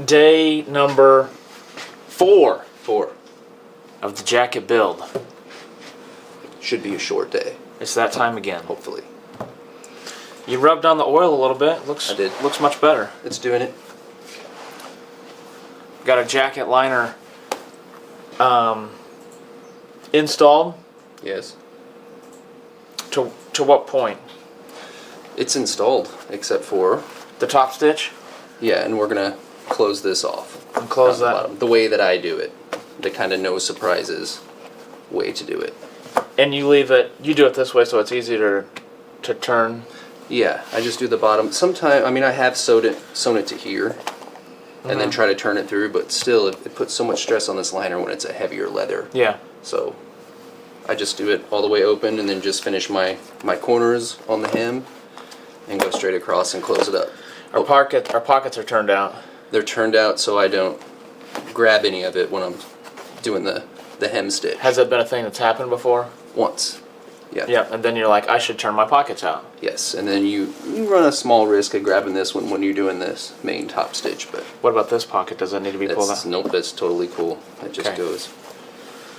Day number 4 4. of the jacket build. Should be a short day, It's that time again. hopefully. You rubbed on the oil a little bit. Looks I did. Looks much better. It's doing it. Got a jacket liner installed. Yes. To what point? It's installed, except for... The top stitch? Yeah, and we're going to close this off. And close down the that. bottom, the way that I do it. The kind of no surprises way to do it. And you leave it, you do it this way so it's easier to turn. Yeah, I just do the bottom. Sometimes, I mean, I have sewn it to here, and then try to turn it through, but still, it puts so much stress on this liner when it's a heavier leather. Yeah. So, I just do it all the way open, and then just finish my corners on the hem, and go straight across and close it up. Our pockets are turned out. They're turned out so I don't grab any of it when I'm doing the hem stitch. Has that been a thing that's happened before? Once. Yeah. Yeah, and then you're like, I should turn my pockets out. Yes, and then you run a small risk of grabbing this one when you're doing this main top stitch, but What about this pocket? Does that need to be pulled out? nope, that's totally cool. It just Okay. goes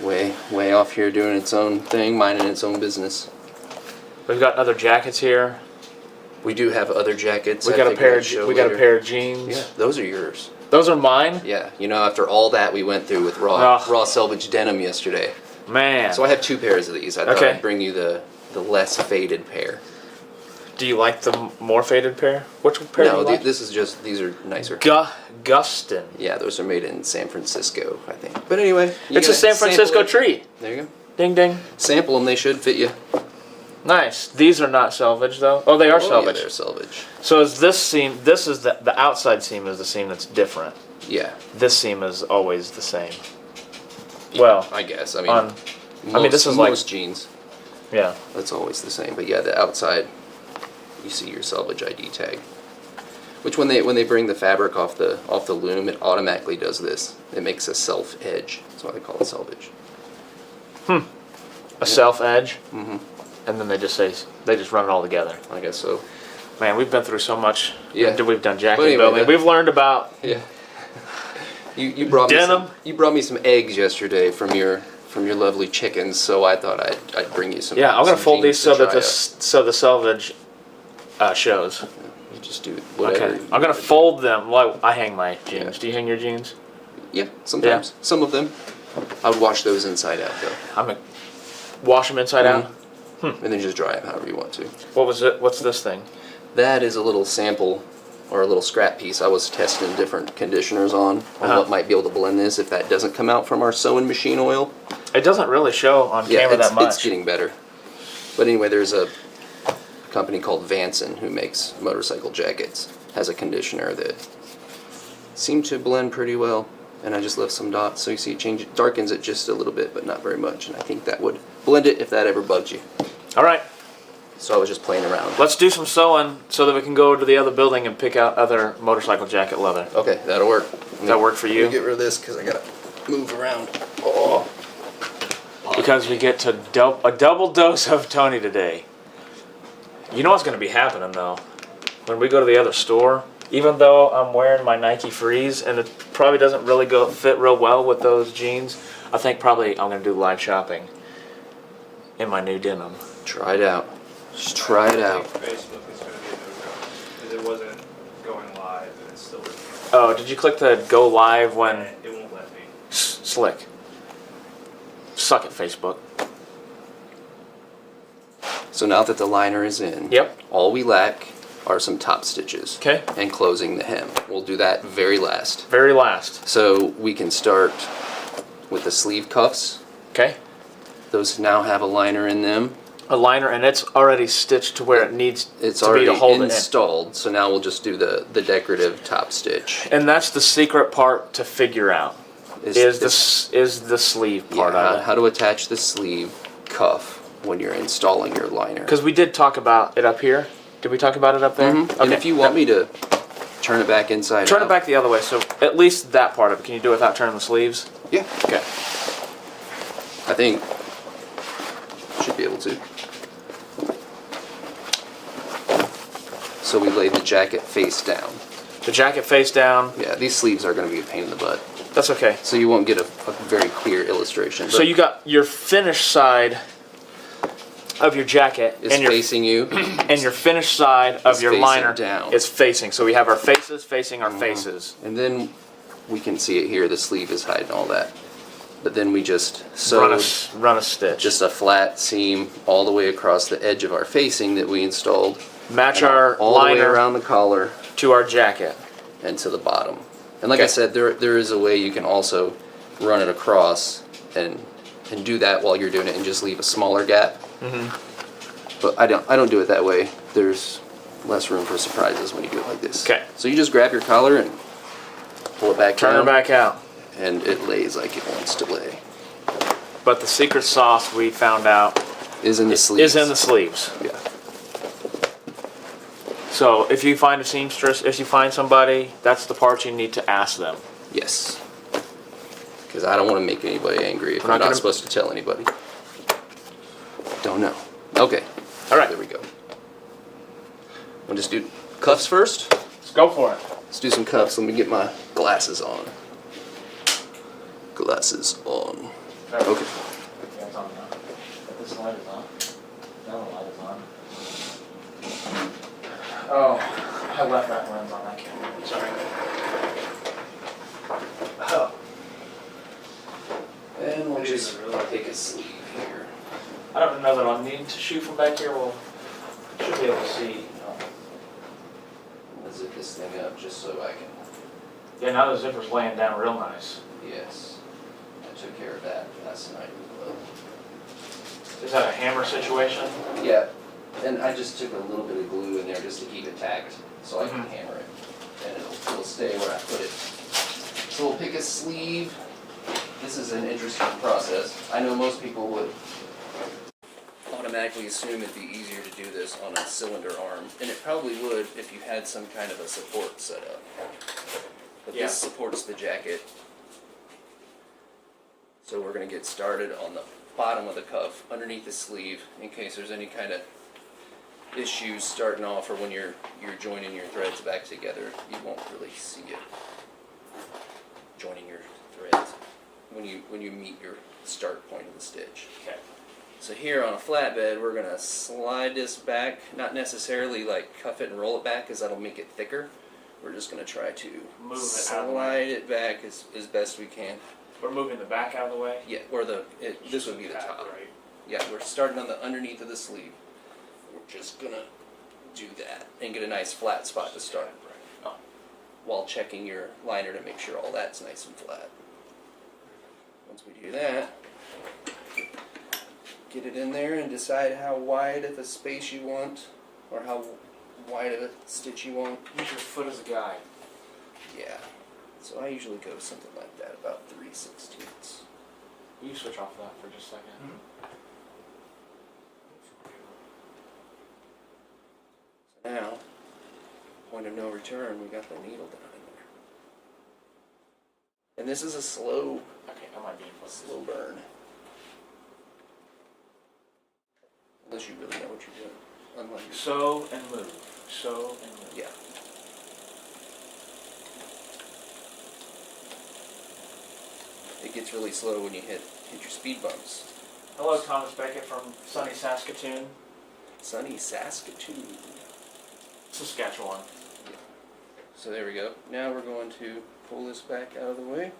way off here doing its own thing, minding its own business. We've got other jackets here. We do have other jackets. We I got a figured pair. I'd show We got a later. pair of jeans. Yeah, those are yours. Those are mine. Yeah, you know, after all that we went through with raw Ugh. selvage denim yesterday. Man. So I have 2 pairs of these. I thought Okay. I'd bring you the less faded pair. Do you like the more faded pair? Which pair do No, you like? this is just, these are nicer. Gustin. Yeah, those are made in San Francisco, I think. But anyway, you It's a gotta San Francisco sample it. tree. There you go. Ding ding. Sample them, they should fit you. Nice. These are not selvage though. Oh, they are Oh, selvage. yeah, they're selvage. So is this seam? This is the outside seam is the seam that's different. Yeah, This seam is always the same. Well, I guess. I mean, on. I mean, this is like. most jeans. Yeah. That's always the same. But yeah, the outside, you see your selvage ID tag. Which when they bring the fabric off the loom, it automatically does this. It makes a self edge. That's why they call it selvage. A self edge. Mm-hmm. And then they just run it all together. I guess so. Man, we've been through so much. Yeah. We've done jacket But anyway, building. We've learned about Yeah. You brought Denim. me you brought me some eggs yesterday from your lovely chickens, so I thought I'd bring you some. Yeah, I'm gonna some fold these jeans so to that try so the selvage shows. out. You just do whatever. Okay, you I'm gonna wanna do. fold them. Well, I hang my jeans. Yeah. Do you hang your jeans? Yeah, sometimes. Some of them. I would wash those inside out though, I'm gonna wash them inside out. and then just dry them however you want to. What was it? What's this thing? That is a little sample or a little scrap piece I was testing different conditioners on what might be able to blend this if that doesn't come out from our sewing machine oil. It doesn't really show on Yeah, camera that much. it's getting better. But anyway, there's a company called Vanson who makes motorcycle jackets. Has a conditioner that seemed to blend pretty well. And I just left some dots, so you see it darkens it just a little bit, but not very much. And I think that would blend it if that ever bugs you. All right, So I was just playing around. let's do some sewing so that we can go to the other building and pick out other motorcycle jacket leather. Okay, that'll work. Does that work for Let you? me get rid of this because I gotta move around. Oh. Because we get to a double dose of Tony today. You know what's going to be happening though? When we go to the other store, even though I'm wearing my Nike Freeze and it probably doesn't really fit real well with those jeans, I think probably I'm going to do live shopping in my new denim. Try it out. Just try it out. Facebook is going to be a no-go because it wasn't going live and it's still. Oh, did you click the go live when It won't let me. slick? Suck it, Facebook. So now that the liner is in, Yep. all we lack are some top stitches. Okay. And closing the hem. We'll do that very last. Very last. So we can start with the sleeve cuffs. Okay. Those now have a liner in them. A liner, and it's already stitched to where it needs It's to be already to hold installed, so now we'll just do the decorative top stitch. it in. And that's the secret part to figure out. Is the sleeve part of it. How to attach the sleeve cuff when you're installing your liner. Because we did talk about it up here. Did we talk about it up there? Mhm. And if you want me to turn it back inside out. Turn it back the other way, so at least that part of it. Can you do it without turning the sleeves? Yeah, Okay. I think. Should be able to. So we lay the jacket face down. The jacket face down. Yeah, these sleeves are going to be a pain in the butt. That's okay. So you won't get a very clear illustration. So you got your finished side of your jacket is facing you, and your finished side of your facing liner down. is facing. So we have our faces facing our faces. And then we can see it here. The sleeve is hiding all that. But then we just Run a stitch. just a flat seam all the way across the edge of our facing that we installed. match and our all the way liner around the collar to our jacket. and to the bottom. And like I said, there is a way you can also run it across and do that while you're doing it and just leave a smaller gap. But I don't do it that way. There's less room for surprises when you do it like this. Okay. So you just grab your collar and pull it back Turn down, it back out. and it lays like it wants to lay. But the secret sauce we found out Is in the sleeves. is in the sleeves. Yeah. So if you find a seamstress, if you find somebody, that's the part you need to ask them. Yes. Because I don't want to make anybody angry if We're not I'm not gonna- supposed to tell anybody. Don't know. Okay. All right. There we go. We'll just do cuffs first. Let's go for it. Let's do some cuffs. Let me get my glasses on. Glasses on. Okay. Yeah, it's on now. This light is on. That one light is on. Oh, I left that lens on that camera. Sorry. Oh. And we'll just take a sleeve here. I don't know that I'll need to shoot from back here. We'll should be able to see. I'll zip this thing up just so I can. Yeah, now the zipper's laying down real nice. Yes. I took care of that last night as well. Is that a hammer situation? Yeah. And I just took a little bit of glue in there just to keep it tacked so I can Mhm. hammer it. And it'll stay where I put it. So we'll pick a sleeve. This is an interesting process. I know most people would automatically assume it'd be easier to do this on a cylinder arm, and it probably would if you had some kind of a support set up. But Yeah. this supports the jacket. So we're going to get started on the bottom of the cuff, underneath the sleeve, in case there's any kind of issues starting off or when you're joining your threads back together, you won't really see it joining your threads when you meet your start point of the stitch. Okay. So here on a flatbed, we're gonna slide this back, not necessarily like cuff it and roll it back, because that'll make it thicker. We're just gonna try to Move it out of the way. slide it back as best we can. We're moving the back out of the way. Yeah, or this would be the top. Right. Yeah, we're starting on the underneath of the sleeve. We're just gonna do that and get a nice flat spot to start, Oh. while checking your liner to make sure all that's nice and flat. Once we do that, get it in there and decide how wide of a space you want, or how wide of a stitch you want. Use your foot as a guide. Yeah, so I usually go something like that, about 3/16. Will you switch off that for just a second? So now, point of no return, we got the needle down in there. And this is a slow Okay, I might be in focus. slow burn. Unless you really know what you're doing. Unlike Sew and move. Sew and move. yeah. It gets really slow when you hit your speed bumps. Hello, Thomas Beckett from sunny Saskatoon, Sunny Saskatoon. Saskatchewan. So there we go. Now we're going to pull this back out of the way,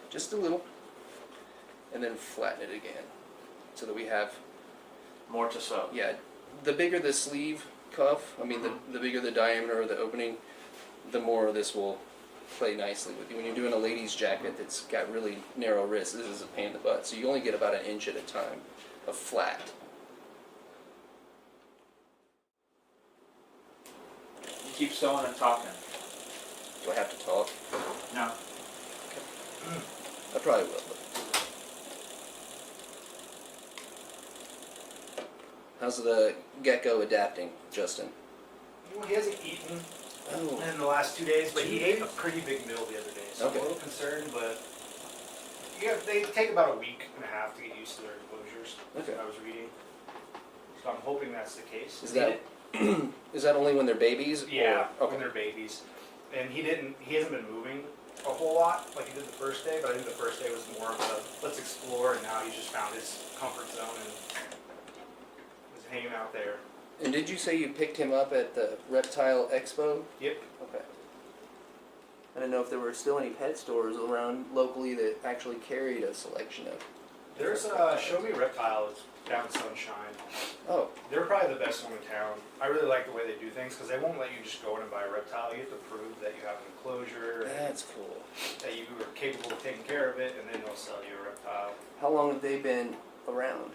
just a little, and then flatten it again, so that we have, More to sew. yeah, the bigger the sleeve cuff, I mean the bigger the diameter of the opening, the more this will play nicely with you. When you're doing a lady's jacket that's got really narrow wrists, this is a pain in the butt, so you only get about an inch at a time of flat. You keep sewing and talking. Do I have to talk? No. I probably will. How's the gecko adapting, Justin? Well, he hasn't eaten Oh, in the last 2 days, but he ate a pretty big meal the other day, so Okay. I'm a little concerned, but yeah, they take about a week and a half to get used to their enclosures. Okay. I was reading. So I'm hoping that's the case. Is They that is that only when they're babies? did- yeah, Or, when okay. they're babies. and he hasn't been moving a whole lot like he did the first day, but I think the first day was more of a let's explore, and now he's just found his comfort zone and was hanging out there. And did you say you picked him up at the Reptile Expo? Yep. Okay. I didn't know if there were still any pet stores around locally that actually carried a selection of. There's Show Me Reptile. It's down Sunshine. Oh, They're probably the best one in town. I really like the way they do things because they won't let you just go in and buy a reptile. You have to prove that you have an enclosure, and that's cool. that you are capable of taking care of it, and then they'll sell you a reptile. How long have they been around?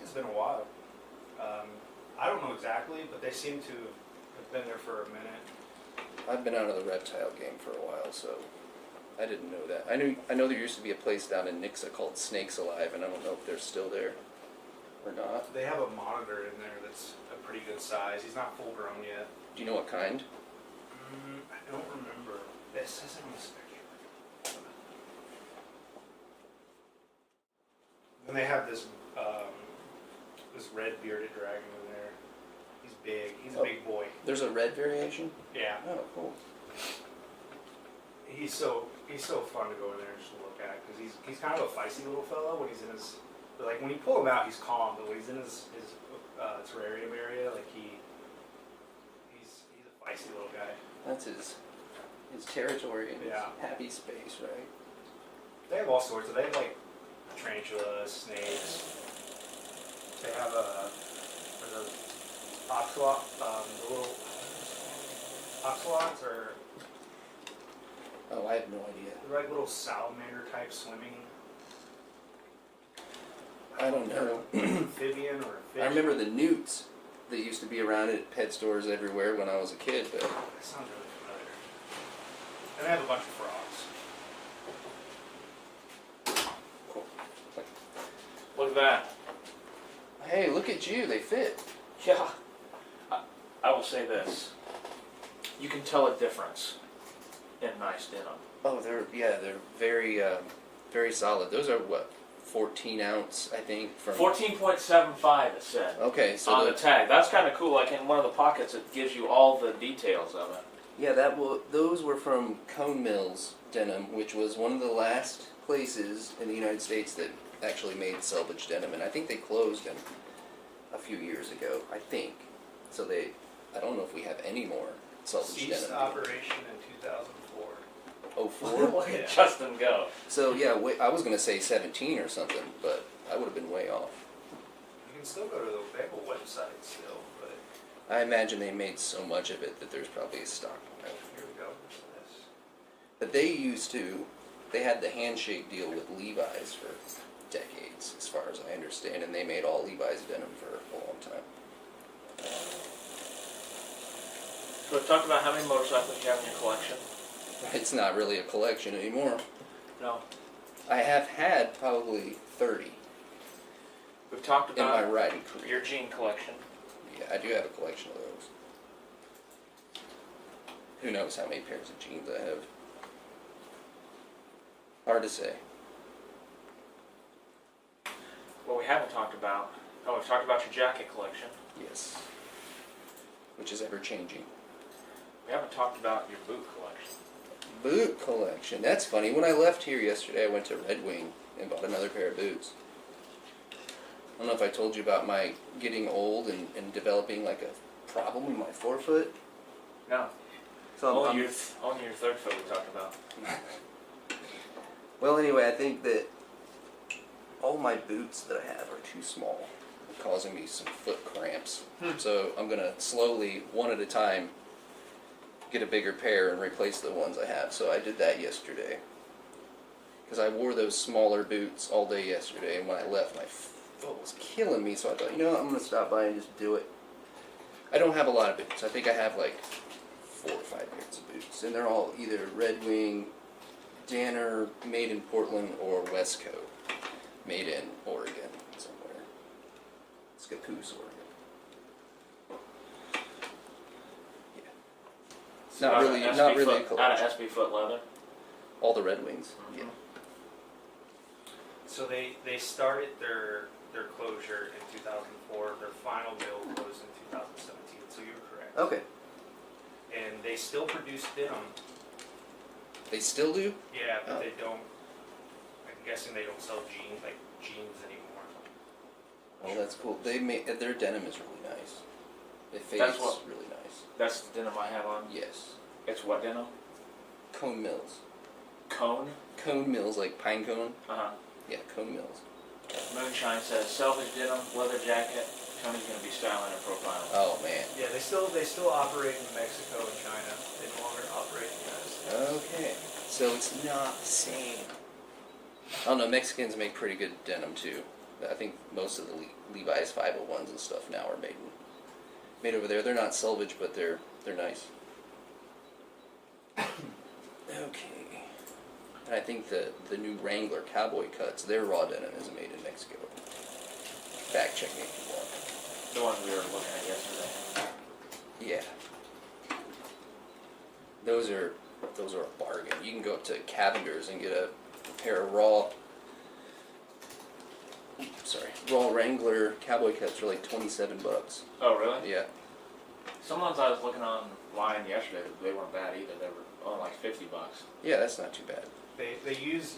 It's been a while. I don't know exactly, but they seem to have been there for a minute. I've been out of the reptile game for a while, so I didn't know that. I know there used to be a place down in Nixa called Snakes Alive, and I don't know if they're still there or not. They have a monitor in there that's a pretty good size. He's not full grown yet. Do you know what kind? I don't remember. It says it on the spectrum. Then they have this this red bearded dragon in there. He's big. He's a big boy. There's a red variation? Yeah. Oh, cool. He's so fun to go in there and just look at because he's kind of a feisty little fellow when he's in his like when you pull him out he's calm, but when he's in his terrarium area like he's a feisty little guy. That's his territory and his Yeah. happy space, right? They have all sorts of. They have like tarantulas, snakes. They have the oxalot, the little oxalots are Oh, I have no idea. they're like little salamander type swimming. I don't know. Amphibian or a fish. I remember the newts that used to be around at pet stores everywhere when I was a kid, but That sounds really familiar. And they have a bunch of frogs. Look at that. hey, look at you, they fit. Yeah. I will say this. You can tell a difference in nice denim. Oh, they're very very solid. Those are what, 14 ounce, I think, from 14.75 it said Okay, so on the tag. That's kind of cool. Like in one of the pockets, it gives you all the details of it. yeah, those were from Cone Mills Denim, which was one of the last places in the United States that actually made selvage denim, and I think they closed them a few years ago. I think so. I don't know if we have any more selvage Ceased denim. operation in 2004. Oh, 4? Look Yeah. at Justin go. So yeah, I was gonna say 17 or something, but I would have been way off. You can still go to they have a website still, but I imagine they made so much of it that there's probably a stock. here we go. Yes. But they had the handshake deal with Levi's for decades, as far as I understand, and they made all Levi's denim for a long time. So we've talked about how many motorcycles you have in your collection. It's not really a collection anymore. No. I have had probably 30 We've talked in my about riding career. your jean collection. Yeah, I do have a collection of those. Who knows how many pairs of jeans I have. Hard to say. What we haven't talked about, we've talked about your jacket collection. Yes. Which is ever changing. We haven't talked about your boot collection. Boot collection. That's funny. When I left here yesterday, I went to Red Wing and bought another pair of boots. I don't know if I told you about my getting old and developing like a problem with my forefoot. No. So Only your third foot we talked about. Well, anyway, I think that all my boots that I have are too small, causing me some foot cramps. So I'm gonna slowly, one at a time, get a bigger pair and replace the ones I have. So I did that yesterday. Because I wore those smaller boots all day yesterday, and when I left, my foot was killing me. So I thought, you know what, I'm gonna stop by and just do it. I don't have a lot of boots. I think I have like 4 or 5 pairs of boots, and they're all either Red Wing, Danner, made in Portland, or Westco, made in Oregon somewhere. Scappoose, Oregon. So Not really a Out collection. of SB foot leather. All the Red Wings. Mhm. Yeah. So they started their closure in 2004. Their final mill closed in 2017. So you were correct. Okay. And they still produce denim They still do? Yeah, but Oh. they don't. I'm guessing they don't sell jeans anymore. Well, that's cool. Their denim is really nice. It That's fades what- really nice. That's the denim I have on. Yes. It's what denim? Cone Mills. Cone? Cone Mills, like pine cone? Uh-huh. Yeah, Cone Mills. Moonshine says, salvage denim, leather jacket. Tony's going to be styling and profiling. Oh, man. Yeah, they still operate in Mexico and China. They no longer operate in the United States. Okay. So it's not the same. I don't know, Mexicans make pretty good denim too. I think most of the Levi's 501s and stuff now are made over there. They're not selvage, but they're nice. Okay. And I think the new Wrangler cowboy cuts, their raw denim is made in Mexico. Fact check me if you want. The one we were looking at yesterday. Yeah. Those are a bargain. You can go up to Cavender's and get a pair of raw Wrangler cowboy cuts for like $27. Oh, really? Yeah. Some ones I was looking online yesterday, they weren't bad either. They were only like $50. Yeah, that's not too bad. They use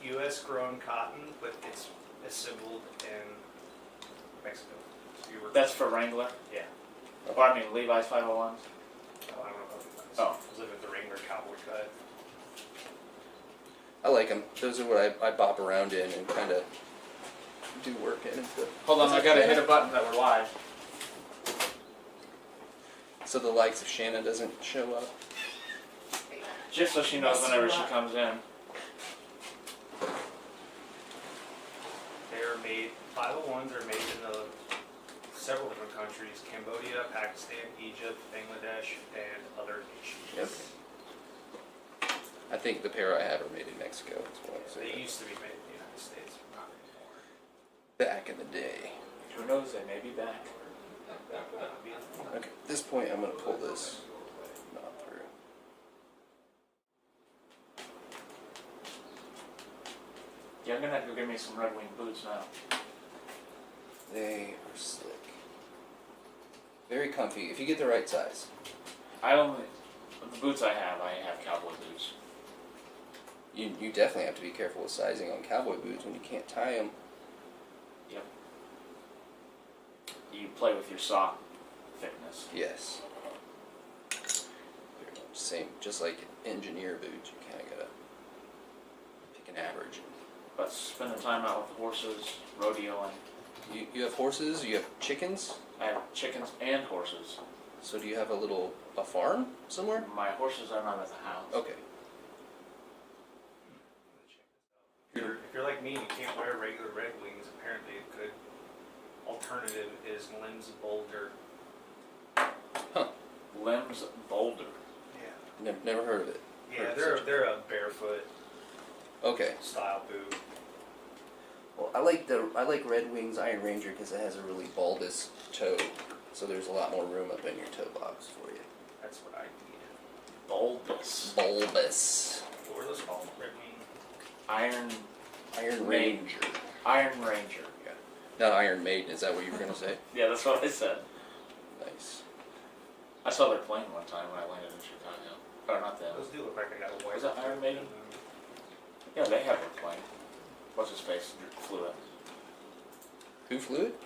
U.S. grown cotton, but it's assembled in Mexico. So That's for Wrangler? Yeah. Or I mean Levi's 501s? Oh, I don't know about it. Oh. I was looking at the Wrangler cowboy cut. I like them. Those are what I bop around in and kind of do work in and stuff. Hold on, Is I it gotta Shanna? hit a button that we're live. So the likes of Shanna doesn't show up. Just so she knows whenever she comes in. They're made, 501s are made in several different countries: Cambodia, Pakistan, Egypt, Bangladesh, and other nations. Yep. I think the pair I have are made in Mexico as well. So They used to be made in the United States, but not anymore. back in the day. Who knows, they may be back. Okay, at this point I'm going to pull this knot through. Yeah, I'm gonna have to go get me some Red Wing boots now. They are slick. Very comfy, if you get the right size. The boots I have cowboy boots. You definitely have to be careful with sizing on cowboy boots when you can't tie them. Yep. You play with your sock thickness. Yes. Same, just like engineer boots, you kind of gotta pick an average. But spending time out with the horses, rodeoing. You have horses, you have chickens, I have chickens and horses. so do you have a farm somewhere? My horses are not at the house. Okay. If you're like me and you can't wear regular Red Wings, apparently a good alternative is Limbs Boulder. Limbs Boulder. Yeah. Never heard of it. Yeah, Heard of they're a barefoot Okay. style boot. Well, I like Red Wings Iron Ranger because it has a really bulbous toe, so there's a lot more room up in your toe box for you. That's what I need. Bulbous. Bulbous. What are those called? Red Wing? Iron Iron Ranger. Ranger. Iron Ranger. Yeah. Not Iron Maiden. Is that what you were gonna say? Yeah, that's what I said. Nice. I saw their plane one time when I landed in Chicago. Or not them. Those do look like they got a white. Was that Iron Maiden? Yeah, they have their plane. What's his face? Flew it. Who flew it?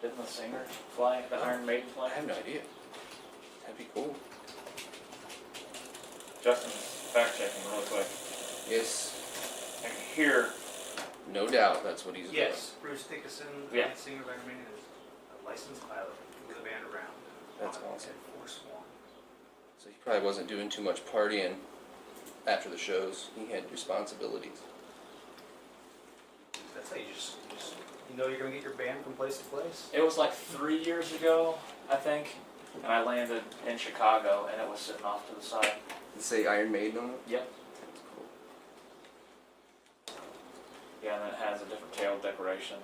Didn't the singer fly the Iron Maiden I plane? have no idea. That'd be cool. Justin's fact checking real quick. Yes. And here, No doubt. That's what he's doing. Yes, Bruce Dickinson, the Yeah. lead singer of Iron Maiden, is a licensed pilot who flew the band around. That's on awesome. Air Force One. So he probably wasn't doing too much partying after the shows. He had responsibilities. That's how you just you know you're gonna get your band from place to place. it was like 3 years ago, I think, and I landed in Chicago and it was sitting off to the side. Did it say Iron Maiden on it? Yep. That's cool. Yeah, and it has a different tail decoration.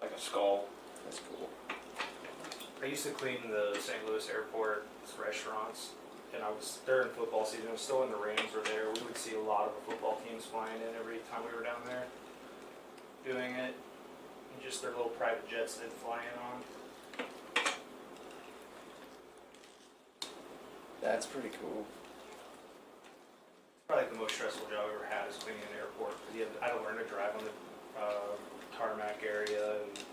Like a skull. That's cool. I used to clean the St. Louis airport restaurants, and during football season, I was still when the Rams were there. We would see a lot of the football teams flying in every time we were down there doing it. And just their little private jets they'd fly in on. That's pretty cool. most stressful job I've ever had is cleaning an airport. Because I had to learn to drive on the tarmac area. And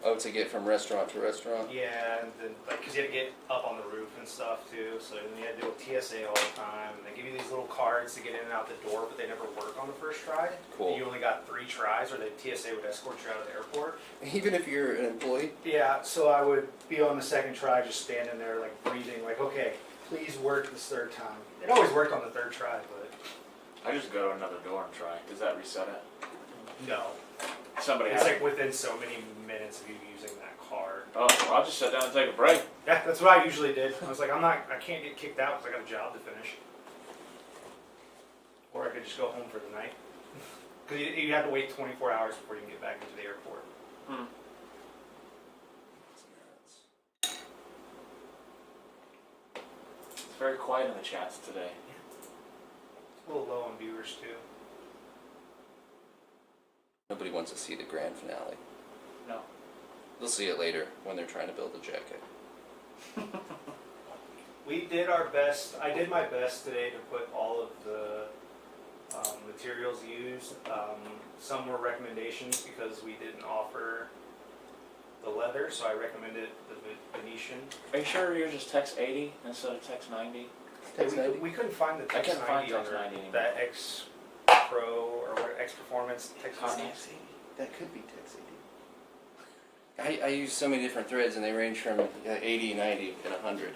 Oh, to get from restaurant to restaurant? yeah, and then, like, because you had to get up on the roof and stuff too. So then you had to do a TSA all the time. And they give you these little cards to get in and out the door, but they never work on the first try. Cool. You only got 3 tries, or the TSA would escort you out of the airport. Even if you're an employee? Yeah, so I would be on the second try, just standing there, like, breathing, like, okay, please work this 3rd time. It always worked on the 3rd try, but I just go to another door and try. Does that reset it? no. Somebody It's has like within so many minutes of you using that card. Oh, well, I'll just sit down and take a break. Yeah, that's what I usually did. I was like, I can't get kicked out because I got a job to finish. Or I could just go home for the night. Because you have to wait 24 hours before you can get back into the airport. Hmm. It's very quiet in the chats today. It's a little low on viewers too. Nobody wants to see the grand finale. No. They'll see it later when they're trying to build a jacket. We did our best. I did my best today to put all of the materials used. Some were recommendations because we didn't offer the leather, so I recommended the Venetian. Are you sure you're just text 80 instead of text 90? We couldn't find the I Tex can't find 90 on Tex 90 anymore. that X Pro or what, X Performance Tex 90. That could be Tex 80. I use so many different threads and they range from 80, 90, and 100.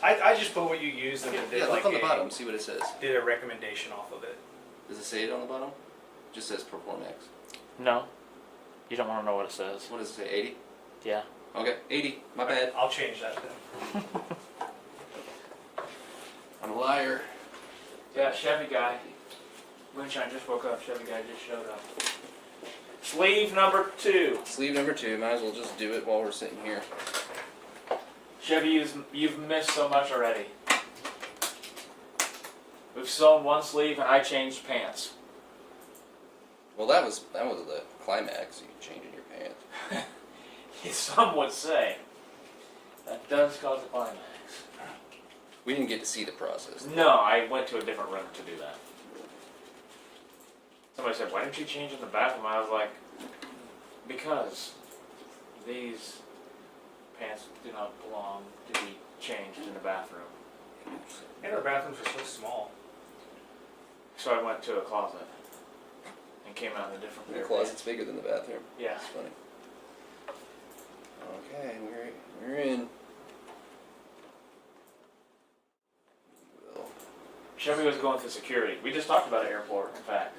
I just put what you used and then did Yeah, like look on the bottom, see what it says. did a recommendation off of it. Does it say it on the bottom? It just says Performex. No. You don't want to know what it says. What does it say, 80? Yeah. Okay, 80, my bad. I'll change that then. I'm a liar. Yeah, Chevy guy. Moonshine just woke up. Chevy guy just showed up. Sleeve number 2. Sleeve number 2, might as well just do it while we're sitting here. Chevy, you've missed so much already. We've sewn one sleeve and I changed pants. Well, that was the climax, you changing your pants. Some would say that does cause a climax. We didn't get to see the process. No, I went to a different room to do that. Somebody said, why didn't you change in the bathroom? I was like, because these pants do not belong to be changed in the bathroom. And our bathrooms are so small. So I went to a closet and came out in a different The pair of closet's pants. bigger than the bathroom. Yeah. It's funny. Okay, we're in. Well, Chevy was going through security. We just talked about an airport, in fact.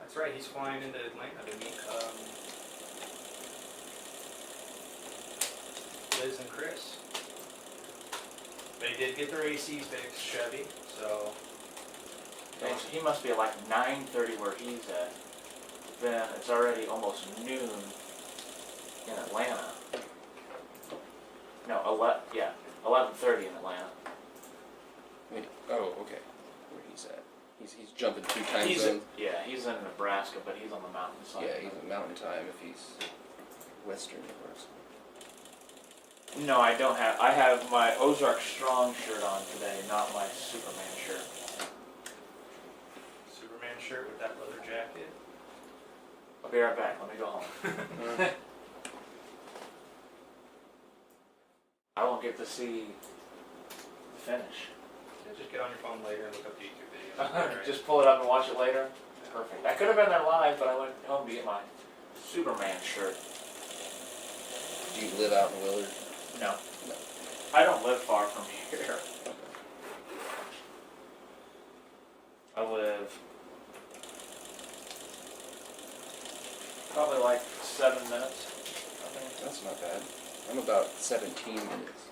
That's right, he's flying into Atlanta to meet Liz and Chris. They did get their AC fixed, Chevy, so Okay, so he must be at like 9:30 where he's at. Then it's already almost noon in Atlanta. No, 11:30 in Atlanta. wait, oh, okay. Where he's at. He's jumping 2 time He's zones. he's in Nebraska, but he's on the mountainside. Yeah, he's in mountain time if he's western Nebraska. No, I don't have. I have my Ozark Strong shirt on today, not my Superman shirt. Superman shirt with that leather jacket. I'll be right back. Let me go home. I won't get to see the finish. Yeah, just get on your phone later and look up the YouTube video. Right. Just pull it up and watch it later. Perfect. I could have been there live, but I went home to get my Superman shirt. Do you live out in Willard? No, No. I don't live far from here. I live probably like 7 minutes. I think. That's not bad. I'm about 17 minutes.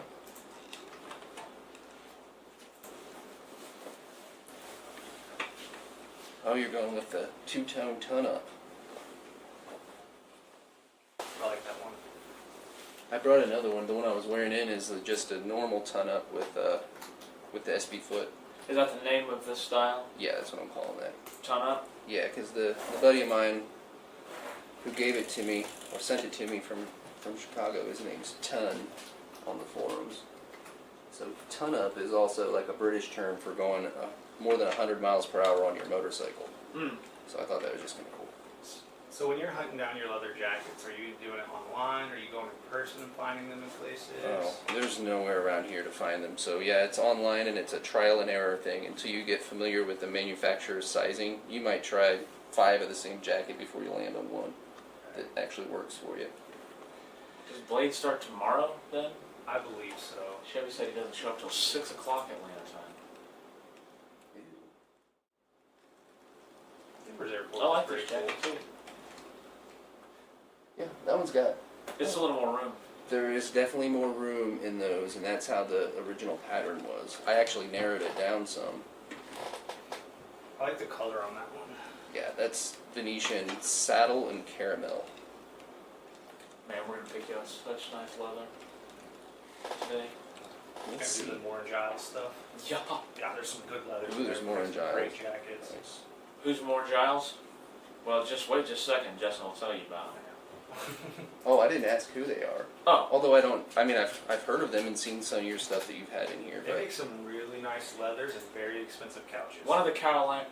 Oh, you're going with the 2-tone ton-up. I like that one. I brought another one. The one I was wearing in is just a normal ton-up with the SB foot. Is that the name of this style? Yeah, that's what I'm calling that. Ton up? Yeah, because the buddy of mine who gave it to me, or sent it to me from Chicago, his name's Ton on the forums. So ton up is also like a British term for going more than 100 miles per hour on your motorcycle. Mm. So I thought that was just kind of cool. So when you're hunting down your leather jackets, are you doing it online? Are you going in person and finding them in places? Oh, there's nowhere around here to find them. So yeah, it's online and it's a trial and error thing. Until you get familiar with the manufacturer's sizing, you might try 5 of the same jacket before you land on one that actually works for you. Does Blade start tomorrow then? I believe so. Chevy said he doesn't show up till 6 o'clock Atlanta time. Denver's airport. I like is this pretty jacket too. Yeah, that one's got. It's a little more room. There is definitely more room in those, and that's how the original pattern was. I actually narrowed it down some. I like the color on that one. Yeah, that's Venetian saddle and caramel. Man, we're gonna pick you up such nice leather today. Let's Maybe see. the Moore and Giles stuff. Yeah. Yeah, there's some good leathers. Ooh, there's there. Moore and Some Giles. Great jackets. Nice. Who's more Giles? Well, just wait just a second. Justin will tell you about it. Oh, I didn't ask who they are. Oh, Although I've heard of them and seen some of your stuff that you've had in here. They But make some really nice leathers and very expensive couches. one of the Carolinas,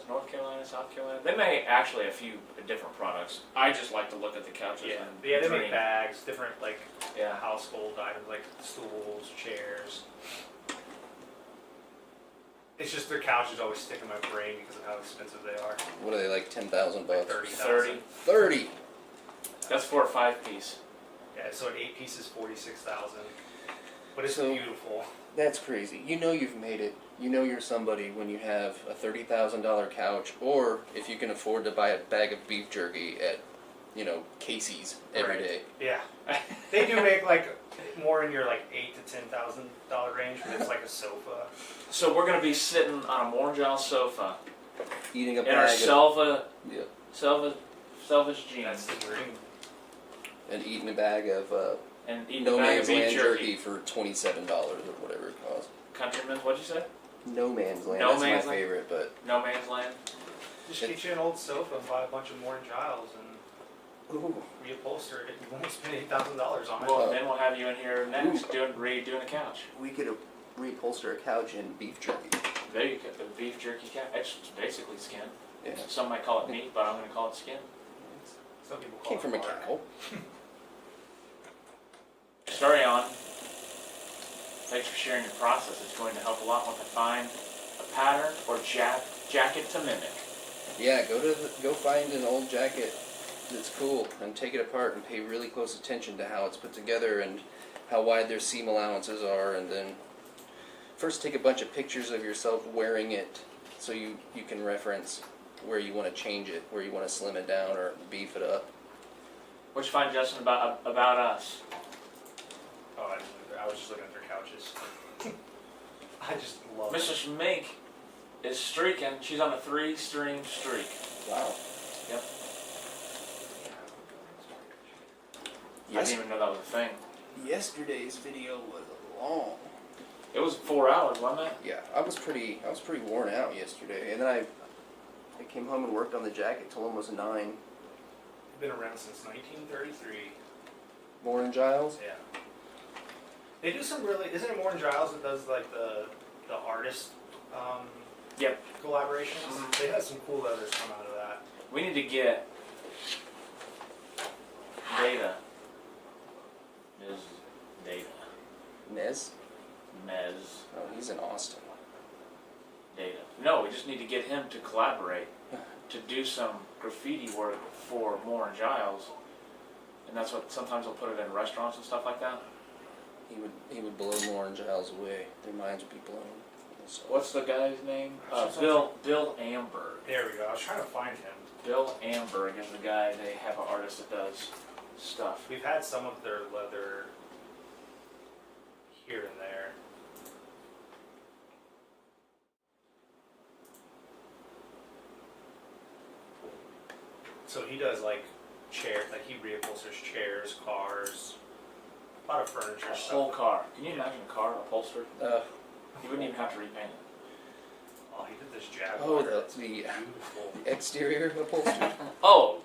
North Carolina, South Carolina. They make actually a few different products. I just like to look at the couches. yeah, and yeah, they dream. make bags, different like Yeah. household items like stools, chairs. It's just their couches always stick in my brain because of how expensive they are. what are they, like 10,000 Like bucks? 30,000. 30. That's for a 5-piece. Yeah, so an 8-piece is 46,000. But it's So- beautiful. That's crazy. You know you've made it. You know you're somebody when you have a $30,000 couch, or if you can afford to buy a bag of beef jerky at, Casey's every Right. day. Yeah, they do make like more in your like $8,000 to $10,000 range, but it's like a sofa. So we're gonna be sitting on a Moore and Giles sofa Eating a in our bag selfish That's jeans the dream. and eating a bag of and eating No a bag of Man's beef Land jerky. jerky for $27 or whatever it costs. Countryman, what'd you say? No Man's Land, No that's Man's my Land? favorite, but No Man's Land. Just get you an old sofa and buy a bunch of Moore and Giles and ooh, reupholster it. You won't spend $8,000 on it. Well, then we'll have you in here next redoing a couch. we could reupholster a couch in beef jerky. There you go, the beef jerky couch. It's basically skin. Yeah. Some might call it meat, but I'm gonna call it skin. Some people call Came it from a bark. cow. Story on. Thanks for sharing your process. It's going to help a lot when I find a pattern or jacket to mimic. Yeah, go find an old jacket that's cool and take it apart and pay really close attention to how it's put together and how wide their seam allowances are, and then first take a bunch of pictures of yourself wearing it so you can reference where you want to change it, where you want to slim it down or beef it up. What'd you find, Justin, about us? Oh, I was just looking at their couches. I just love Mr. it. Schmink is streaking. She's on a 3-stream streak. Wow. Yep. I Yes. didn't even know that was a thing. Yesterday's video was long. It was 4 hours, wasn't it? Yeah, I was pretty worn out yesterday, and then I came home and worked on the jacket till almost 9. Been around since 1933. Moore and Giles. Yeah. They do some really. Isn't it Moore and Giles that does like the artist Yep. collaborations? Mhm. They had some cool leathers come out of that. We need to get Data. Ms. Data. Nez. Mez. Oh, he's in Austin. Data. No, we just need to get him to collaborate to do some graffiti work for Moore and Giles. And that's what sometimes they'll put it in restaurants and stuff like that. He would blow Moore and Giles away. Their minds would be blown. So, What's the guy's name? Bill Amberg. There we go. I was trying to find him. Bill Amberg is the guy. They have an artist that does stuff. We've had some of their leather here and there. So he does like like he reupholsters chairs, cars, a lot of furniture A stuff. whole car. Can you imagine a car upholstered? uh, You wouldn't even have to repaint it. Oh, he did this Jaguar. oh, That's the beautiful. exterior upholstery. Oh,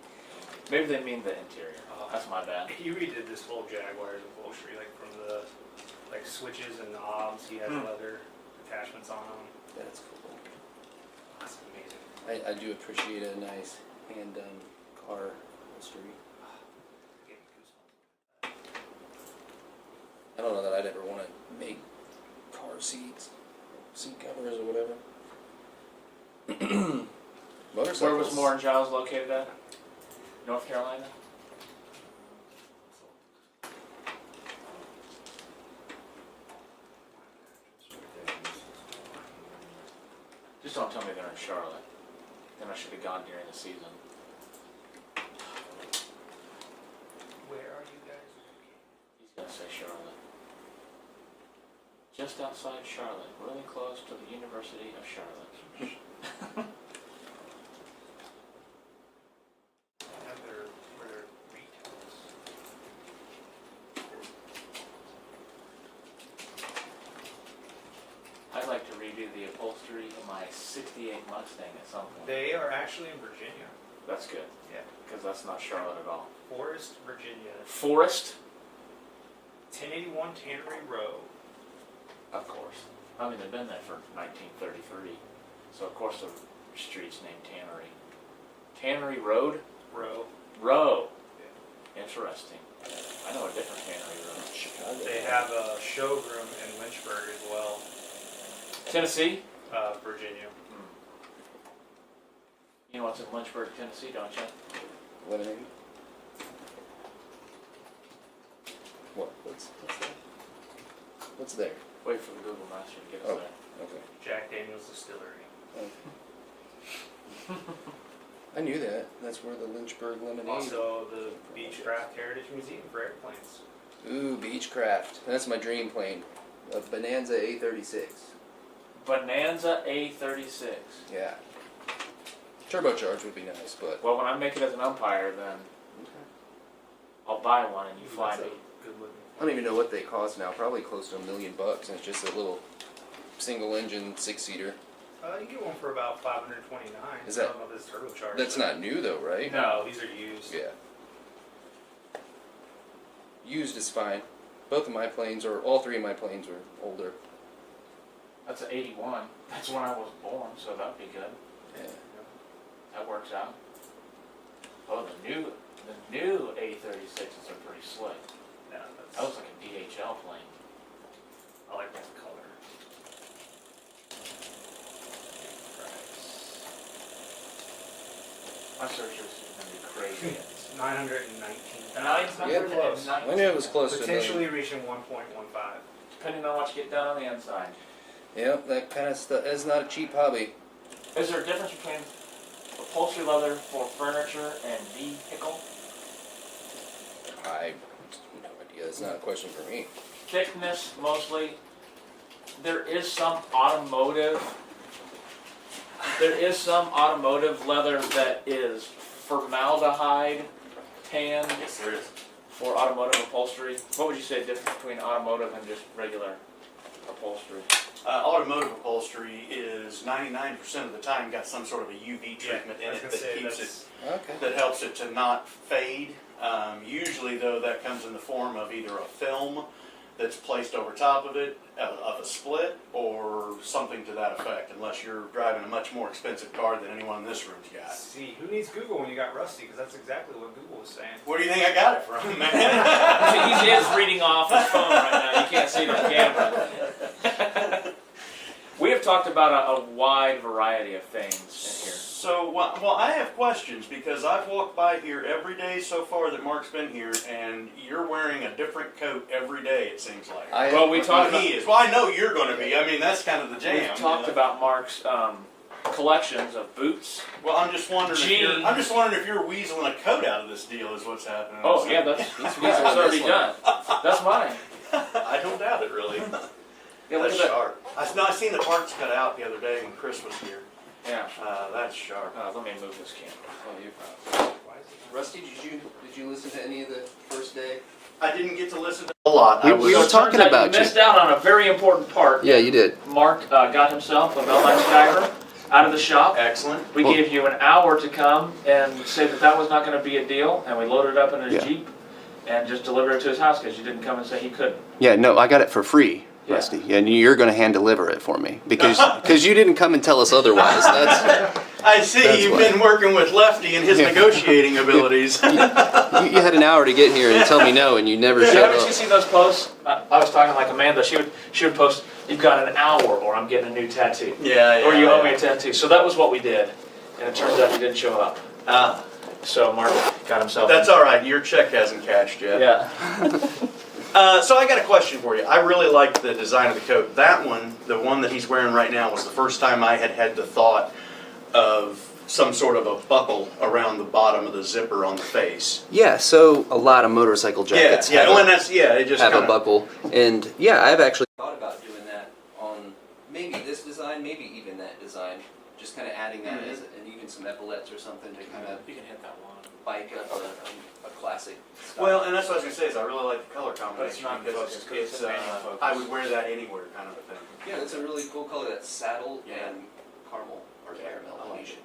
maybe they mean the interior. That's my bad. He redid this whole Jaguar's upholstery, like from the switches and knobs. He has leather attachments on them. That's cool. That's amazing. I do appreciate a nice hand-done car upholstery. Gave me goosebumps. I don't know that I'd ever want to make car seats, seat covers or whatever. Motorcycles. Where was Moore and Giles located at? North Carolina? Just don't tell me they're in Charlotte. Then I should be gone during the season. Where are you guys? He's gonna say Charlotte. Just outside Charlotte, really close to the University of Charlotte. Where they're retailers. I'd like to redo the upholstery in my '68 Mustang at some point. They are actually in Virginia. That's good, Yeah. because that's not Charlotte at all. Forest, Virginia. Forest? 1081 Tannery Row. Of course. I mean, they've been there for 1933. So, of course, the street's named Tannery. Tannery Road? Row. Row. Yeah. Interesting. I know a different Tannery Road. Chicago. They have a showroom in Lynchburg as well. Tennessee? Virginia. You know what's in Lynchburg, Tennessee, don't you? Lemonade. What's that? What's there? Wait for the Google Master to get us Oh. there. Okay. Jack Daniel's Distillery. I knew that. That's where the Lynchburg lemonade. Also, the Beechcraft Heritage Museum for airplanes. Ooh, Beechcraft. That's my dream plane. A Bonanza A36. Bonanza A36. Yeah. Turbocharged would be nice, but Well, when I make it as an umpire, then I'll buy one and you fly That's me. a good looking. I don't even know what they cost now. Probably close to $1 million, and it's just a little single-engine 6-seater. You get one for about $529. Is I that- don't know if it's turbocharged. That's not new though, right? No, these are used. Yeah. Used is fine. Both of my planes, or all three of my planes, were older. That's an 81. That's when I was born, so that'd be good. Yeah. That works out. Oh, the new A36s are pretty slick. Yeah, That looks like a DHL plane. I like that color. My search is going to be crazy. It's 919,000. Yeah, close. I knew it was close to $1 million. Potentially reaching 1.15. Depending on what you get done on the inside. Yep, that kind of stuff is not a cheap hobby. Is there a difference between upholstery leather for furniture and vehicle? I have no idea. That's not a question for me. Thickness, mostly. There is some automotive leather that is formaldehyde tanned Yes, there is. for automotive upholstery. What would you say the difference between automotive and just regular upholstery? Automotive upholstery is 99% of the time got some sort of a UV treatment in it that keeps it, Okay. that helps it to not fade. Usually, though, that comes in the form of either a film that's placed over top of it, of a split, or something to that effect, unless you're driving a much more expensive car than anyone in this room's got. See, who needs Google when you got Rusty? Because that's exactly what Google was saying. Where do you think I got it from, man? He is reading off his phone right now. You can't see it on camera. We have talked about a wide variety of things in here. So, well, I have questions because I've walked by here every day so far that Mark's been here, and you're wearing a different coat every day, it seems like. Well, we talked He is. Well, I know you're going to be. I mean, that's kind of the jam. We've talked about Mark's collections of boots. Well, I'm just wondering. Jeans. I'm just wondering if you're weaseling a coat out of this deal. Is what's happening. Oh yeah, that's already done. That's mine. I don't doubt it, really. Yeah, look That's at that. sharp. I seen the parts cut out the other day when Chris was here. Yeah. That's sharp. Let me move this camera. Oh, you're Rusty, did you listen to any of the first day? I didn't get to listen to a lot. We I was, were So it talking turns out about you you. missed out on a very important part. Yeah, you did. Mark got himself a Velline Stagger out of the shop. excellent. We gave you an hour to come and say that was not going to be a deal, and we loaded up in his Yeah. Jeep. and just deliver it to his house because you didn't come and say he couldn't. Yeah, no, I got it for free, Yeah. Rusty. And you're going to hand deliver it for me because you didn't come and tell us otherwise. That's I see That's you've why. been working with Lefty and his Yeah. negotiating abilities. you had an hour to get here and tell me no, and you never Yeah, showed haven't you up. seen those posts? I was talking like Amanda. She would post, "You've got an hour, or I'm getting a new tattoo." Yeah, Or you yeah. owe me a tattoo. So that was what we did, and it turns out he didn't show up. So Mark got himself. That's all right. Your check hasn't cashed yet. Yeah. So I got a question for you. I really liked the design of the coat. That one, the one that he's wearing right now, was the first time I had had the thought of some sort of a buckle around the bottom of the zipper on the face. Yeah, so a lot of motorcycle jackets Yeah, have, well, a, and that's it just have kind a buckle. And yeah, I've actually thought about doing that on maybe this design, maybe even that design. Just kind of adding that as and even some epaulets or something to kind of You can hit that one. bike up a classic style. Well, and that's what I was gonna say is I really like the color combination. But it's not because focused, it's, it's a manual focus. I would wear that anywhere, kind of a thing. Yeah, that's a really cool color. That saddle Yeah. and caramel or Yeah, caramel I like combination.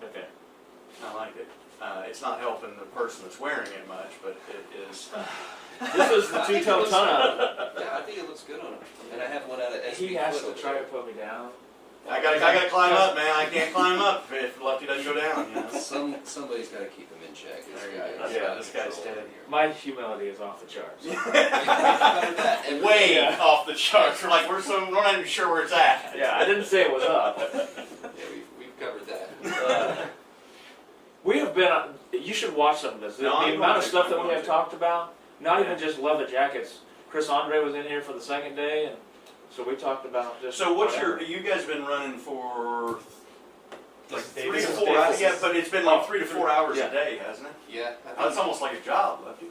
Okay. I like it. It's not helping the person that's wearing it much, but it is. This is the I think it two-tone looks- tunnel. Yeah, I think it looks good on him. And I have one out of SB He has to Foot try to over put me down. I gotta climb up, man. I can't climb up if Lefty doesn't go down. You know. there. Somebody's got to keep him in check. This There you guy go. is Yeah, out of this guy's control dead. over here. My humility is off the charts. Way Yeah. off the charts. We're like we're not even sure where it's at. Yeah, I didn't say it was up. Yeah, we've covered that. We have been. You should watch some of this. No, The I'm amount going of to, stuff I'm that we going have to. talked about. Not Yeah. even just leather jackets. Chris Andre was in here for the second day, and so we talked about just. So what's whatever. you guys been running for? Like This 3 to Davis- 4 hours. Davis Yeah, is- but it's been like 3 to 4 hours Yeah. a day, hasn't it? Yeah, Oh, it's almost like a job, Lefty.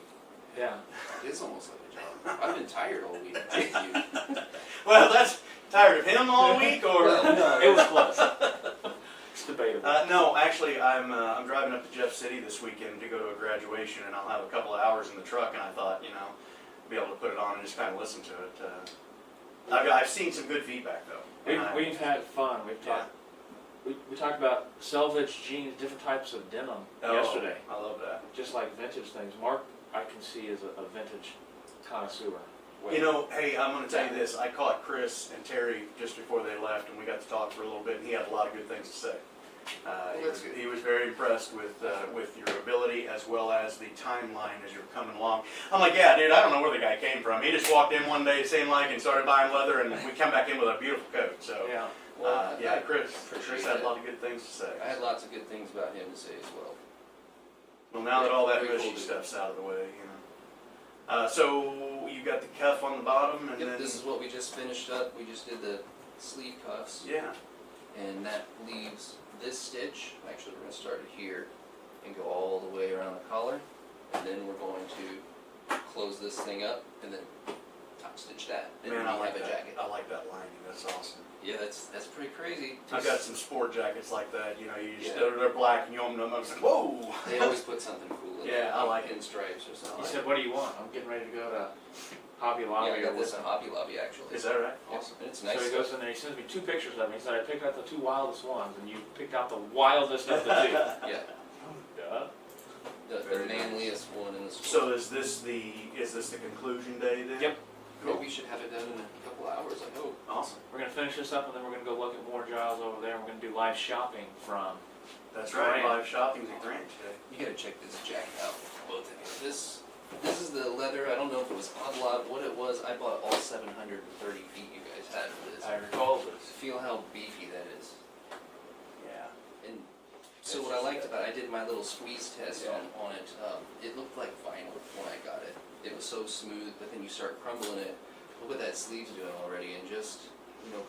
Yeah. it is almost like a job. I've been tired all week. Thank you. Well, that's tired of him all week, or? Well, no. It was close. It's debatable. No, actually, I'm driving up to Jeff City this weekend to go to a graduation, and I'll have a couple of hours in the truck. And I thought, be able to put it on and just kind of listen to it. I've seen some good feedback though. We've had fun. We've talked. We talked about selvage jeans, different types of denim yesterday. I love that. Just like vintage things. Mark, I can see as a vintage connoisseur. Hey, I'm going to tell you this. I caught Chris and Terry just before they left, and we got to talk for a little bit, and he had a lot of good things to say. He was very impressed with your ability as well as the timeline as you're coming along. I'm like, yeah, dude, I don't know where the guy came from. He just walked in one day, it seemed like, and started buying leather, and we come back in with a beautiful coat. So, Yeah. Well, I Chris appreciate had a that. lot of good things to say. I had lots of good things about him to say as well. Well, now that all that Very mushy cool, dude. stuff's out of the way, so you got the cuff on the bottom, and Yep, then this is what we just finished up. We just did the sleeve cuffs, yeah. and that leaves this stitch. Actually, we're going to start it here and go all the way around the collar, and then we're going to close this thing up and then top stitch that. And Man, then I we like have a that. jacket. I like that lining. That's awesome. Yeah, that's pretty crazy. I've got some sport jackets like that. You just Yeah. they're black and you open them up. It's like, whoa. They always put something cool in Yeah, it. I like it. Pinstripes or something. He said, "What do you want?" I'm getting ready to go to Hobby Lobby. Yeah, I got or this at whatever. Hobby Lobby actually. Is that right? Awesome. And it's So nice. he stuff. goes in there. He sends me 2 pictures of me. He said, "I picked out the 2 wildest ones, and you picked out the wildest of the 2." Yeah, Duh. the Very nice. manliest one in the store. So is this the conclusion day then? Yep. Yeah, we should have it done in a couple hours, I hope. Awesome. We're gonna finish this up, and then we're gonna go look at more jobs over there. And we're gonna do live shopping from. That's right. Grant. Live shopping's at Grant today. You gotta check this jacket out, both of you. This is the leather. I don't know if it was Odd Lot, what it was. I bought all 730 feet you guys had for this. I recall this. Feel how beefy that is. Yeah. And so what I liked about it, I did my little squeeze test on it. It looked like vinyl when I got it. It was so smooth, but then you start crumbling it. Look what that sleeve's doing already in just,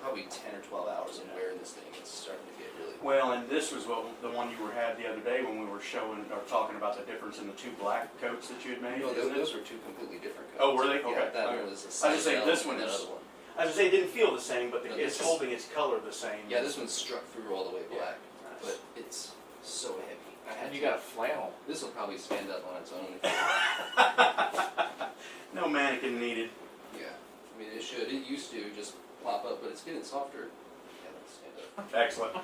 probably 10 or 12 hours of wearing this thing. It's starting to get really... Well, and this was the one you had the other day when we were showing or talking about the difference in the 2 black coats that you had made. No, isn't it? those were 2 completely different coats. Oh, were they? Yeah, Okay. that Okay. one was a I was size saying down this from one that is- other one. I was gonna say, it didn't feel the same, but No, it's this is- holding its color the same. Yeah, this one struck through all the way black, Nice. but it's so heavy. I had And you to- got a flannel. This will probably stand up on its own. No mannequin needed. Yeah, I mean it should. It used to just plop up, but it's getting softer. Yeah, let's stand up. Excellent.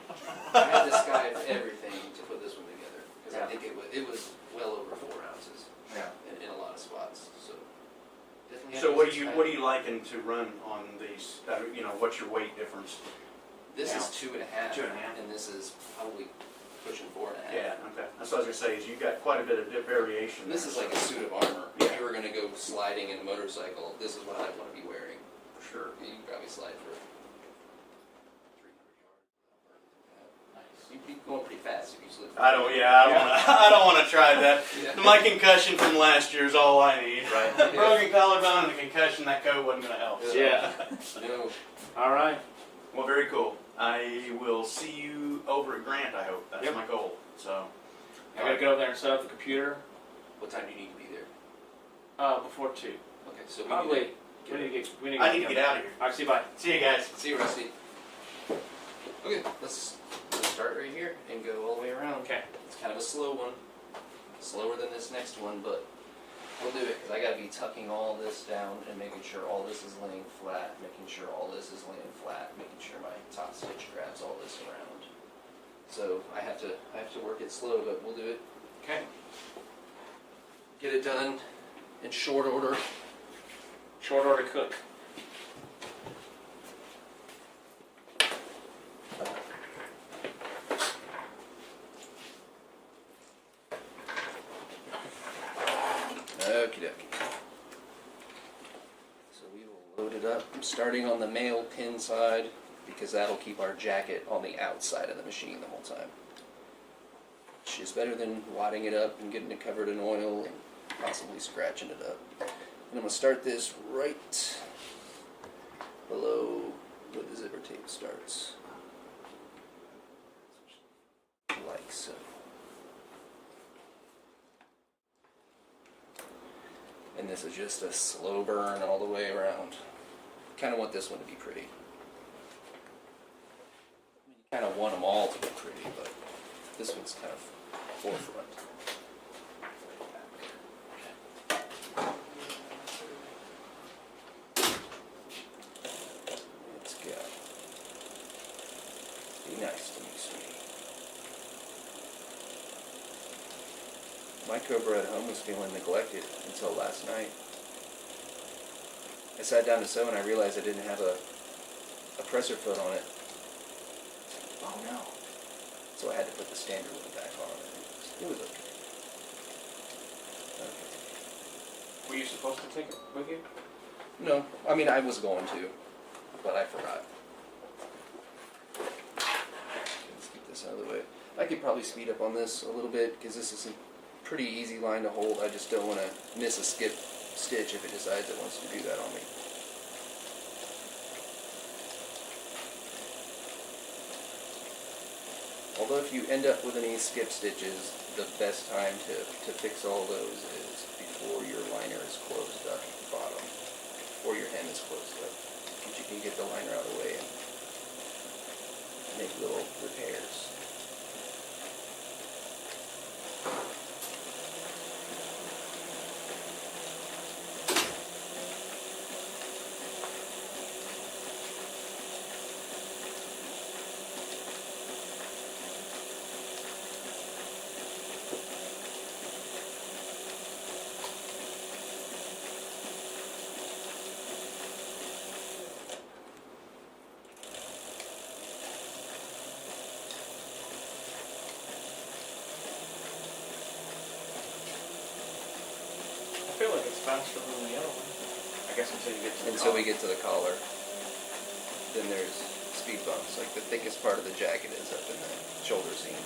I had this guy for everything to put this one together because Yeah. I think it was well over 4 ounces Yeah. in a lot of spots. So definitely. So what are you liking to run on these? What's your weight difference? This is Ounce. 2.5, 2.5. and this is probably pushing 4.5. Yeah, okay. That's what I was gonna say, is you got quite a bit of variation. This is there, like a so- suit of armor. If you were going to go sliding in a motorcycle, this is what I'd want to be wearing. Sure. You can probably slide for 300 yards. You'd be going pretty fast if you slid. I don't wanna try that. Yeah. My concussion from last year is all I need. Right. Broken collarbone and a concussion, that coat wasn't gonna help. so. Yeah. No. All right. Well, very cool. I will see you over at Grant, I hope. That's Yep. my goal, so. I gotta go over there and set up the computer What time do you need to be there? before 2. Okay, so Probably. We need to I need to get out of here. All right, see you, bye. See you guys. See you, Rusty. Okay, let's start right here and go all the way around. Okay. It's kind of a slow one. Slower than this next one, but we'll do it because I got to be tucking all this down and making sure all this is laying flat, making sure all this is laying flat, making sure my top stitch grabs all this around. So I have to work it slow, but we'll do it. Okay. Get it done in short order. Short order cook. Okie dokie. So we will load it up. I'm starting on the male pin side because that'll keep our jacket on the outside of the machine the whole time. Which is better than wadding it up and getting it covered in oil and possibly scratching it up. And I'm going to start this right below where the zipper tape starts. Like so. And this is just a slow burn all the way around. Kind of want this one to be pretty. You kind of want them all to be pretty, but this one's kind of forefront. Let's go. Be nice to me, sweetie. My Cobra at home was feeling neglected until last night. I sat down to sew and I realized I didn't have a presser foot on it. Oh no. So I had to put the standard one back on. It was okay. Were you supposed to take it with you? No, I mean I was going to, but I forgot. Let's get this out of the way. I could probably speed up on this a little bit because this is a pretty easy line to hold. I just don't want to miss a skip stitch if it decides it wants to do that on me. Although if you end up with any skip stitches, the best time to fix all those is before your liner is closed up at the bottom, before your hem is closed up. But you can get the liner out of the way and make little repairs. I feel like it's faster than the other one. I guess until you get to the Until we collar. get to the collar, then there's speed bumps. Like the thickest part of the jacket is up in the shoulder seam.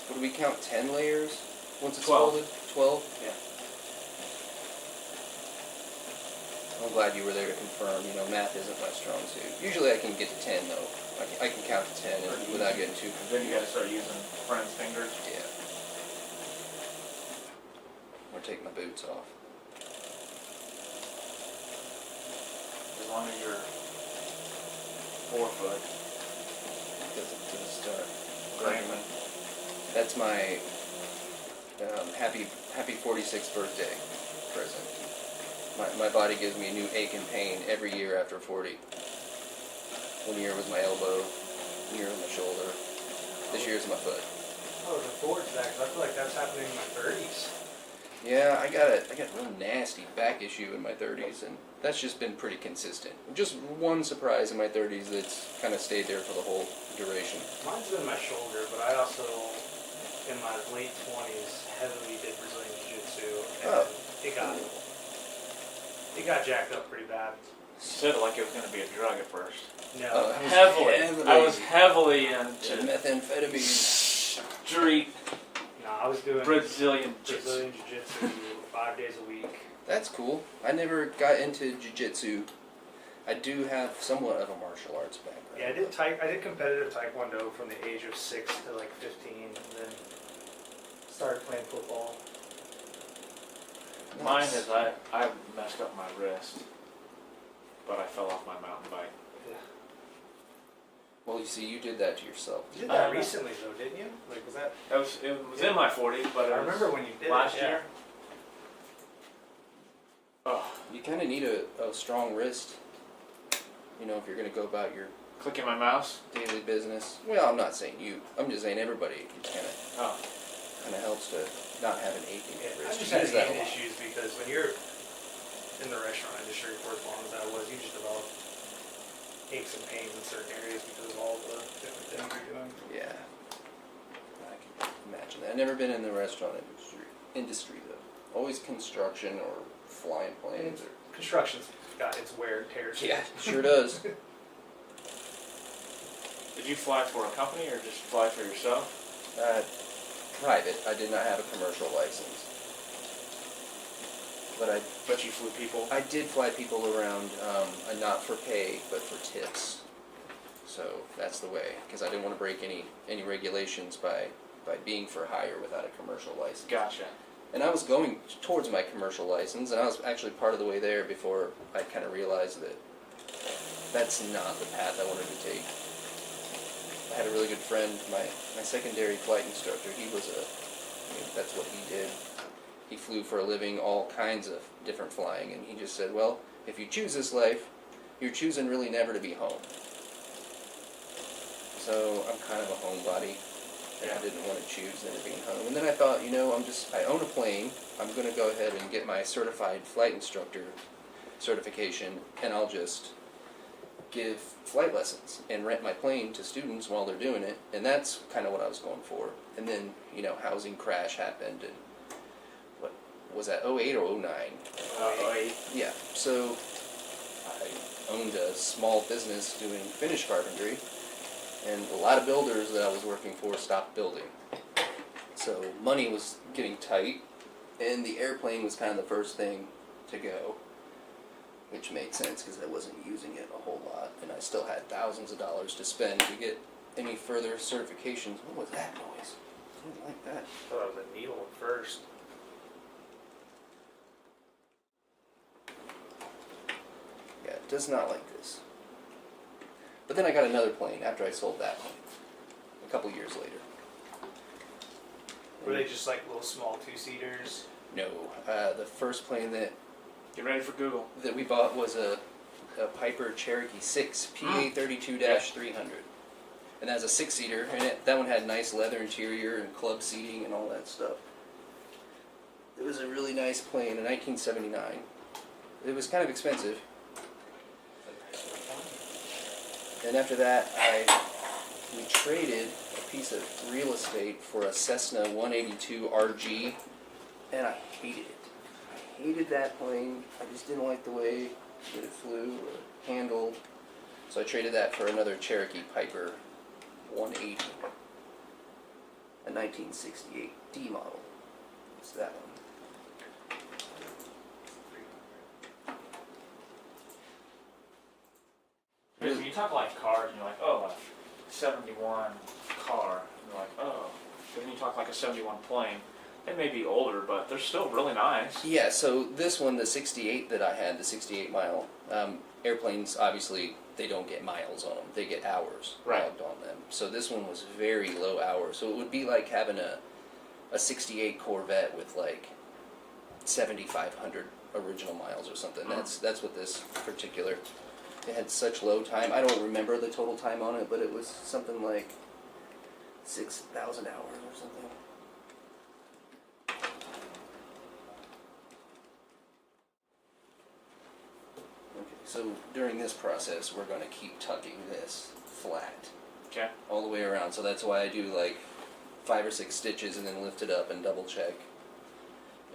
What do we count? 10 layers once it's 12. folded? 12? Yeah. I'm glad you were there to confirm. You know, math isn't my strong suit. Usually I can get to 10 though. I can count to 10 and without getting too Then you gotta start using friend's fingers. Yeah. Or take my boots off. As long as you're 4 foot. Gets it to the start. Grayman. That's my happy 46th birthday present. My body gives me a new ache and pain every year after 40. 1 year was my elbow, 1 year was my shoulder. This year's my foot. I was looking forward to that because I feel like that's happening in my 30s. Yeah, I got a real nasty back issue in my 30s, and that's just been pretty consistent. Just one surprise in my 30s that's kind of stayed there for the whole duration. Mine's been my shoulder, but I also, in my late 20s, heavily did Brazilian Jiu-Jitsu, and Oh. it got jacked up pretty bad. You said it like it was going to be a drug at first. No. I was heavily into Methamphetamine. street No, I was doing Brazilian Jiu-Jitsu. Brazilian Jiu-Jitsu 5 days a week. That's cool. I never got into jiu-jitsu. I do have somewhat of a martial arts background. Yeah, I did competitive taekwondo from the age of 6 to like 15, and then started playing football. Mine is I messed up my wrist, but I fell off my mountain bike. Well, you see, you did that to yourself. You did that recently though, didn't you? Like, was that? It was in my 40s, but it I was remember when you did last it, yeah. year. Oh, You kind of need a strong wrist, you know, if you're going to go about your clicking my mouse. daily business. Well, I'm not saying you. I'm just saying everybody. It Oh, kind of helps to not have an aching Yeah, I wrist. just You had use that a hand lot. issues because when you're in the restaurant industry for as long as I was, you just develop aches and pains in certain areas because of all the different things you're doing. Yeah. I can imagine that. I've never been in the restaurant industry though. Always construction or flying planes. Or... Construction's got its wear and tear. too. Yeah, sure does. did you fly for a company or just fly for yourself? Private. I did not have a commercial license. But you flew people. I did fly people around, not for pay, but for tips. So that's the way, because I didn't want to break any regulations by being for hire without a commercial license. Gotcha. And I was going towards my commercial license, and I was actually part of the way there before I kind of realized that that's not the path I wanted to take. I had a really good friend, my secondary flight instructor. That's what he did. He flew for a living, all kinds of different flying, and he just said, well, if you choose this life, you're choosing really never to be home. So I'm kind of a homebody, and I didn't want to choose never being home. And then I thought, I own a plane, I'm going to go ahead and get my certified flight instructor certification, and I'll just give flight lessons and rent my plane to students while they're doing it, and that's kind of what I was going for. And then, housing crash happened, and was that 08 or 09? 08. Yeah, so I owned a small business doing finish carpentry, and a lot of builders that I was working for stopped building. So money was getting tight, and the airplane was kind of the first thing to go, which made sense because I wasn't using it a whole lot, and I still had thousands of dollars to spend to get any further certifications. What was that noise? I didn't like that. I thought it was a needle at first. Yeah, it does not like this. But then I got another plane after I sold that plane, a couple years later. Were they just like little small 2-seaters? No, the first plane that Get ready for Google. we bought was a Piper Cherokee 6 PA32-300. And that was a 6-seater, and that one had nice leather interior and club seating and all that stuff. It was a really nice plane in 1979. It was kind of expensive. And after that, we traded a piece of real estate for a Cessna 182 RG, and I hated it. I hated that plane. I just didn't like the way that it flew or handled. So I traded that for another Cherokee Piper 180, a 1968 D model. It's that one. Because when you talk like cars, and you're like, oh, a 71 car. And you're like, oh. But when you talk like a 71 plane, they may be older, but they're still really nice. Yeah, so this one, the 68 that I had, the 68 mile, airplanes, obviously, they don't get miles on them. They get hours Right. logged on them. So this one was very low hours. So it would be like having a 68 Corvette with like 7,500 original miles or something. That's what this particular. It had such low time. I don't remember the total time on it, but it was something like 6,000 hours or something. Okay, so during this process, we're going to keep tucking this flat Okay. all the way around. So that's why I do like 5 or 6 stitches and then lift it up and double check.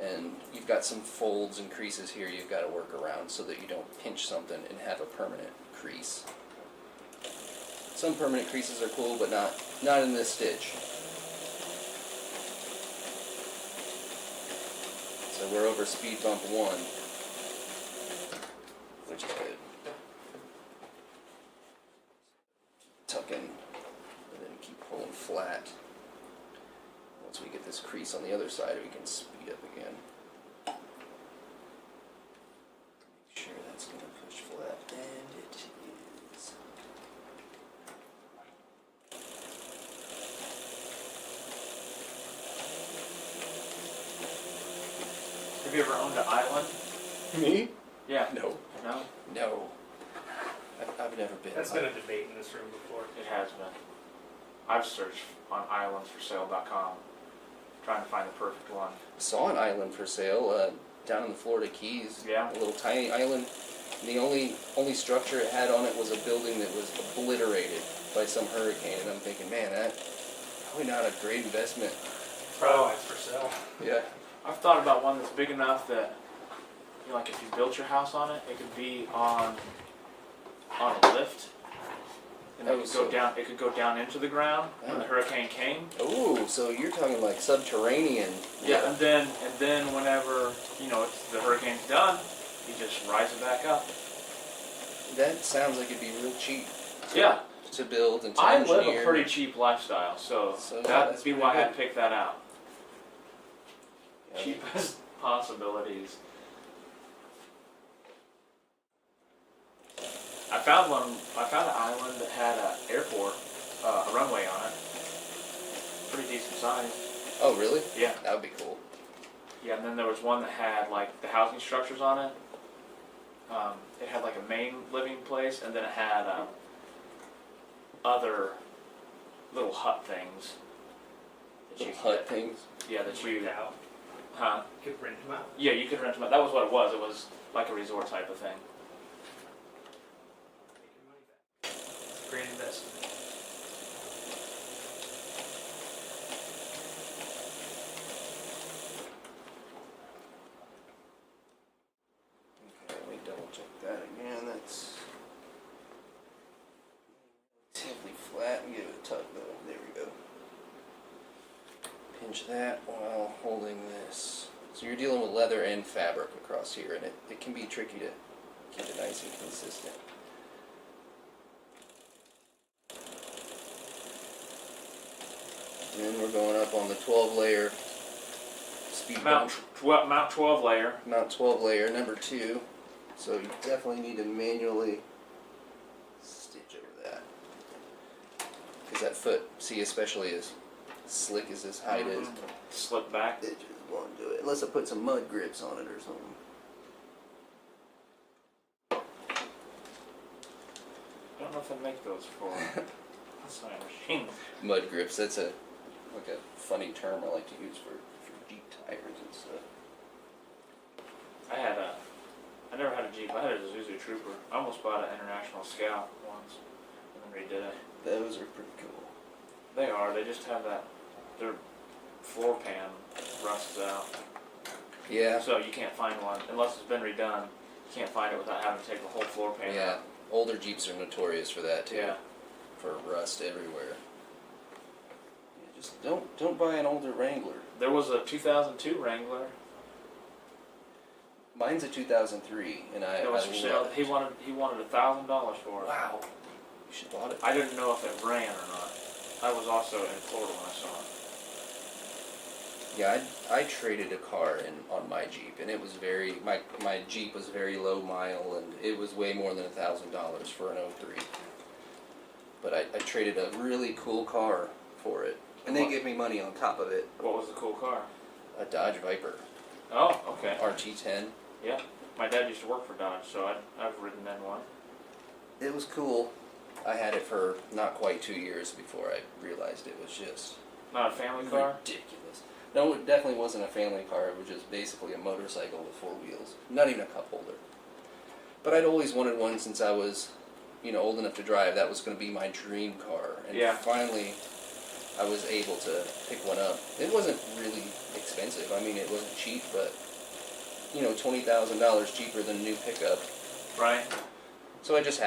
And you've got some folds and creases here you've got to work around so that you don't pinch something and have a permanent crease. Some permanent creases are cool, but not in this stitch. So we're over speed bump 1, which is good. Tuck in, and then keep pulling flat. Once we get this crease on the other side, we can speed up again. Make sure that's going to push flat, and it is. Have you ever owned an island? Me? Yeah. No. No? No. I've never been. That's been a debate in this room before. It has been. I've searched on islandsforsale.com trying to find the perfect one. Saw an island for sale down in the Florida Keys. Yeah. A little tiny island. And the only structure it had on it was a building that was obliterated by some hurricane. And I'm thinking, man, that's probably not a great investment. Probably it's for sale. Yeah. I've thought about one that's big enough that, you know, like if you built your house on it, it could be on a lift. And it could go down into the ground when the hurricane came. Ooh, so you're talking like subterranean. Yeah, and then whenever, you know, the hurricane's done, you just rise it back up. That sounds like it'd be real cheap. Yeah. To build and to I engineer. live a pretty cheap lifestyle, so that's that'd be pretty why I good. picked that out. Yeah. Cheapest possibilities. I found an island that had an airport, a runway on it. Pretty decent size. Oh, really? Yeah. That would be cool. Yeah, and then there was one that had like the housing structures on it. It had like a main living place, and then it had other little hut things. that you Little could hut get. things. Yeah, that you. Rent out. Huh? You could rent them out. Yeah, you could rent them out. That was what it was. It was like a resort type of thing. Make your money back. Great investment. Okay, let me double check that again. That's relatively flat. Give it a tug though. There we go. Pinch that while holding this. So you're dealing with leather and fabric across here, and it can be tricky to keep it nice and consistent. And then we're going up on the 12 layer speed bump. Mount 12 layer. Mount 12 layer, number 2. So you definitely need to manually stitch over that. Because that foot, see, especially as slick as this hide is, Slip back. it just won't do it. Unless I put some mud grips on it or something. I don't know if I make those for sewing machine. Mud grips, that's a funny term I like to use for Jeep tires and stuff. I never had a Jeep. I had a Isuzu Trooper. I almost bought an International Scout once and then redid it. Those are pretty cool. They are. They just have their floor pan rusts out. Yeah. So you can't find one unless it's been redone. You can't find it without having to take the whole floor pan Yeah. out. Older Jeeps are notorious for that too. Yeah. For rust everywhere. Yeah, just don't buy an older Wrangler. There was a 2002 Wrangler. Mine's a 2003, and It was for sale. He wanted $1,000 for it. Wow. You should have bought it. I didn't know if it ran or not. I was also in Florida when I saw it. Yeah, I traded a car on my Jeep, and it was my Jeep was very low mile, and it was way more than $1,000 for an 03. But I traded a really cool car for it, and they gave me money on top of it. What was the cool car? A Dodge Viper Oh, okay. RT10. Yeah. My dad used to work for Dodge, so I've ridden in one. It was cool. I had it for not quite 2 years before I realized it was just Not a family car? ridiculous. No, it definitely wasn't a family car. It was just basically a motorcycle with 4 wheels. Not even a cup holder. But I'd always wanted one since I was, old enough to drive. That was going to be my dream car. And Yeah. finally, I was able to pick one up. It wasn't really expensive. I mean, it wasn't cheap, but, $20,000 cheaper than a new pickup. Right. So I just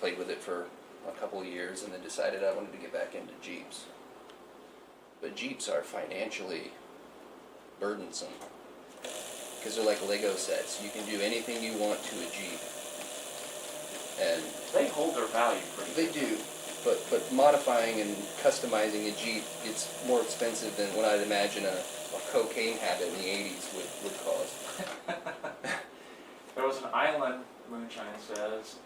played with it for a couple of years and then decided I wanted to get back into Jeeps. But Jeeps are financially burdensome because they're like Lego sets. You can do anything you want to a Jeep, and They hold their value pretty they good. do. But modifying and customizing a Jeep, it's more expensive than what I'd imagine a cocaine habit in the '80s would cause. There was an island, Moonshine says,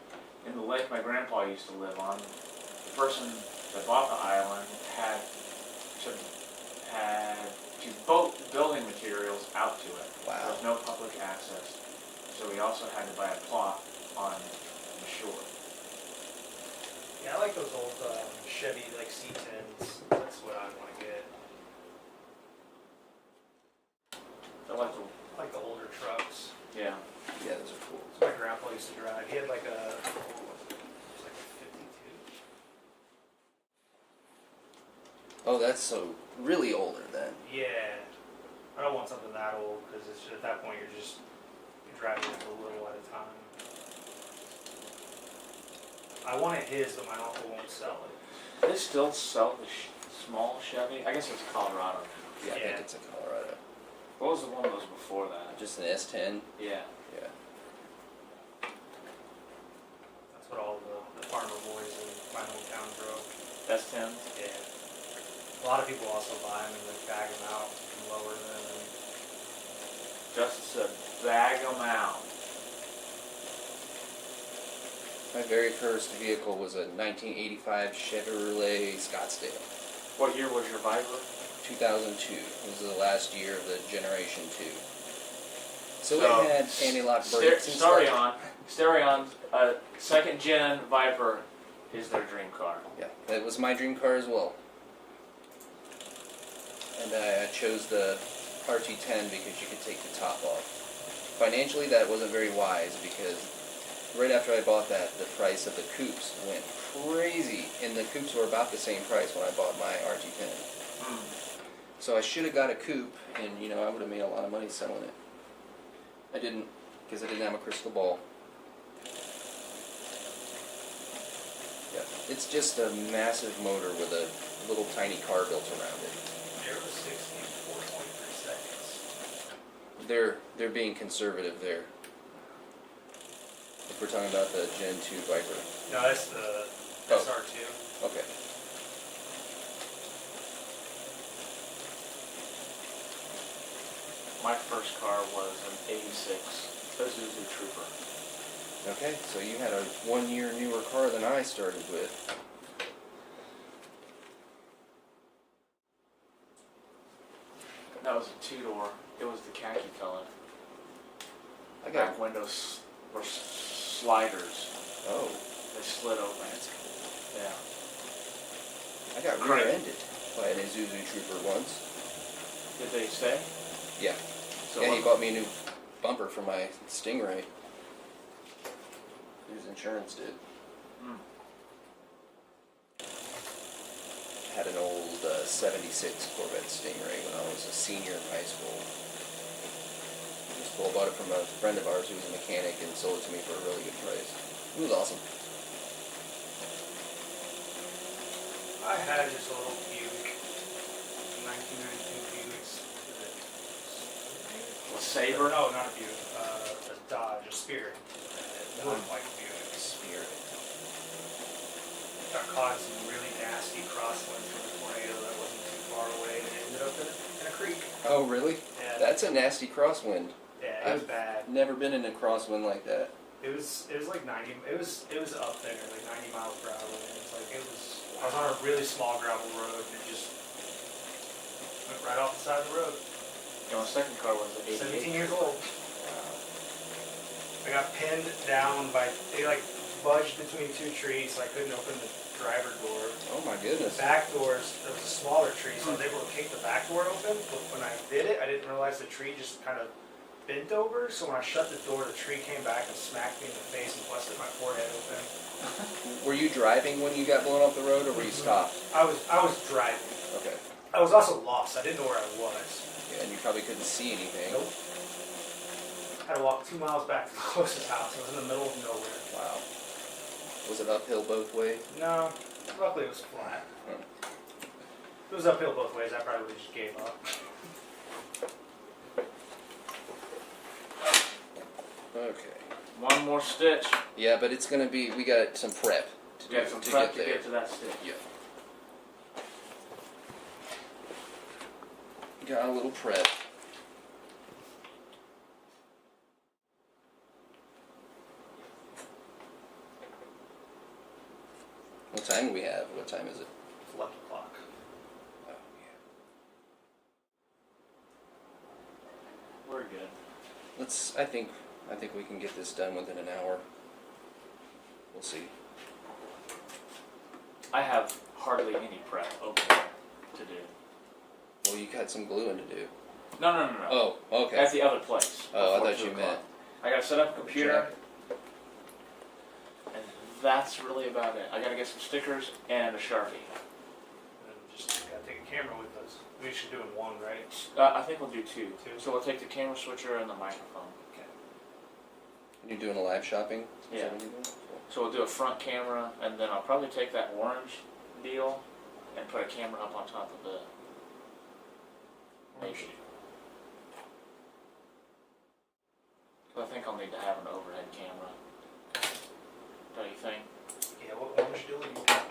in the lake my grandpa used to live on. The person that bought the island had to boat building materials out to it. Wow. There was no public access. So he also had to buy a plot on the shore. Yeah, I like those old Chevy like C10s. That's what I want to get. I like the, I like the older trucks. yeah. Yeah, those are cool. My grandpa used to drive. He had like a, it was like a 52. Oh, that's so really older then. Yeah. I don't want something that old because it's at that point you're driving it a little at a time. I wanted his, but my uncle won't sell it. They still sell the small Chevy? I guess it's Colorado now. Yeah, I Yeah. think it's a Colorado. What was the one that was before that? Just an S10. Yeah. Yeah. That's what all the farmer boys in my hometown drove. S10? Yeah. A lot of people also buy them and then bag them out and lower them. And Justice said, bag them out. My very first vehicle was a 1985 Chevrolet Scottsdale. What year was your Viper? 2002. It was the last year of the Generation 2. So So, it had anti-lock brakes and stuff. Stereon, second gen Viper is their dream car. Yeah, that was my dream car as well. And I chose the RT10 because you could take the top off. Financially, that wasn't very wise because right after I bought that, the price of the coupes went crazy. And the coupes were about the same price when I bought my RT10. So I should have got a coupe, and I would have made a lot of money selling it. I didn't, because I didn't have a crystal ball. Yeah, it's just a massive motor with a little tiny car built around it. 0 to 60 in 4.3 seconds. They're being conservative there. If we're talking about the Gen 2 Viper. No, that's the SR2. Okay. My first car was an 86 Isuzu Trooper. Okay, so you had a 1 year newer car than I started with. That was a two-door. It was the khaki color. I got, Back windows were sliders. oh, They slid open. Yeah. I got Great. rear-ended by an Isuzu Trooper once. Did they say? Yeah. So Yeah, he what- bought me a new bumper for my Stingray. His insurance did. Hmm. Had an old 76 Corvette Stingray when I was a senior in high school. I bought it from a friend of ours who was a mechanic and sold it to me for a really good price. It was awesome. I had just a little Buick, 1992 Buick. Sabre? No, not a Buick. A Dodge, a Spirit. It looked like a Buick. Spirit. Got caught in some really nasty crosswinds from a tornado that wasn't too far away, and it ended up in a creek. Oh, really? Yeah, That's a nasty crosswind. yeah, it was bad. Never been in a crosswind like that. It was like 90. It was up there, like 90 miles per hour. And it's like it was. I was on a really small gravel road, and it just went right off the side of the road. My second car was an 88. 17 years old. I got pinned down by, they like budged between two trees, so I couldn't open the driver door. Oh my The goodness. back doors, there was a smaller tree, so I was able to kick the back door open, but when I did it, I didn't realize the tree just kind of bent over, so when I shut the door, the tree came back and smacked me in the face and busted my forehead open. Were you driving when you got blown off the road, or were you stopped? I was driving. Okay. I was also lost, I didn't know where I was. Yeah, and you probably couldn't see anything. Nope. I had to walk 2 miles back to the closest house, I was in the middle of nowhere. Wow. Was it uphill both ways? No, luckily it was flat. If it was uphill both ways, I probably would have just gave up. Okay. One more stitch. Yeah, but it's gonna be. We got some prep to do Got some to prep get to there. get to that stitch. Yeah. Got a little prep. What time do we have? What time is it? It's 11 o'clock. Oh, yeah. We're good. Let's. I think we can get this done within an hour. We'll see. I have hardly any prep over there to do. Well, you got some gluing to do. No. Oh, okay. That's the other place. Oh, I before thought 2 you o'clock. meant. I gotta set up a computer, and that's really about it. I gotta get some stickers and a Sharpie. And just gotta take a camera with us. We should do it in one, right? I think we'll do two. So we'll take the camera switcher and the microphone. Okay. You're doing a live shopping? Is Yeah. that what you're doing? So we'll do a front camera, and then I'll probably take that orange deal and put a camera up on top of the nation. So I think I'll need to have an overhead camera. Don't you think? Yeah, what orange deal are you got?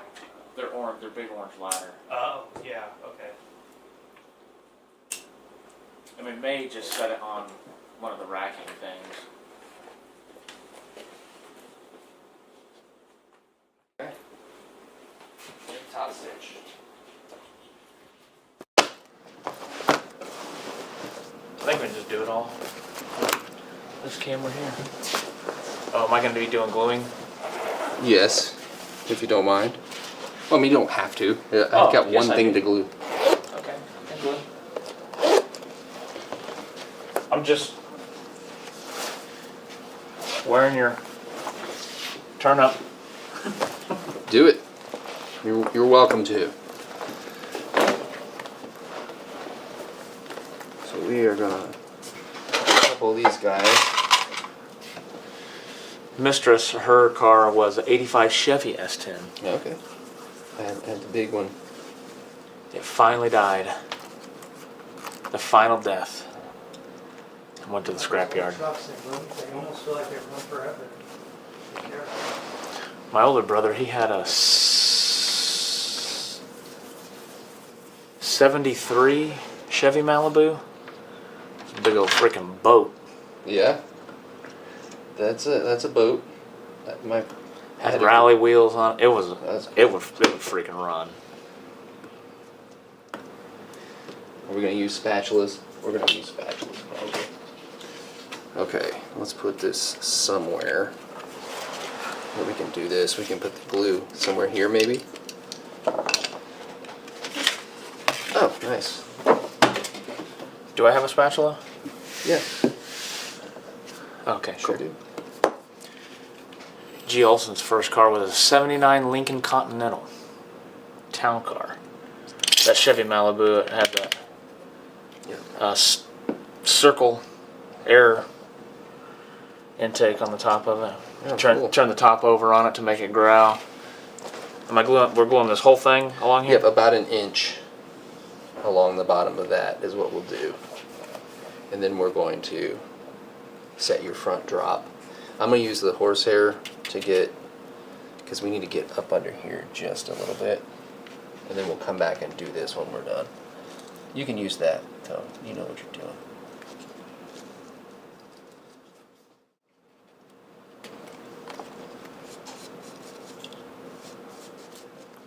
They're orange. They're big orange ladder. Oh, yeah, okay. I mean, may just set it on one of the racking things. Okay. Top stitch. I think we can just do it all. This camera here. Oh, am I going to be doing gluing? Yes, if you don't mind. Well, I mean, you don't have to. Yeah, Oh, I've got yes, one I thing do. to glue. Okay, I can glue. I'm just wearing your turn up. Do it. You're welcome to. So we are gonna a couple of these guys. Mistress, her car was an 85 Chevy S10. Okay. I had the big one. It finally died. The final death. I went to the scrapyard. Trucks, they almost feel like they've run forever. Be careful. My older brother, he had a 73 Chevy Malibu. It's a big old freaking boat. Yeah. That's a boat. Had rally wheels on it. It would That's- freaking run. Are we gonna use spatulas? We're gonna use spatulas probably. Okay, let's put this somewhere. Well, we can do this. We can put the glue somewhere here, maybe. Oh, nice. Do I have a spatula? Yeah. Okay, Sure cool. do. G. Olson's first car was a 79 Lincoln Continental. Town car. That Chevy Malibu, it had that Yeah. circle air intake on the top of it. Oh, turn cool. the top over on it to make it growl. We're gluing this whole thing along here? Yep, about an inch along the bottom of that is what we'll do. And then we're going to set your front drop. I'm going to use the horsehair to get, because we need to get up under here just a little bit. And then we'll come back and do this when we're done. You can use that, Tom. You know what you're doing.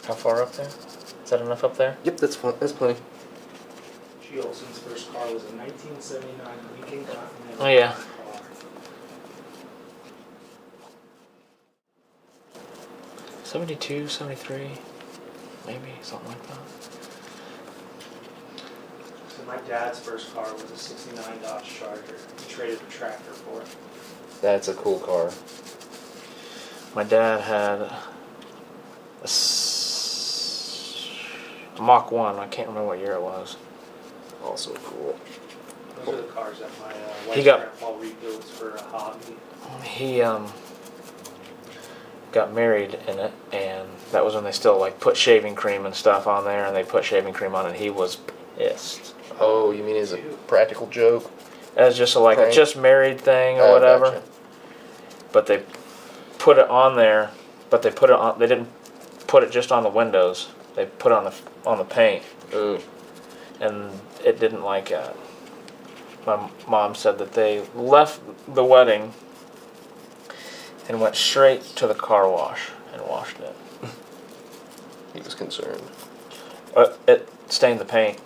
How far up there? Is that enough up there? Yep, that's plenty. G. Olson's first car was a 1979 Lincoln Continental. Oh, yeah. car. 72, 73, maybe, something like that. So my dad's first car was a '69 Dodge Charger. He traded a tractor for it. That's a cool car. My dad had a Mach 1, I can't remember what year it was. Also cool. Those are the cars that my He wife's got- grandpa rebuilds for a hobby. He got married in it, and that was when they still like put shaving cream and stuff on there, and they put shaving cream on it, and he was pissed. Oh, you mean as a practical joke? It was just a Prank? just married thing or Oh, whatever. gotcha. But they put it on there, but they put it on. They didn't put it just on the windows. They put it on the paint, Ooh. and it didn't like it. My mom said that they left the wedding and went straight to the car wash and washed it. He was concerned. It stained the paint.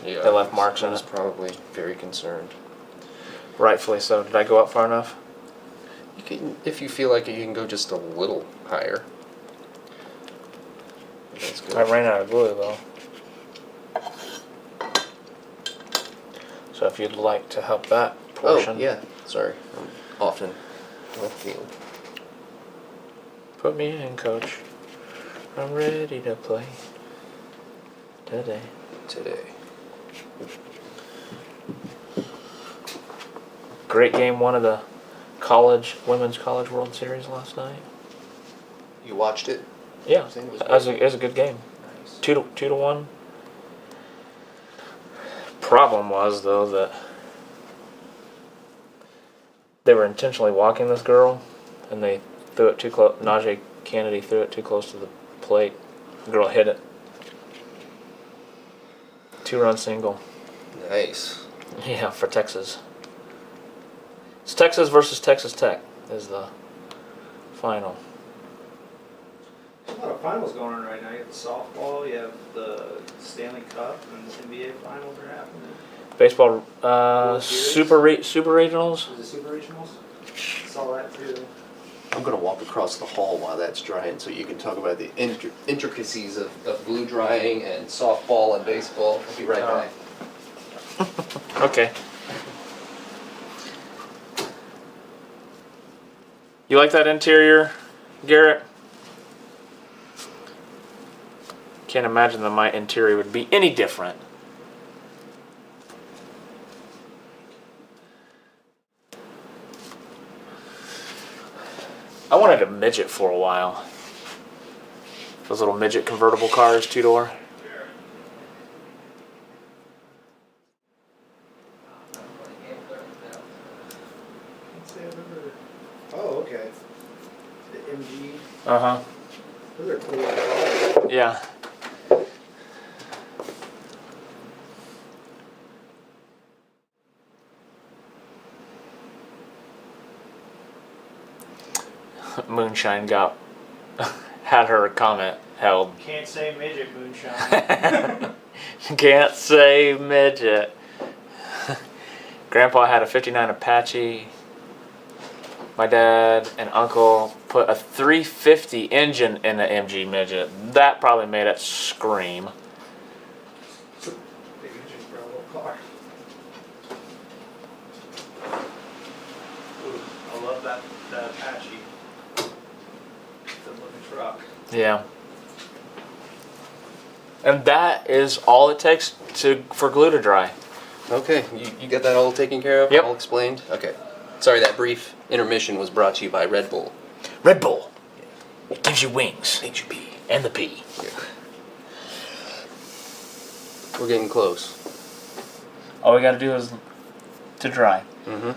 Yeah. They left marks in He was it. probably very concerned. Rightfully so. Did I go up far enough? You can, if you feel like it, you can go just a little higher. That's good. I ran out of glue though. So if you'd like to help that portion, Oh, yeah. Sorry. I'm often left field. put me in, coach. I'm ready to play today. Today. Great game, one of the women's college World Series last night. You watched it? Yeah, Saying it was it was a good game. Nice. 2-1. Problem was though that they were intentionally walking this girl, and they threw it too close. Najee Kennedy threw it too close to the plate. The girl hit it. 2-run single. Nice. Yeah, for Texas. It's Texas versus Texas Tech is the final. There's a lot of finals going on right now. You have the softball, you have the Stanley Cup, and the NBA finals are happening. Baseball, World Series? super regionals. Is it Super Regionals? Saw that too. I'm going to walk across the hall while that's drying so you can talk about the intricacies of glue drying and softball and baseball. I'll be right back. Okay. You like that interior, Garrett? Can't imagine that my interior would be any different. I wanted a midget for a while. Those little midget convertible cars, 2-door. Oh, okay. The MG. Uh-huh. Those are cool. Yeah. Moonshine had her comment held. Can't say midget moonshine. Can't say midget. Grandpa had a 59 Apache. My dad and uncle put a 350 engine in an MG midget. That probably made it scream. Big engine for a little car. Ooh, I love that Apache. The looking truck. Yeah. And that is all it takes for glue to dry. Okay, you got that all taken care of? Yep. All explained? Okay. Sorry, that brief intermission was brought to you by Red Bull. Red Bull. It gives you wings. HUP. And the P. We're getting close. All we gotta do is to dry. Mm-hmm.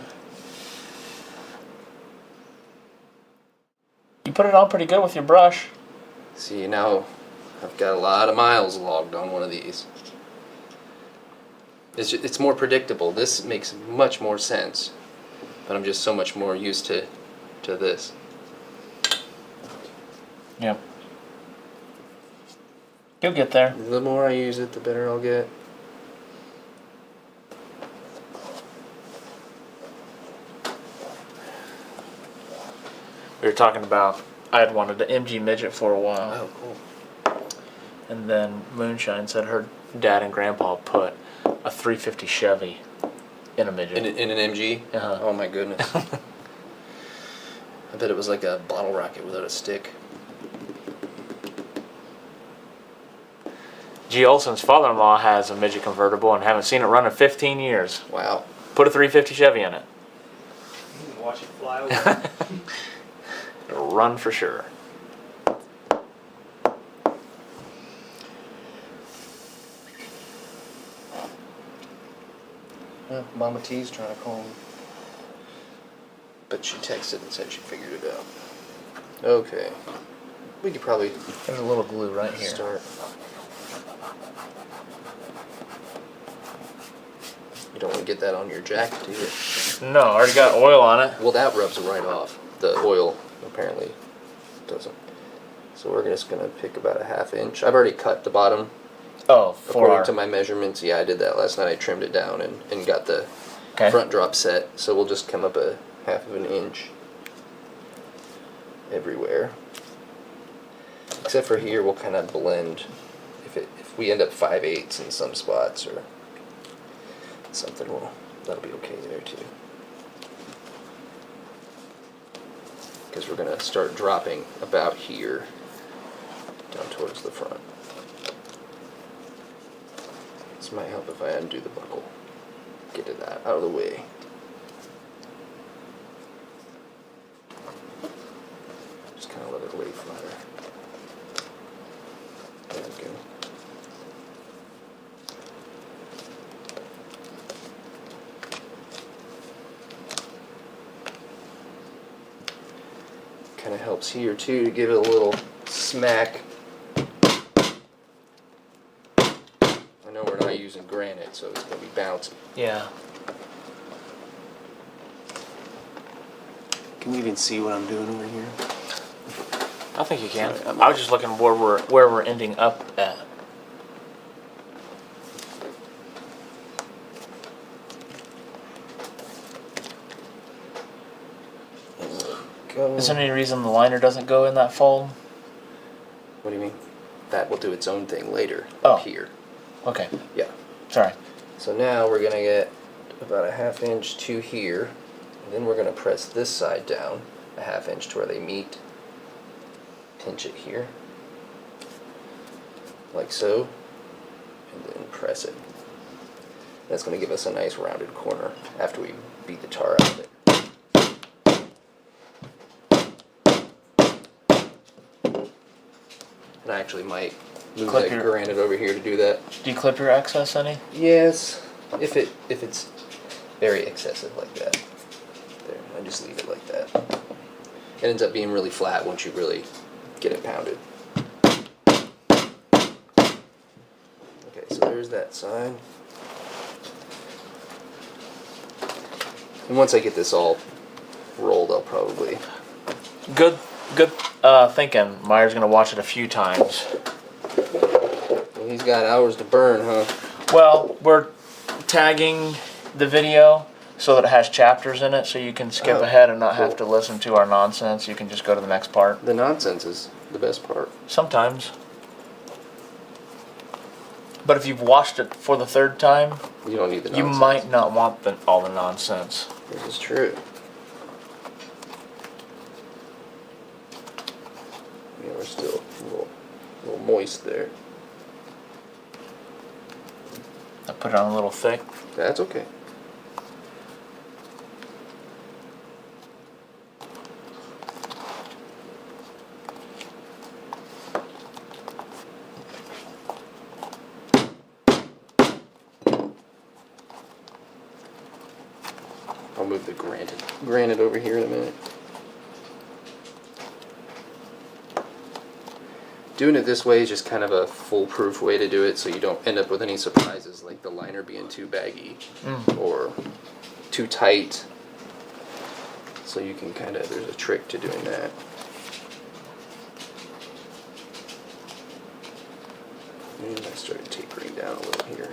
You put it on pretty good with your brush. See, now I've got a lot of miles logged on one of these. It's more predictable. This makes much more sense. But I'm just so much more used to this. Yep. You'll get there. The more I use it, the better I'll get. We were talking about I had wanted an MG midget for a while. Oh, cool. And then Moonshine said her dad and grandpa put a 350 Chevy in a midget. In an MG? Uh-huh. Oh my goodness. I bet it was like a bottle rocket without a stick. G. Olson's father-in-law has a midget convertible and haven't seen it run in 15 years. Wow. Put a 350 Chevy in it. You can watch it fly away. It'll run for sure. Well, Mama T's trying to call me. But she texted and said she figured it out. Okay. We could probably There's a little glue right here. start. You don't want to get that on your jacket, do you? No, I already got oil on it. Well, that rubs right off. The oil apparently doesn't. So we're just going to pick about a 1/2 inch. I've already cut the bottom. Oh, According to my measurements, yeah, I did that last night. I trimmed it down and got the Okay. front drop set. So we'll just come up a 1/2 inch everywhere. Except for here, we'll kind of blend. If we end up 5/8 in some spots or something, well, that'll be okay there too. Because we're going to start dropping about here down towards the front. This might help if I undo the buckle. Get to that out of the way. Just kind of let it lay flatter. There we go. Kind of helps here too to give it a little smack. I know we're not using granite, so it's going to be bouncy. Yeah. Can you even see what I'm doing over here? I think you can. Sorry, I was just looking where we're ending up at. Go. Is there any reason the liner doesn't go in that fold? What do you mean? That will do its own thing later Oh. up here. Okay. Yeah. Sorry. So now we're going to get about a 1/2 inch to here, and then we're going to press this side down a 1/2 inch to where they meet. Pinch it here, like so, and then press it. That's going to give us a nice rounded corner after we beat the tar out of it. And I actually might move Clip that your- granite over here to do that. Do you clip your excess any? Yes, if it's very excessive like that. There, I just leave it like that. It ends up being really flat once you really get it pounded. Okay, so there's that side. And once I get this all rolled, I'll probably... Good thinking. Meyer's gonna watch it a few times. Well, he's got hours to burn, huh? Well, we're tagging the video so that it has chapters in it, so you can skip Oh, ahead and not have cool. to listen to our nonsense. You can just go to the next part. The nonsense is the best part. Sometimes. But if you've watched it for the 3rd time, You don't need the you nonsense. might not want all the nonsense. This is true. Yeah, we're still a little moist there. I put it on a little thick. That's okay. I'll move the granite over here in a minute. Doing it this way is just kind of a foolproof way to do it, so you don't end up with any surprises like the liner being too baggy or too tight. So you can kind of, there's a trick to doing that. And I started tapering down a little here.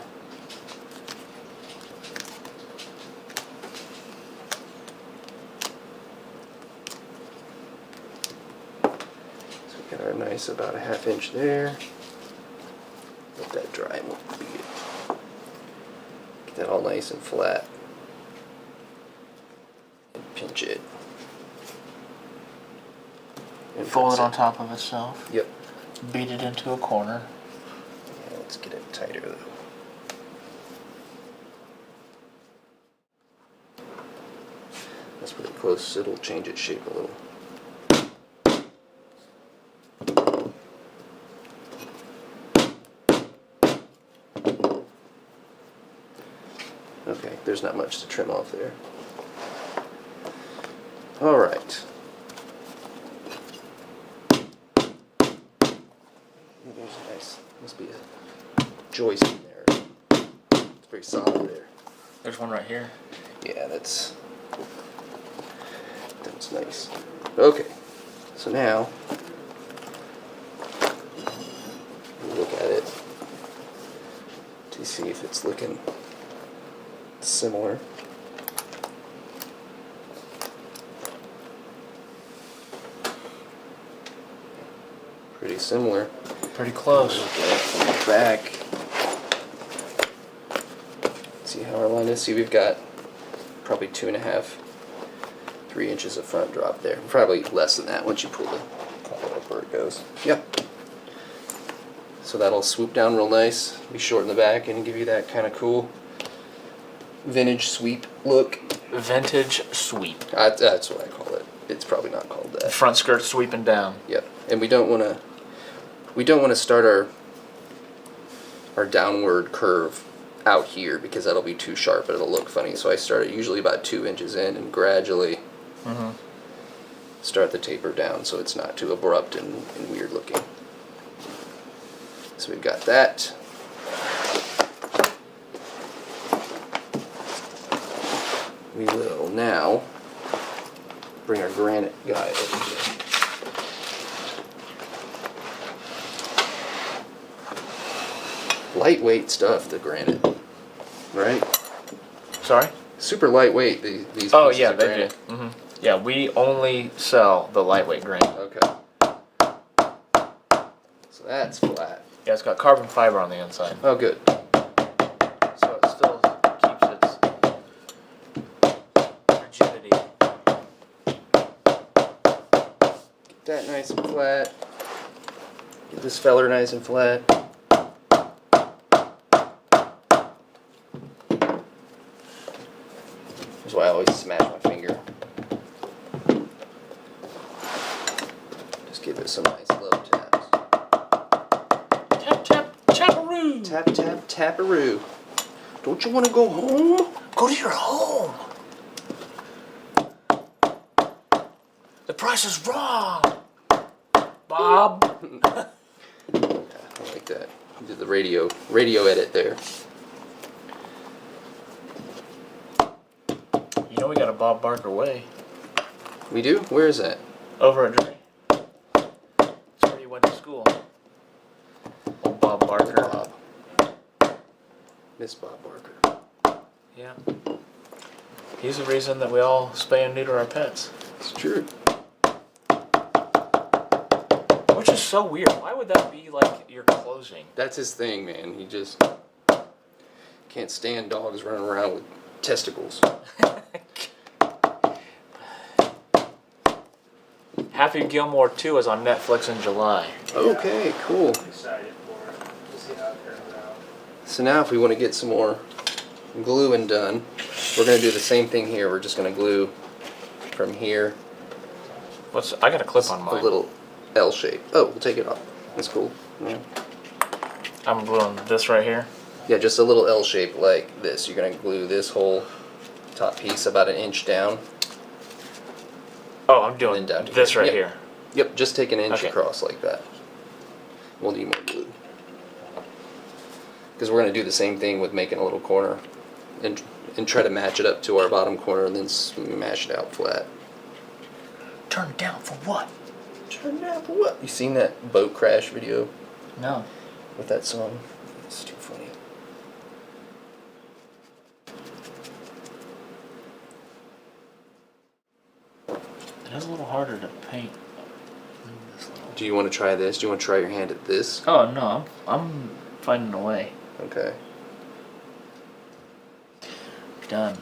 Got our nice about a 1/2 inch there. Let that dry and we'll beat it. Get that all nice and flat. And pinch it. And Fold press it on top of itself. Yep. Beat it into a corner. Yeah, let's get it tighter though. That's pretty close. It'll change its shape a little. Okay, there's not much to trim off there. All right. There's a nice, must be a joist in there. It's pretty solid there. There's one right here. Yeah, that's nice. Okay, so now we'll look at it to see if it's looking similar. Pretty similar. Pretty close. Look at it from the back. See how our line is. See, we've got probably 2.5, 3 inches of front drop there. Probably less than that once you pull the collar up where it goes. Yep. So that'll swoop down real nice, be short in the back, and give you that kind of cool vintage sweep look. Vintage sweep. That's what I call it. It's probably not called that. Front skirt sweeping down. Yep. And we don't want to start our downward curve out here because that'll be too sharp. It'll look funny. So I start it usually about 2 inches in and gradually start the taper down so it's not too abrupt and weird looking. So we've got that. We will now bring our granite guy over here. Lightweight stuff, the granite, right? Sorry? Super lightweight, these Oh, pieces yeah, of they granite. do. Yeah, we only sell the lightweight grain. Okay. So that's flat. Yeah, it's got carbon fiber on the inside. Oh, good. So it still keeps its rigidity. Get that nice and flat. Get this feller nice and flat. That's why I always smash my finger. Just give it some nice low taps. Tap, tap, taparoo! Tap, tap, taparoo. Don't you want to go home? Go to your home! The price is wrong! Bob! Yeah, I like that. You did the radio edit there. You know we got a Bob Barker way. We do? Where is that? Over at Dre. That's where you went to school. Old Bob Barker. Bob. Miss Bob Barker. Yeah. He's the reason that we all spay and neuter our pets. It's true. Which is so weird. Why would that be like your closing? That's his thing, man. He just can't stand dogs running around with testicles. Happy Gilmore 2 is on Netflix in July. Okay, cool. I'm excited for it. We'll see how it turns out. So now if we want to get some more gluing done, we're going to do the same thing here. We're just going to glue from here I got a clip on a mine. little L shape. Oh, we'll take it off. That's cool. Yeah. I'm gluing this right here. Yeah, just a little L shape like this. You're going to glue this whole top piece about 1 inch down. Oh, I'm doing And down to this here. right Yep. here. Yep, just take 1 inch Okay. across like that. We'll need more glue. Because we're going to do the same thing with making a little corner and try to match it up to our bottom corner and then smash it out flat. Turn it down for what? Turn it out for what? You seen that boat crash video No. with that song? It's too funny. It is a little harder to paint. Do you want to try this? Do you want to try your hand at this? Oh no, I'm finding a way. Okay. Done.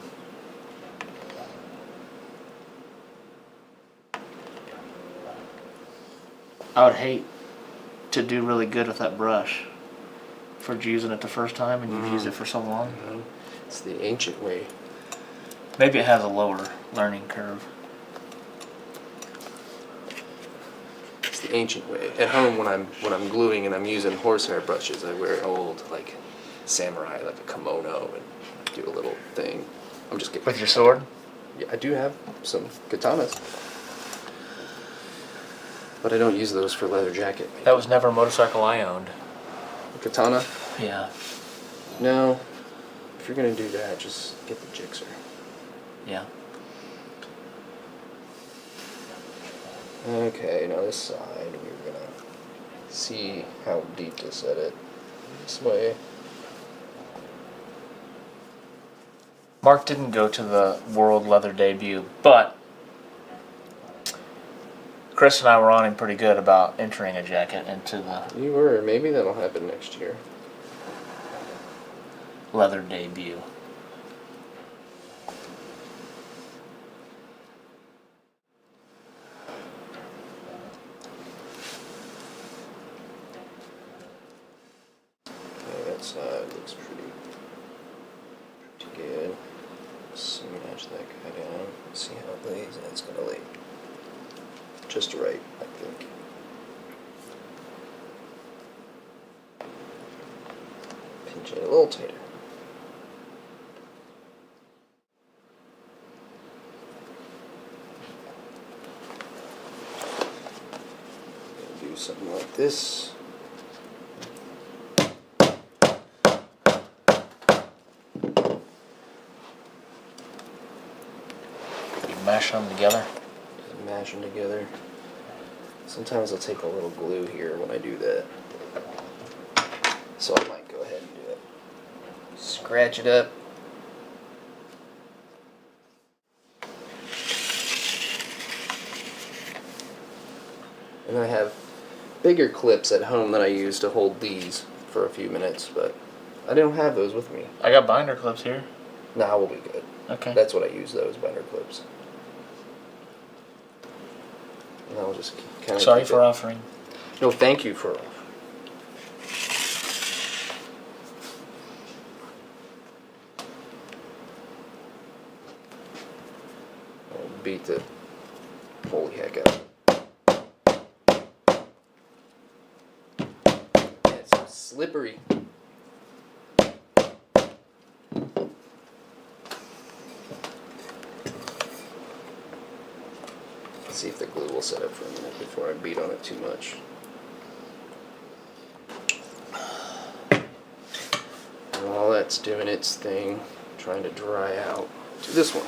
I would hate to do really good with that brush for using it the first time and you've used it for so long. No, it's the ancient way. Maybe it has a lower learning curve. It's the ancient way. At home, when I'm gluing and I'm using horsehair brushes, I wear old like samurai, like a kimono, and do a little thing. I'm just kidding. With your sword? Yeah, I do have some katanas, but I don't use those for leather jacket. That was never a motorcycle I owned. Katana? Yeah. No. If you're gonna do that, just get the Gixxer. Yeah. Okay, now this side, we're gonna see how deep to set it. This way. Mark didn't go to the World Leather debut, but Chris and I were on him pretty good about entering a jacket into the You were. Maybe that'll happen next year. leather debut. Okay, that side looks pretty good. Let's match that guy down. Let's see how it lays. That's gonna lay just right, I think. Pinch it a little tighter. Do something like this. You mash them together. Just mash them together. Sometimes I'll take a little glue here when I do that. So I might go ahead and do it. Scratch it up. And I have bigger clips at home that I use to hold these for a few minutes, but I don't have those with me. I got binder clips here. Nah, we'll be good. Okay. That's what I use, those binder clips. And I'll just kind of. Sorry for offering. No, thank you for. I'll beat the holy heck out. It's so slippery. See if the glue will set up for a minute before I beat on it too much. And while that's doing its thing, trying to dry out, do this one.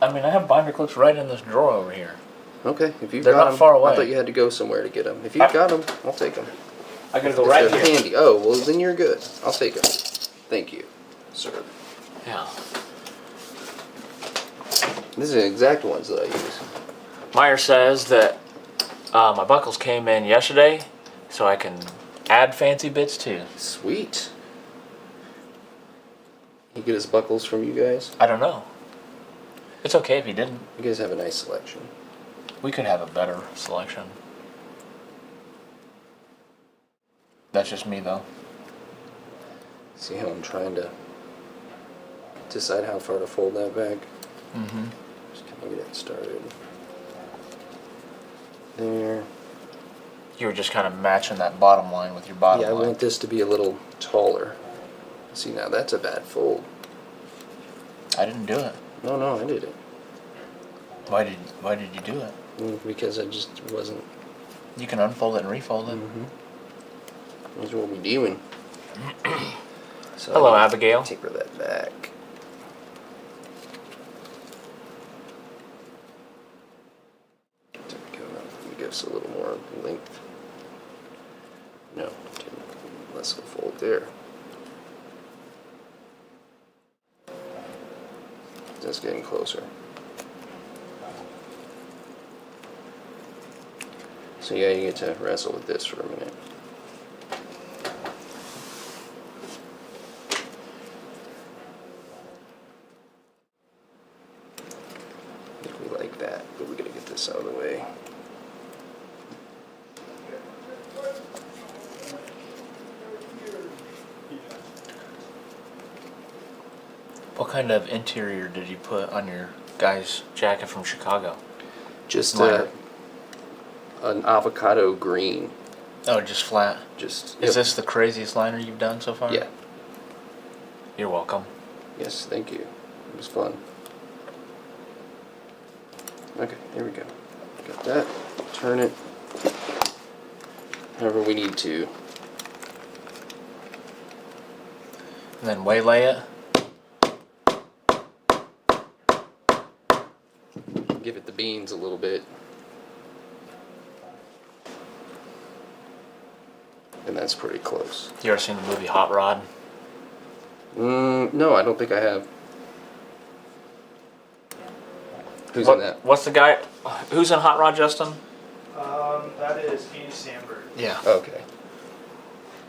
I mean, I have binder clips right in this drawer over here. Okay, if you've They're got not them, far away. I thought you had to go somewhere to get them. If you've got them, I'll take them. I gotta go If right they're here. handy. Oh, well then you're good. I'll take them. Thank you, sir. Yeah. These are the exact ones that I use. Meyer says that my buckles came in yesterday, so I can add fancy bits too. Sweet. He get his buckles from you guys? I don't know. It's okay if he didn't. You guys have a nice selection. We could have a better selection. That's just me though. See how I'm trying to decide how far to fold that back? Mm-hmm. Just kind of get it started. There. You were just kind of matching that bottom line with your bottom Yeah, I line. want this to be a little taller. See, now that's a bad fold. I didn't do it. No, I did it. Why did you do it? Because I just wasn't. You can unfold it and refold it. That's what we're doing. So Hello, I Abigail. taper that back. There we go. Now it gives a little more length. No, less of a fold there. That's getting closer. So yeah, you get to wrestle with this for a minute. I think we like that, but we gotta get this out of the way. What kind of interior did you put on your guy's jacket from Chicago? Just Liner. an avocado green. Oh, just flat. Just Is this the craziest liner you've done so far? Yeah. You're welcome. Yes, thank you. It was fun. Okay, here we go. Got that. Turn it however we need to. And then waylay it. Give it the beans a little bit. And that's pretty close. You ever seen the movie Hot Rod? No, I don't think I have. Who's in that? What's the guy? Who's in Hot Rod, Justin? That is Andy Samberg. Yeah. Okay.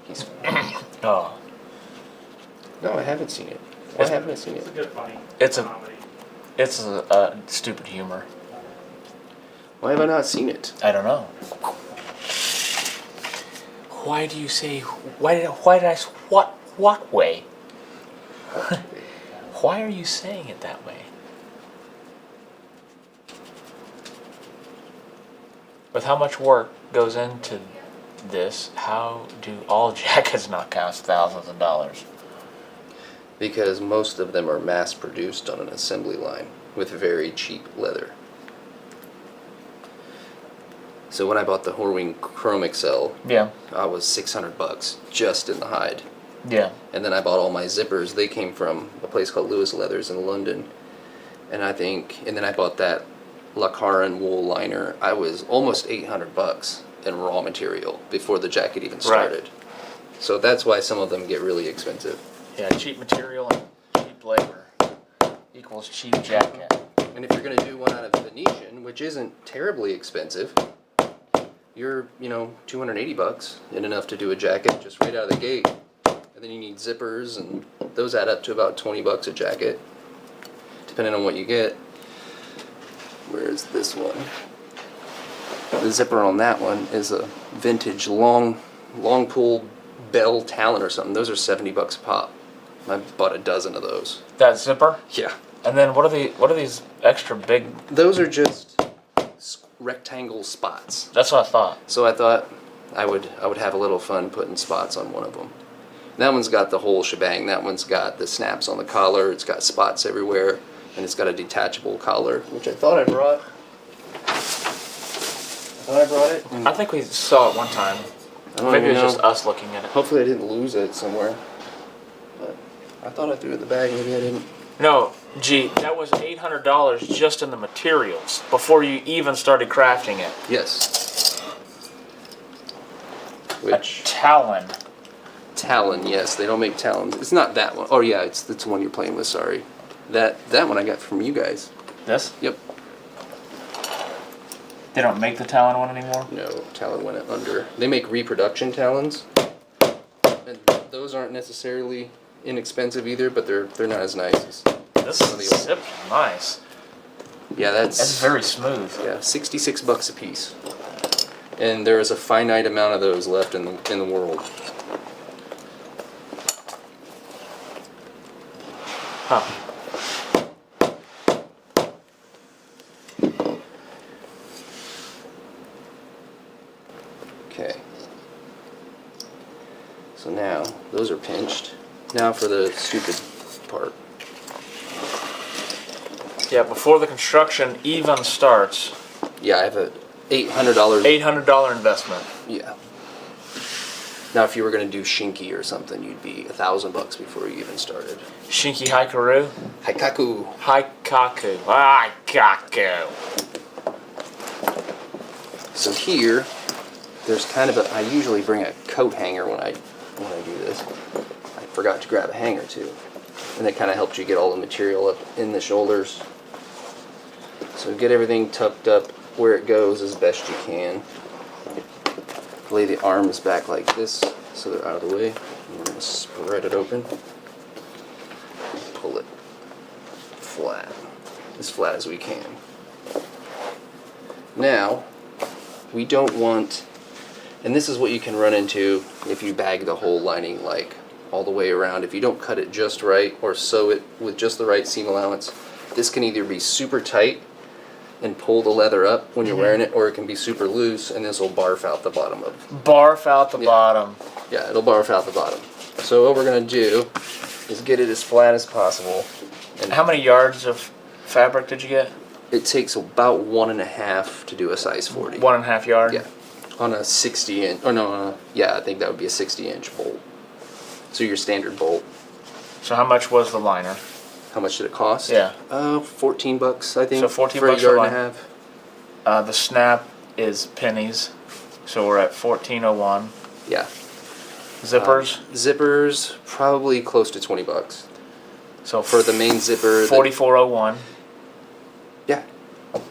He's Oh, No, I haven't seen it. Why haven't I seen It's a it? good funny It's a- comedy. it's a stupid humor. Why have I not seen it? I don't know. Why do you say? Why did I? What way? Why are you saying it that way? With how much work goes into this, how do all jackets not cost thousands of dollars? Because most of them are mass produced on an assembly line with very cheap leather. So when I bought the Horween Chrome XL, Yeah. I was $600 just in the hide. Yeah. And then I bought all my zippers. They came from a place called Lewis Leathers in London. And then I bought that Lacaran wool liner. I was almost $800 in raw material before the jacket even started. So that's why some of them get really expensive. Yeah, cheap material and cheap labor equals cheap jacket. And if you're going to do one out of Venetian, which isn't terribly expensive, you're, $280 and enough to do a jacket just right out of the gate. And then you need zippers, and those add up to about $20 a jacket, depending on what you get. Where's this one? The zipper on that one is a vintage long pull bell talon or something. Those are $70 a pop. I bought a dozen of those. That zipper? Yeah. And then what are these extra big? Those are just rectangle spots. That's what I thought. So I thought I would have a little fun putting spots on one of them. That one's got the whole shebang. That one's got the snaps on the collar. It's got spots everywhere, and it's got a detachable collar, which I thought I brought. It. I think we saw it one time. I don't Maybe it even was just know. us looking at it. Hopefully I didn't lose it somewhere. But I thought I threw it in the bag. Maybe I didn't. No, gee, that was $800 just in the materials before you even started crafting it. Yes. A Which talon. talon? Yes, they don't make talons. It's not that one. Oh yeah, it's the one you're playing with. Sorry. That one I got from you guys. This? Yep. They don't make the talon one anymore? No, talon went under. They make reproduction talons, and those aren't necessarily inexpensive either, but they're not as nice as This some of the old. zip's nice. Yeah, That's very smooth. yeah, $66 a piece, and there is a finite amount of those left in the world. Huh. Okay. So now those are pinched. Now for the stupid part. Yeah, before the construction even starts, Yeah, I have a $800. $800 investment. Yeah. Now, if you were gonna do shinky or something, you'd be $1,000 before you even started. Shinki Haikaru. Haikaku. Haikaku. Haikaku. So here, there's kind of I usually bring a coat hanger when I do this. I forgot to grab a hanger too. And that kind of helps you get all the material up in the shoulders. So get everything tucked up where it goes as best you can. lay the arms back like this so they're out of the way. And we're going to spread it open. Pull it flat, as flat as we can. Now, we don't want, and this is what you can run into if you bag the whole lining like all the way around. If you don't cut it just right or sew it with just the right seam allowance, this can either be super tight and pull the leather up when you're wearing it, or it can be super loose and this will barf out the bottom of it. Barf out the bottom. Yeah, it'll barf out the bottom. So what we're going to do is get it as flat as possible. And How many yards of fabric did you get? it takes about 1.5 to do a size 40. 1.5 yard? Yeah. On a 60 inch, or no, yeah, I think that would be a 60-inch bolt. So your standard bolt. So how much was the liner? How much did it cost? Yeah. $14, I think. So 14 for a bucks yard for and a line. half. The snap is pennies. So we're at $14.01. Yeah. Zippers? Zippers, probably close to $20. So For the main zipper. $44.01. Yeah.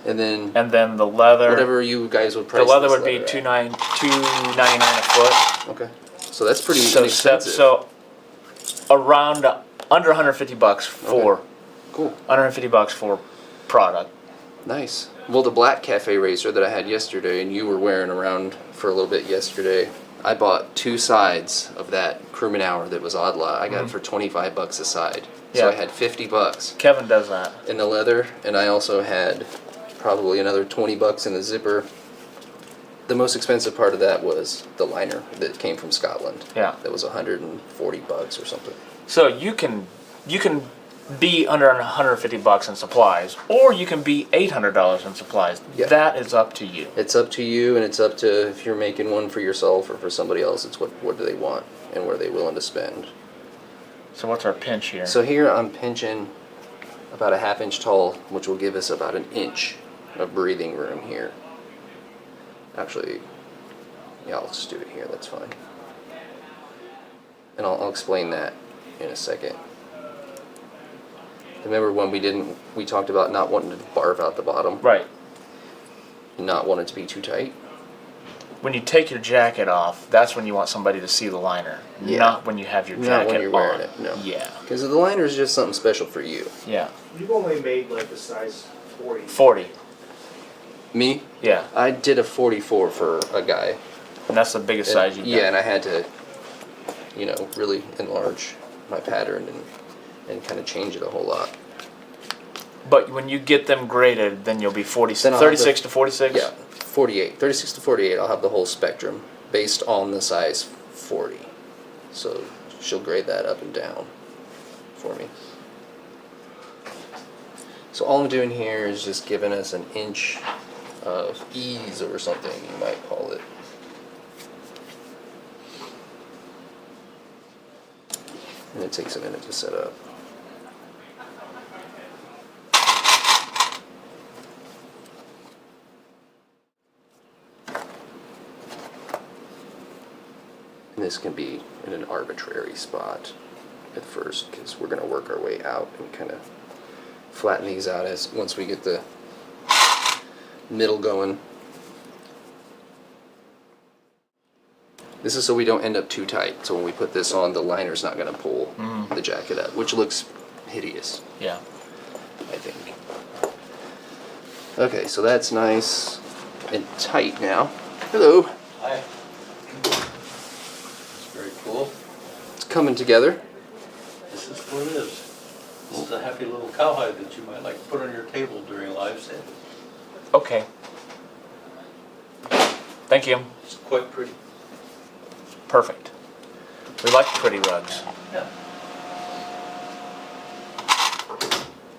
And then And then the leather. whatever you guys would price The leather this would be at. $2.99 a foot. Okay. So that's pretty So inexpensive. so around under $150 for Okay. Cool. $150 for product. Nice. Well, the black cafe racer that I had yesterday, and you were wearing around for a little bit yesterday, I bought 2 sides of that crewman hour that was odd lot. I got it for $25 a side. So Yeah. I had $50 Kevin does that. in the leather, and I also had probably another $20 in the zipper. The most expensive part of that was the liner that came from Scotland. Yeah. That was $140 or something. So you can be under $150 in supplies, or you can be $800 in supplies. Yeah. That is up to you. It's up to you, and it's up to if you're making one for yourself or for somebody else. It's what do they want and what are they willing to spend. So what's our pinch here? So here I'm pinching about a 1/2 inch tall, which will give us about 1 inch of breathing room here. Actually, yeah, I'll just do it here. That's fine. And I'll explain that in a second. Remember when we talked about not wanting to barf out the bottom, Right. not wanting it to be too tight. When you take your jacket off, that's when you want somebody to see the liner. Yeah. Not when you have your Not jacket when you're on. wearing it, no. Yeah. Because the liner is just something special for you. Yeah. You've only made like the size 40. 40. Me, Yeah. I did a 44 for a guy. And that's the biggest size you Yeah, got. and I had to, really enlarge my pattern and kind of change it a whole lot. But when you get them graded, then you'll be 40, Then I'll have 36 to 46? Yeah, 48, 36 to 48. I'll have the whole spectrum based on the size 40. So she'll grade that up and down for me. So all I'm doing here is just giving us 1 inch of ease or something, you might call it. And it takes a minute to set up. And this can be in an arbitrary spot at first because we're going to work our way out and kind of flatten these out as once we get the middle going. This is so we don't end up too tight. So when we put this on, the liner's not going to pull the jacket up, which looks hideous, Yeah. I think. Okay, so that's nice and tight now. Hello. Hi. It's very cool. It's coming together. This is what it is. This is a happy little cowhide that you might like to put on your table during live sale. Okay. Thank you. It's quite pretty. Perfect. We like pretty rugs. Yeah.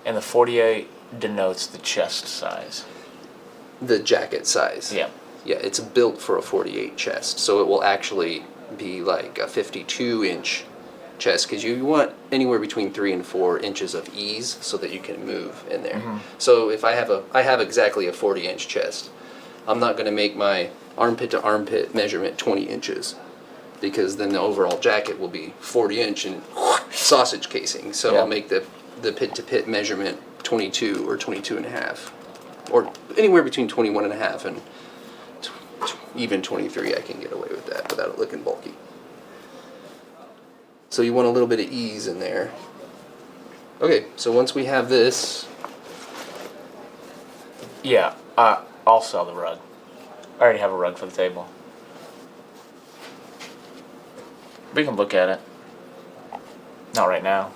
And the 48 denotes the chest size. The jacket size. Yeah. Yeah, it's built for a 48 chest, so it will actually be like a 52-inch chest because you want anywhere between 3 and 4 inches of ease so that you can move in there. So if I have exactly a 40-inch chest, I'm not going to make my armpit to armpit measurement 20 inches because then the overall jacket will be 40-inch and sausage casing. So Yeah. I'll make the pit to pit measurement 22 or 22 and a half, or anywhere between 21 and a half and Even 23 I can get away with that without it looking bulky. So you want a little bit of ease in there. Okay, so once we have this, Yeah, I'll sell the rug. I already have a rug for the table. We can look at it. Not right now.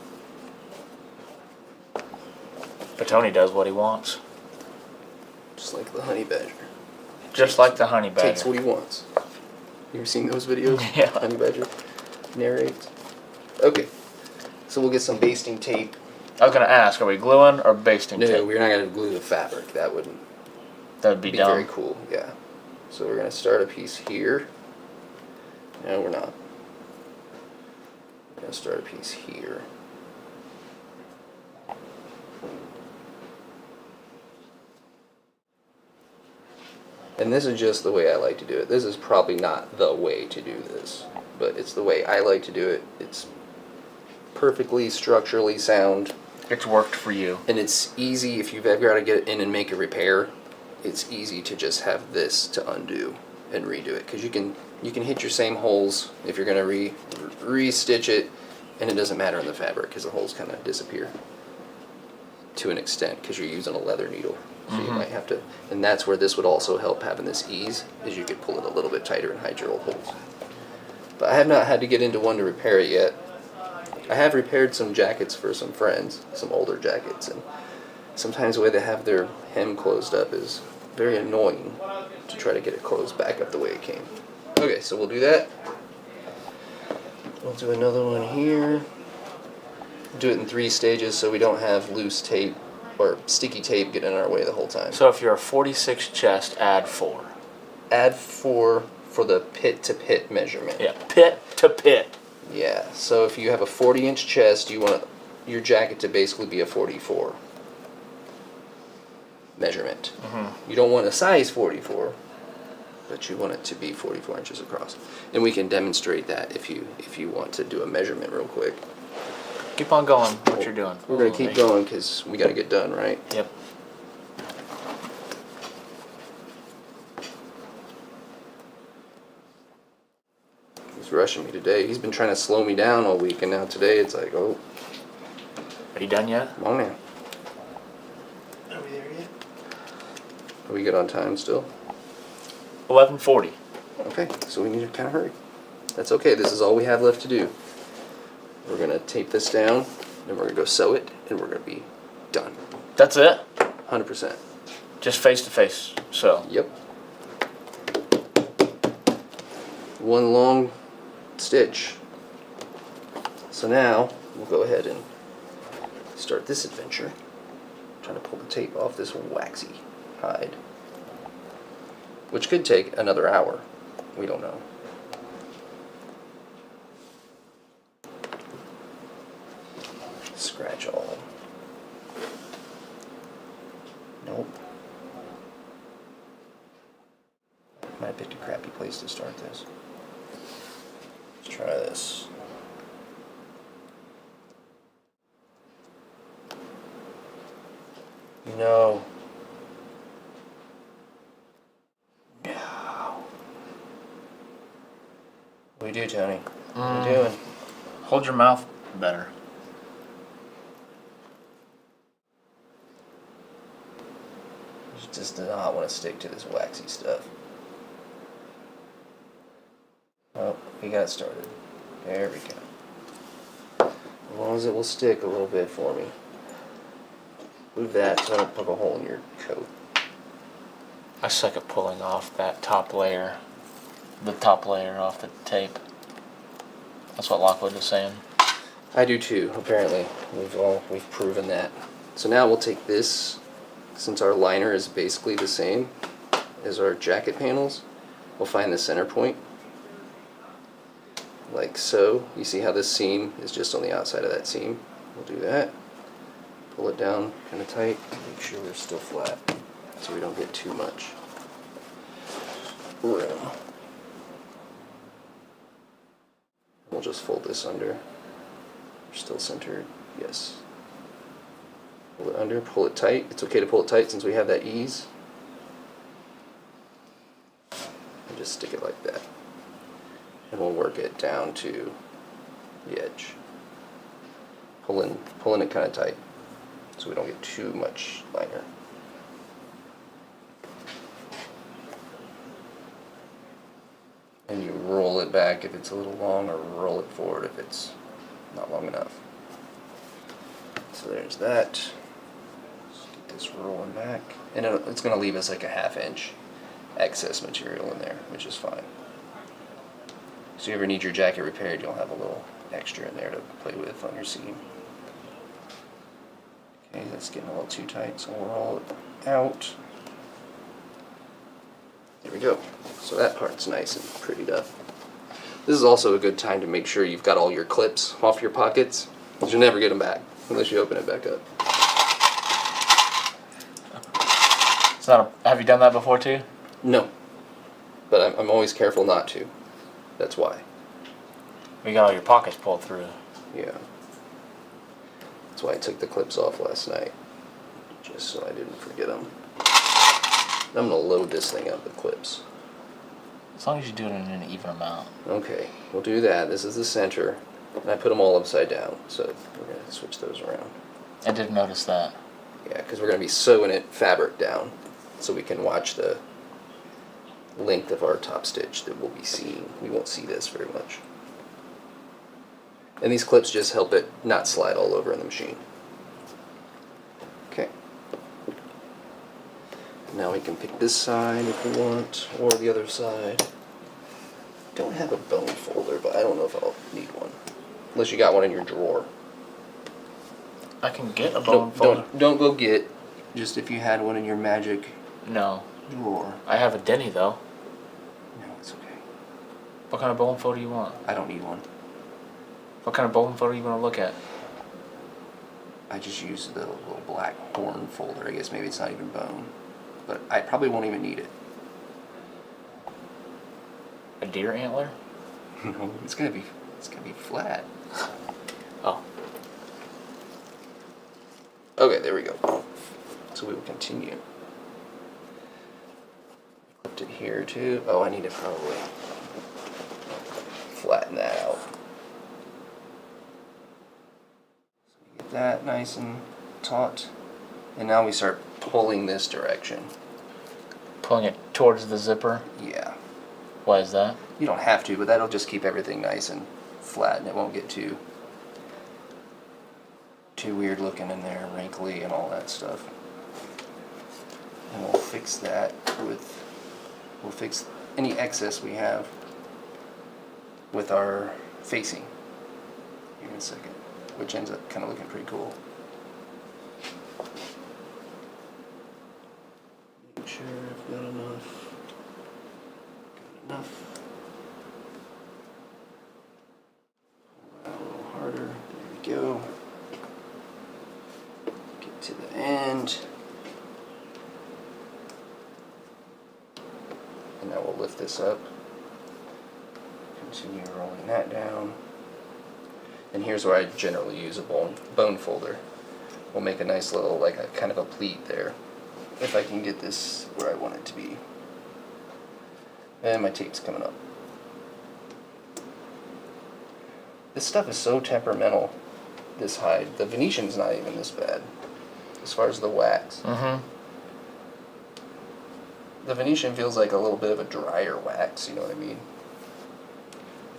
But Tony does what he wants. just like the honey badger, Just like the honey badger. takes what he wants. You ever seen those videos? Yeah. Honey badger narrates. Okay, so we'll get some basting tape. I was gonna ask, are we gluing or basting No, tape? we're not gonna glue the fabric. That wouldn't That'd be be dumb. very cool. Yeah. So we're gonna start a piece here. No, we're not. We're gonna start a piece here. And this is just the way I like to do it. This is probably not the way to do this, but it's the way I like to do it. It's perfectly structurally sound, It's worked for you. and it's easy if you've ever got to get in and make a repair. It's easy to just have this to undo and redo it, because you can hit your same holes if you're gonna re-stitch it, and it doesn't matter in the fabric because the holes kind of disappear to an extent because you're using a leather needle. So you might have to, and that's where this would also help having this ease, is you could pull it a little bit tighter and hide your old holes. But I have not had to get into one to repair it yet. I have repaired some jackets for some friends, some older jackets, and sometimes the way they have their hem closed up is very annoying to try to get it closed back up the way it came. Okay, so we'll do that. We'll do another one here. Do it in 3 stages so we don't have loose tape or sticky tape getting in our way the whole time. So if you're a 46 chest, add 4. Add 4 for the pit to pit measurement. Yeah, pit to pit. Yeah, so if you have a 40-inch chest, you want your jacket to basically be a 44 measurement. You don't want a size 44, but you want it to be 44 inches across. And we can demonstrate that if you want to do a measurement real quick. Keep on going, what you're doing. We're going to keep going because we got to get done, right? Yep. He's rushing me today. He's been trying to slow me down all week, and now today it's like, oh, Are you done yet? come on now. Are we there yet? Are we good on time still? 11:40. Okay, so we need to kind of hurry. That's okay. This is all we have left to do. We're going to tape this down, then we're going to go sew it, and we're going to be done. That's it? 100%. Just face to face. So, Yep. One long stitch. So now, we'll go ahead and start this adventure. I'm trying to pull the tape off this waxy hide, which could take another hour. We don't know. Scratch all. Nope. Might have picked a crappy place to start this. Let's try this. No. No. What do you do, Tony? What are you doing? hold your mouth better. You just do not want to stick to this waxy stuff. Oh, we got started. There we go. As long as it will stick a little bit for me. Move that so I don't poke a hole in your coat. I suck at pulling off that top layer. The top layer off the tape. That's what Lockwood was saying. I do too, apparently. We've proven that. So now we'll take this, since our liner is basically the same as our jacket panels, we'll find the center point. Like so. You see how this seam is just on the outside of that seam? We'll do that. Pull it down kind of tight. Make sure we're still flat so we don't get too much room. We'll just fold this under. We're still centered. Yes. Pull it under, pull it tight. It's okay to pull it tight since we have that ease. And just stick it like that. And we'll work it down to the edge. Pulling it kind of tight so we don't get too much liner. And you roll it back if it's a little long, or roll it forward if it's not long enough. So there's that. Let's get this rolling back. And it's going to leave us like a 1/2 inch excess material in there, which is fine. So you ever need your jacket repaired, you'll have a little extra in there to play with on your seam. Okay, that's getting a little too tight, so we'll roll it out. There we go. So that part's nice and prettied up. This is also a good time to make sure you've got all your clips off your pockets, because you'll never get them back unless you open it back up. It's not a, have you done that before too? No, but I'm always careful not to. That's why. You got all your pockets pulled through. Yeah. That's why I took the clips off last night, just so I didn't forget them. I'm gonna load this thing up with clips. As long as you do it in an even amount. Okay, we'll do that. This is the center, and I put them all upside down, so we're gonna switch those around. I did notice that. Yeah, because we're gonna be sewing it fabric down, so we can watch the length of our top stitch that we'll be seeing. We won't see this very much. And these clips just help it not slide all over in the machine. Okay. Now we can pick this side if we want, or the other side. Don't have a bone folder, but I don't know if I'll need one. Unless you got one in your drawer. I can get a bone folder. Don't go get. Just if you had one in your magic No. drawer. I have a Denny though. No, it's okay. What kind of bone folder you want? I don't need one. What kind of bone folder you want to look at? I just use the little black horn folder. I guess maybe it's not even bone. But I probably won't even need it. A deer antler? No, it's gonna be flat. Oh. Okay, there we go. So we will continue. Flipped it here too. Oh, I need to probably flatten that out. So get that nice and taut. And now we start pulling this direction. Pulling it towards the zipper? Yeah. Why is that? You don't have to, but that'll just keep everything nice and flat, and it won't get too weird looking in there, wrinkly and all that stuff. And we'll fix that with, we'll fix any excess we have with our facing here in a second, which ends up kind of looking pretty cool. Make sure I've got enough. Got enough. Pull that a little harder. There we go. Get to the end. And now we'll lift this up. Continue rolling that down. And here's where I generally use a bone folder. We'll make a nice little, like a kind of a pleat there, if I can get this where I want it to be. And my tape's coming up. This stuff is so temperamental, this hide. The Venetian's not even this bad, as far as the wax. Mm-hmm. The Venetian feels like a little bit of a drier wax, you know what I mean?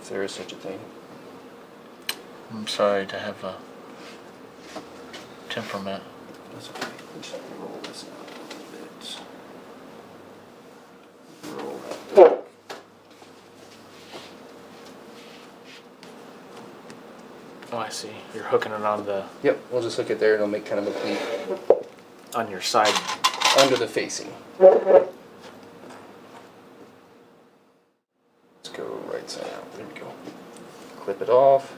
If there is such a thing. I'm sorry to have a temperament. That's okay. Just roll this out a little bit. Roll that. Oh, I see. You're hooking it on the Yep, we'll just hook it there and it'll make kind of a pleat on your side. under the facing. Let's go right side out. There we go. Clip it off.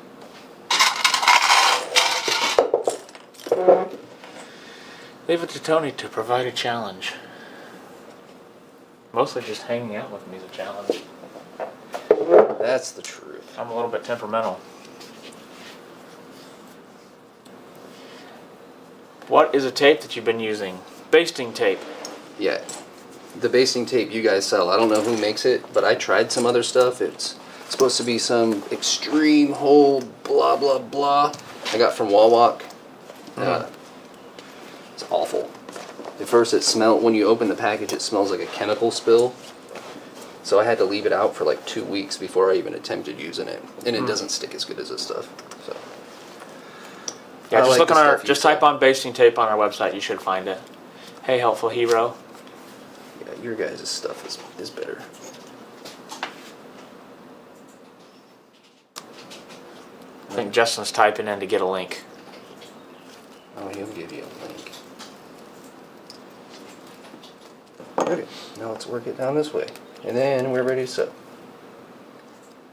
Leave it to Tony to provide a challenge. Mostly just hanging out with me is a challenge. That's the truth. I'm a little bit temperamental. What is a tape that you've been using? Basting tape. Yeah. the basting tape you guys sell, I don't know who makes it, but I tried some other stuff. It's supposed to be some extreme hole, blah, blah, blah. I got from Wawak. It's awful. At first it smelled, when you open the package, it smells like a chemical spill. So I had to leave it out for like 2 weeks before I even attempted using it. And it doesn't stick as good as this stuff. So. Yeah, I just like look the on our, stuff you just sell. type on basting tape on our website. You should find it. Hey, helpful hero. Yeah, your guys' stuff is better. I think Justin's typing in to get a link. Oh, he'll give you a link. Okay, now let's work it down this way. And then we're ready to sew.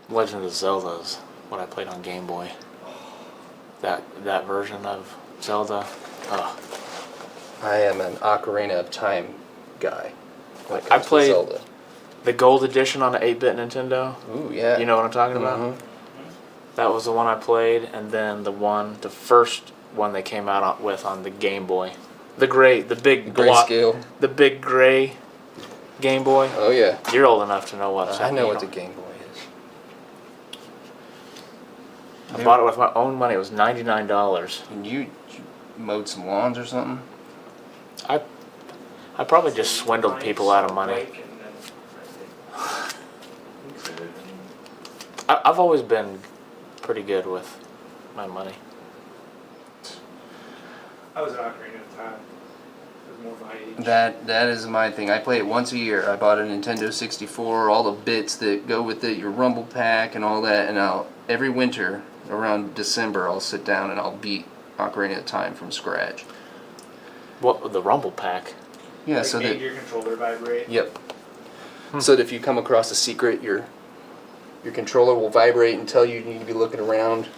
Legend of Zelda is what I played on Game Boy. That version of Zelda. Oh. I am an Ocarina of Time guy. when it I comes to played Zelda. the gold edition on the 8-bit Nintendo. Ooh, yeah. You know what I'm talking about? Mhm. That was the one I played, and then the first one they came out with on the Game Boy. The big block, Grayscale. the big gray Game Boy. Oh, yeah. You're old enough to know what's I know you what the Game Boy is. I bought it with my own money. It was $99. And you mowed some lawns or something? I probably just swindled people out of money. I've always been pretty good with my money. I was an Ocarina of Time. It was more my age. That is my thing. I play it once a year. I bought a Nintendo 64, all the bits that go with it, your Rumble Pack and all that, and every winter around December I'll sit down and I'll beat Ocarina of Time from scratch. What, the Rumble Pack? Yeah, Like so made that your controller vibrate. yep. So that if you come across a secret, your controller will vibrate and tell you need to be looking around.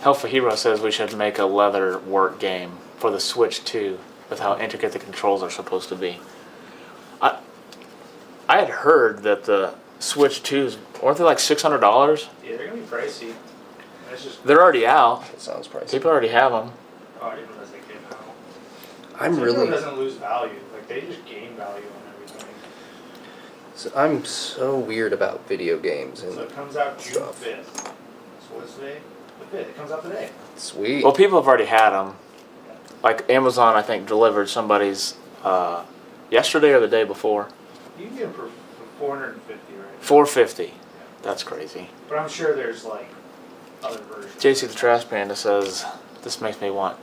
Helpful Hero says we should make a leather work game for the Switch 2 with how intricate the controls are supposed to be. I had heard that the Switch 2s, weren't they like $600? Yeah, they're gonna be pricey. That's just. They're already out. That sounds pricey. People already have them. Oh, I didn't realize they came out. I'm Nintendo really doesn't lose value. Like they just gain value on everything. I'm so weird about video games So and it comes out June stuff. 5th. So what is today? The 5th. It comes out today. Sweet. Well, people have already had them. Like Amazon, I think, delivered somebody's yesterday or the day before. You can get them for 450, right? $450. That's crazy. But I'm sure there's like other versions. JC the Trash Panda says, this makes me want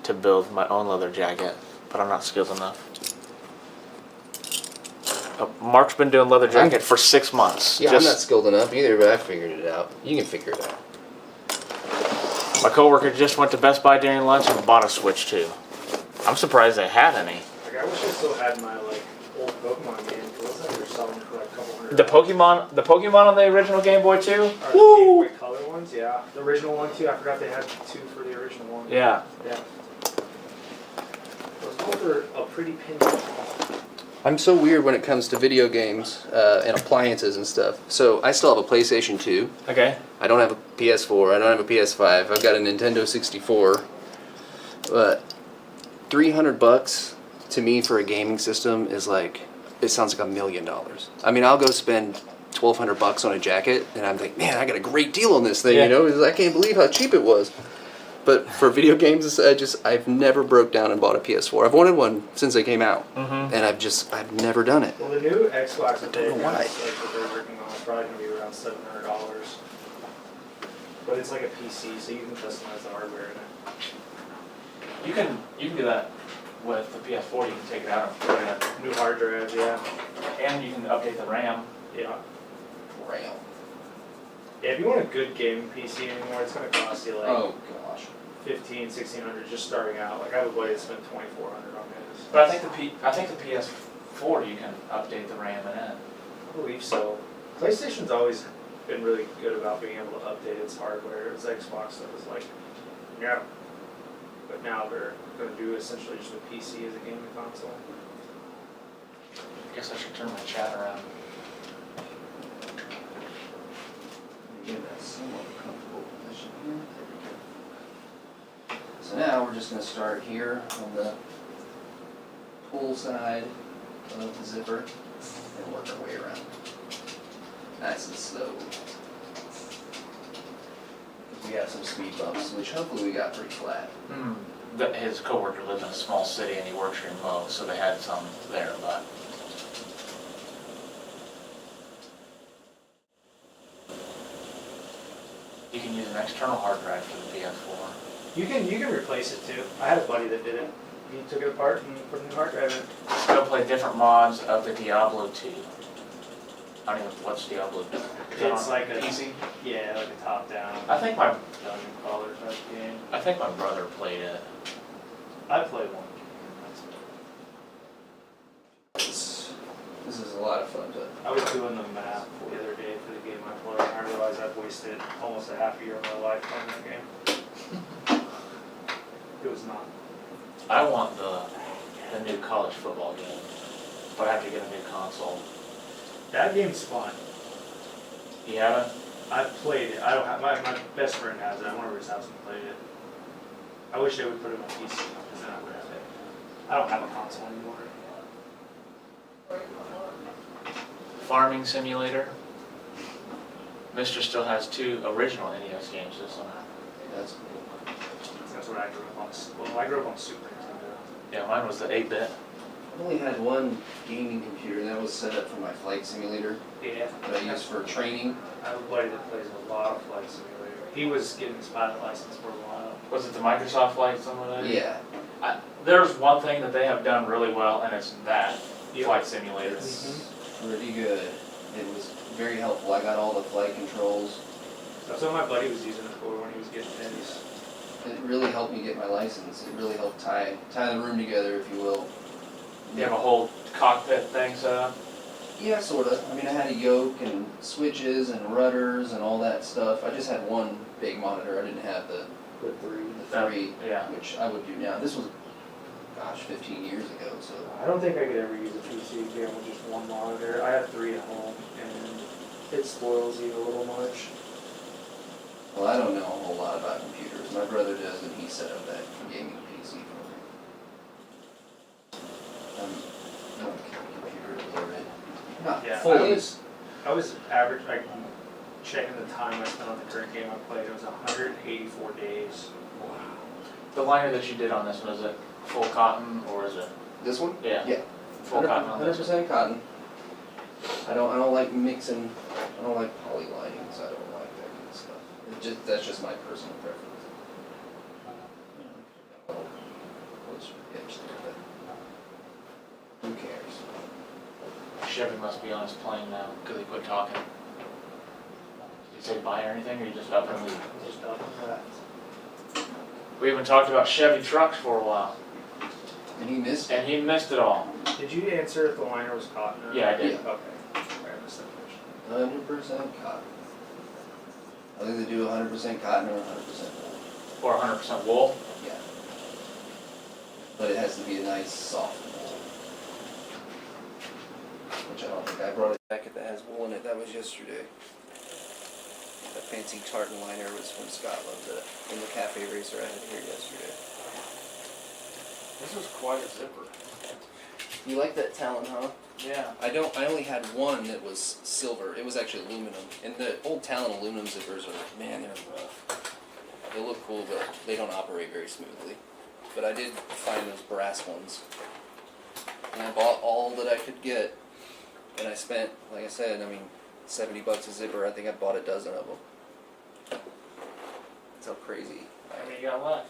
to build my own leather jacket, but I'm not skilled enough. Mark's been doing leather jacket for 6 months. Yeah, I'm not skilled enough either, but I figured it out. You can figure it out. My coworker just went to Best Buy during lunch and bought a Switch 2. I'm surprised they had any. Like I wish I still had my like old Pokemon game. It looks like they're selling for like a couple hundred. The Pokemon on the original Game Boy 2? Or the Game Boy Color ones, yeah. The original one too. I forgot they had 2 for the original one. Yeah. Yeah. Those both are a pretty penny. I'm so weird when it comes to video games and appliances and stuff. So I still have a PlayStation 2. Okay. I don't have a PS4. I don't have a PS5. I've got a Nintendo 64. But $300 to me for a gaming system is like, it sounds like $1 million. I mean, I'll go spend $1,200 on a jacket, and I'm like, man, I got a great deal on this thing. Yeah. You know, I can't believe how cheap it was. But for video games, I've never broke down and bought a PS4. I've wanted one since they came out, and I've never done it. Well, the new Xbox that don't know why. like that they're working on is probably gonna be around $700. But it's like a PC, so you can customize the hardware in it. You can do that with the PS4. You can take it out and put it in. New hard drive, yeah. And you can update the RAM. Yeah. RAM. Yeah, if you want a good gaming PC anymore, it's gonna cost you like Oh gosh. $1,500-$1,600 just starting out. Like I have a buddy that spent $2,400 on his. But I think the PS4 you can update the RAM in it. I believe so. PlayStation's always been really good about being able to update its hardware. It's Xbox that was like, no. But now they're gonna do essentially just a PC as a gaming console. I guess I should turn my chat around. Get that somewhat comfortable position here. There we go. So now we're just going to start here on the pull side. of the zipper and work our way around. Nice and slow. We have some speed bumps, which hopefully we got pretty flat. His coworker lives in a small city and he works remote, so they had some there, but. You can use an external hard drive for the PS4. You can replace it too. I had a buddy that did it. He took it apart and put a new hard drive in. Still play different mods of the Diablo 2. I don't even know what's Diablo 2. It's like a PC. Yeah, like a top-down I think my dungeon crawler type game. brother played it. I played one. This is a lot of fun to. I was doing the map the other day for the game I played, and I realized I've wasted almost a half a year of my life playing that game. It was not. I want the new college football game, but I have to get a new console. That game's fun. You haven't? I've played it. I don't have my best friend has it. I went over to his house and played it. I wish they would put it on PC because then I would have it. I don't have a console anymore. Farming Simulator. Mister still has 2 original NES games this summer. That's cool. That's what I grew up on. Well, I grew up on Super Nintendo. Yeah, mine was the 8-bit. I only had one gaming computer, and that was set up for my flight simulator Yeah. that I use for training. I have a buddy that plays a lot of Flight Simulator. He was getting his pilot license for a while. Was it the Microsoft Flight Simulator? Yeah. There's one thing that they have done really well, and it's that Yep. Flight Simulator. Pretty good. It was very helpful. I got all the flight controls. That's what my buddy was using it for when he was getting his. It really helped me get my license. It really helped tie the room together, if you will. You have a whole cockpit thing set up? Yeah, sorta. I mean, I had a yoke and switches and rudders and all that stuff. I just had one big monitor. I didn't have the three, Yeah. which I would do now. This was, gosh, 15 years ago, so. I don't think I could ever use a PC again with just one monitor. I have 3 at home, and it spoils you a little much. Well, I don't know a whole lot about computers. My brother does, and he set up that gaming PC for me. I'm a computer a little bit. Not Yeah, fully. I was average, like, checking the time I spent on the current game I played. It was 184 days. The liner that you did on this one, is it full cotton or is it? This one? Yeah. Yeah. Full cotton on this one? 100% cotton. I don't like mixing. I don't like poly linings. I don't like that kind of stuff. That's just my personal preference. What's your itch there, but who cares? Chevy must be on his plane now because he quit talking. Did you say bye or anything, or you just up and leave? Just up with that. We haven't talked about Chevy trucks for a while, And he missed it. and he missed it all. Did you answer if the liner was cotton? Or Yeah, I did. Yeah. Okay. I missed that question. 100% cotton. I think they do 100% cotton or 100% wool. Or 100% wool. Yeah. But it has to be a nice soft wool. Which I don't think I brought a jacket that has wool in it. That was yesterday. That fancy tartan liner was from Scotland in the cafe racer I had here yesterday. This is quite a zipper. You like that Talon, huh? Yeah. I only had one that was silver. It was actually aluminum. And the old Talon aluminum zippers are, man, they're rough. They look cool, but they don't operate very smoothly. But I did find those brass ones. And I bought all that I could get. And I spent, like I said, $70 a zipper. I think I bought a dozen of them. That's how crazy. How many you got left?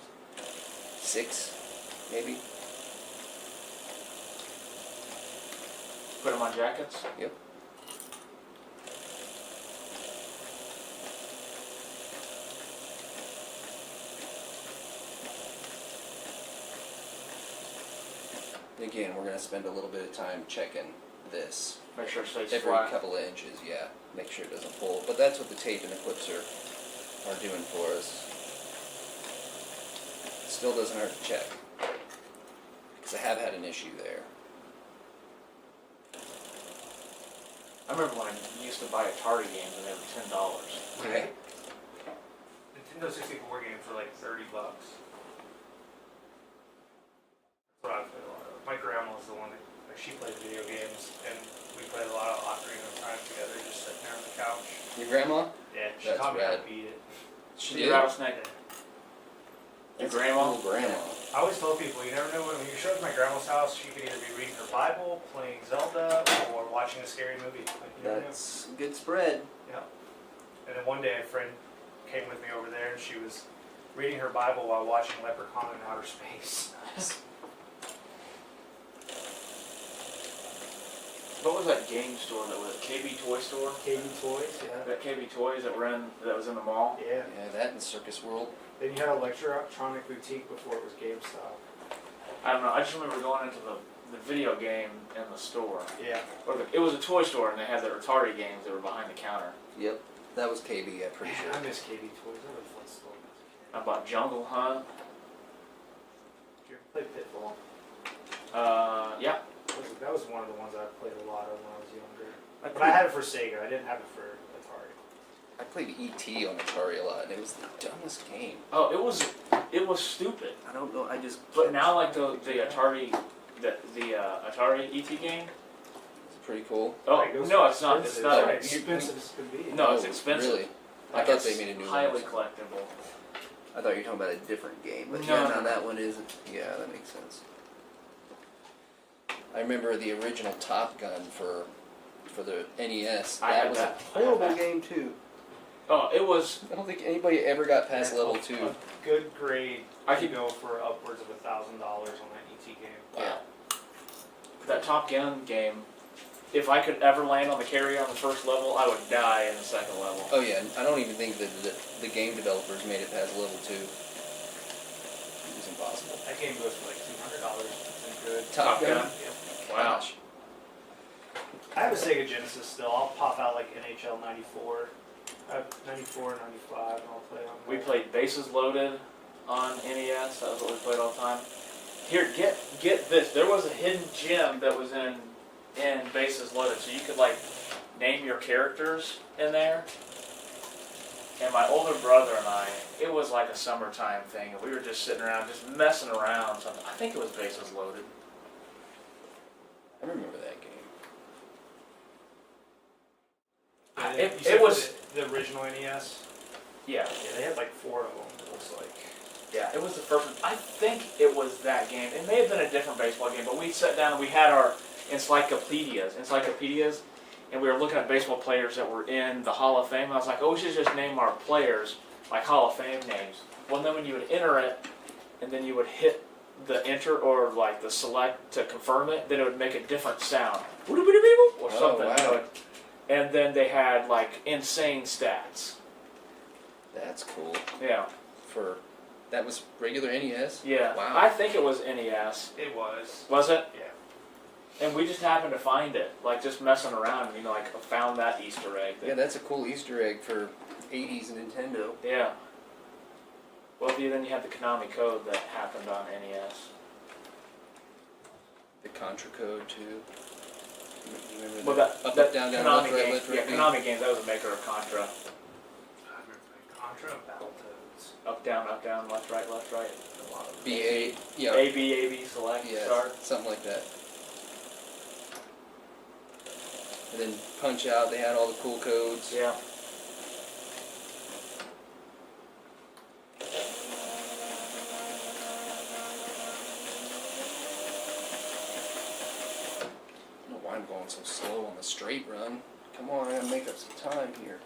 6, maybe. Put them on jackets? Yep. Again, we're going to spend a little bit of time checking this. Make sure it stays Every flat. couple of inches, yeah. Make sure it doesn't pull. But that's what the tape and the clips are doing for us. Still doesn't hurt to check. Because I have had an issue there. I remember when I used to buy Atari games and they were $10. Okay. Nintendo 64 game for like $30. That's what I played a lot of. My grandma was the one that Like she played video games, and we played a lot of Ocarina of Time together, just sitting there on the couch. Your grandma? Yeah, she That's taught me how to rad. beat it. She See did? rattlesnake. Your That's grandma? cool grandma. I always tell people, you never know when you show up at my grandma's house, she could either be reading her Bible, playing Zelda, or watching a scary movie. Like, you never know. That's a good spread. Yeah. And then one day a friend came with me over there, and she was reading her Bible while watching Leprechaun in Outer Space. What was that game store that was KB Toy Store? KB Toys, yeah. That KB Toys that that was in the mall? Yeah. Yeah, that in Circus World. Then you had Electronic Boutique before it was GameStop. I don't know. I just remember going into the video game in the store. Yeah. It was a toy store, and they had their Atari games that were behind the counter. Yep. That was KB, I'm pretty Man, sure. I miss KB Toys. That was a fun store. I bought Jungle Hunt. Did you ever play Pitfall? Yeah. That was one of the ones I played a lot of when I was younger. But I had it for Sega. I didn't have it for Atari. I played E.T. on Atari a lot, and it was the dumbest game. Oh, it was stupid. I don't know, I just... But now, like the Atari, the Atari ET game. It's pretty cool. Oh Like, those no, are it's not. It's expensive. not. Right, It's, expensive as could be. no, it's Oh, expensive. Really? I Like, thought it's they made a new one. highly collectible. I thought you were talking about a different game, but No, yeah, no, no, no. that one isn't. Yeah, that makes sense. I remember the original Top Gun for the NES. I That had was that. a horrible game too. Oh, it was. I don't think anybody ever got past level 2. A good grade. I I could- could go for upwards of $1,000 on that ET game. Wow. That Top Gun game. If I could ever land on the carrier on the first level, I would die in the second level. Oh yeah, I don't even think that the game developers made it past level 2. It was impossible. That game goes for like $200. It's good. Top Gun? Yeah. Wow. Gosh. I have a Sega Genesis still. I'll pop out like NHL 94. I have 94, 95, and I'll play on We there. played Bases Loaded on NES. That was what we played all the time. Here, get this. There was a hidden gem that was in Bases Loaded, so you could like name your characters in there. And my older brother and I, it was like a summertime thing, and we were just sitting around, just messing around. So I think it was Bases Loaded. I remember that game. Yeah, It you said was- the original NES. Yeah, Yeah, they had like 4 of them. It looks like. yeah, it was the first one. I think it was that game. It may have been a different baseball game, but we sat down and we had our encyclopedias, and we were looking at baseball players that were in the Hall of Fame. And I was like, oh, we should just name our players like Hall of Fame names. Well, then when you would enter it, and then you would hit the enter or like the select to confirm it, then it would make a different sound, or something. wow. And then they had like insane stats. That's cool. Yeah, That was regular NES? yeah. Wow. I think it was NES. It was. Was it? Yeah. And we just happened to find it, like just messing around, like found that Easter egg. Yeah, that's a cool Easter egg for 80s Nintendo. Yeah. Well, then you had the Konami code that happened on NES. The Contra code too. You remember Well, that? that Up, down, down, Konami left, right, game, left, right, yeah, B? Konami game. That was a maker of Contra. I remember playing Contra and Battletoads. Up, down, left, right, left, right. A lot of BA, yeah. A B, select, Yeah, start. something like that. And then Punch Out, they had all the cool codes. Yeah. I don't know why I'm going so slow on the straight run. Come on, I gotta make up some time here.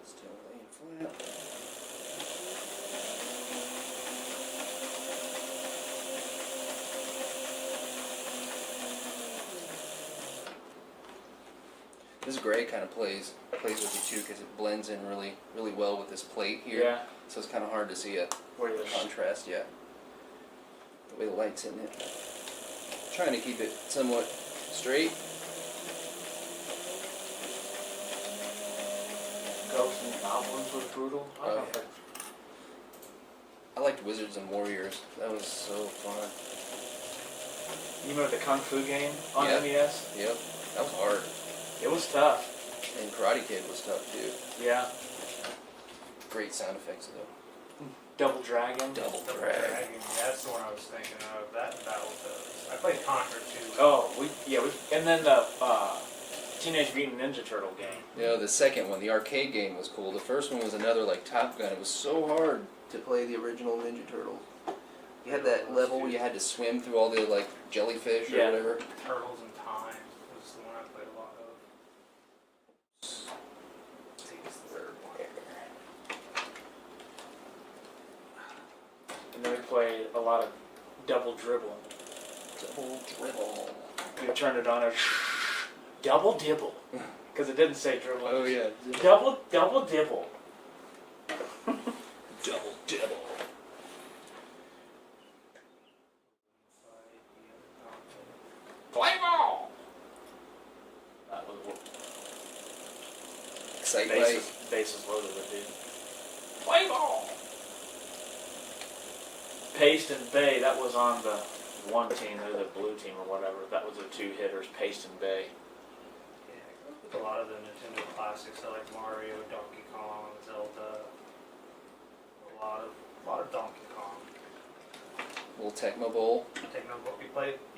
Still laying flat. This gray kind of plays with you too because it blends in really well with this plate here. Yeah. So it's kind of hard to see a Where you contrast yet. The way the light's in it. Trying to keep it somewhat straight. Ghosts and Goblins was brutal. I don't Oh, know if yeah. I liked Wizards and Warriors. That was so fun. You remember the Kung Fu game on Yeah. NES? Yep, that was hard. It was tough. And Karate Kid was tough too. Yeah. Great sound effects though. Double Dragon. Double Double drag. Dragon, that's the one I was thinking of. That and Battletoads. I played Conquer too. Oh, and then the Teenage Mutant Ninja Turtle game. You know, the second one, the arcade game, was cool. The first one was another like Top Gun. It was so hard to play the original Ninja Turtles. You had that level where you had to swim through all the like jellyfish or Yeah. whatever. Turtles in Time was the one I played a lot of. I think it's the third one. And then we played a lot of Double Dribble. Double dribble. We turned it on as Double Dibble. Because it didn't say dribble. Oh yeah. Double Dibble. Double dibble. Play ball! That was what Excite Bike. bases loaded with, dude. Play ball! Paste and Bay, that was on the one team, or the blue team or whatever. That was the two hitters, Paste and Bay. Yeah, a lot of the Nintendo classics. I like Mario, Donkey Kong, Zelda. A lot of Donkey Kong. Little Tecmo Bowl.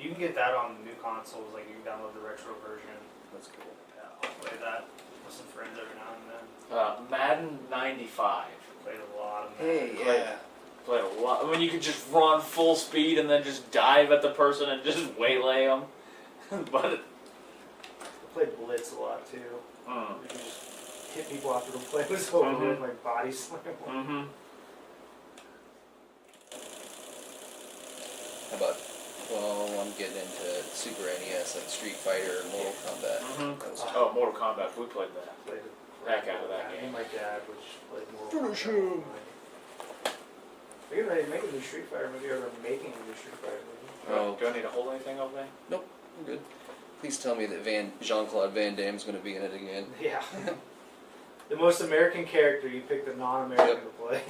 You can get that on new consoles. Like you can download the retro version. That's cool. Yeah, I'll play that with some friends every now and then. Madden 95. Played a lot of that. Hey, Play- yeah. Played a lot. I mean, you could just run full speed and then just dive at the person and just waylay them. But I played Blitz a lot too. mm, You can just hit people after the play was over Mhm. with like body slam. mm-hmm. How about, well, I'm getting into Super NES, like Street Fighter, Mortal Kombat. Mhm. That was Oh, Mortal Kombat. We played that. Played Heck out of that Me game. and my dad, which played more. Finish him. They're gonna make a new Street Fighter movie, or they're making a new Street Fighter movie. Oh. Do I need to hold anything over there? Nope, I'm good. Please tell me that Jean-Claude Van Damme's going to be in it again. Yeah. The most American character, you picked a non-American to play.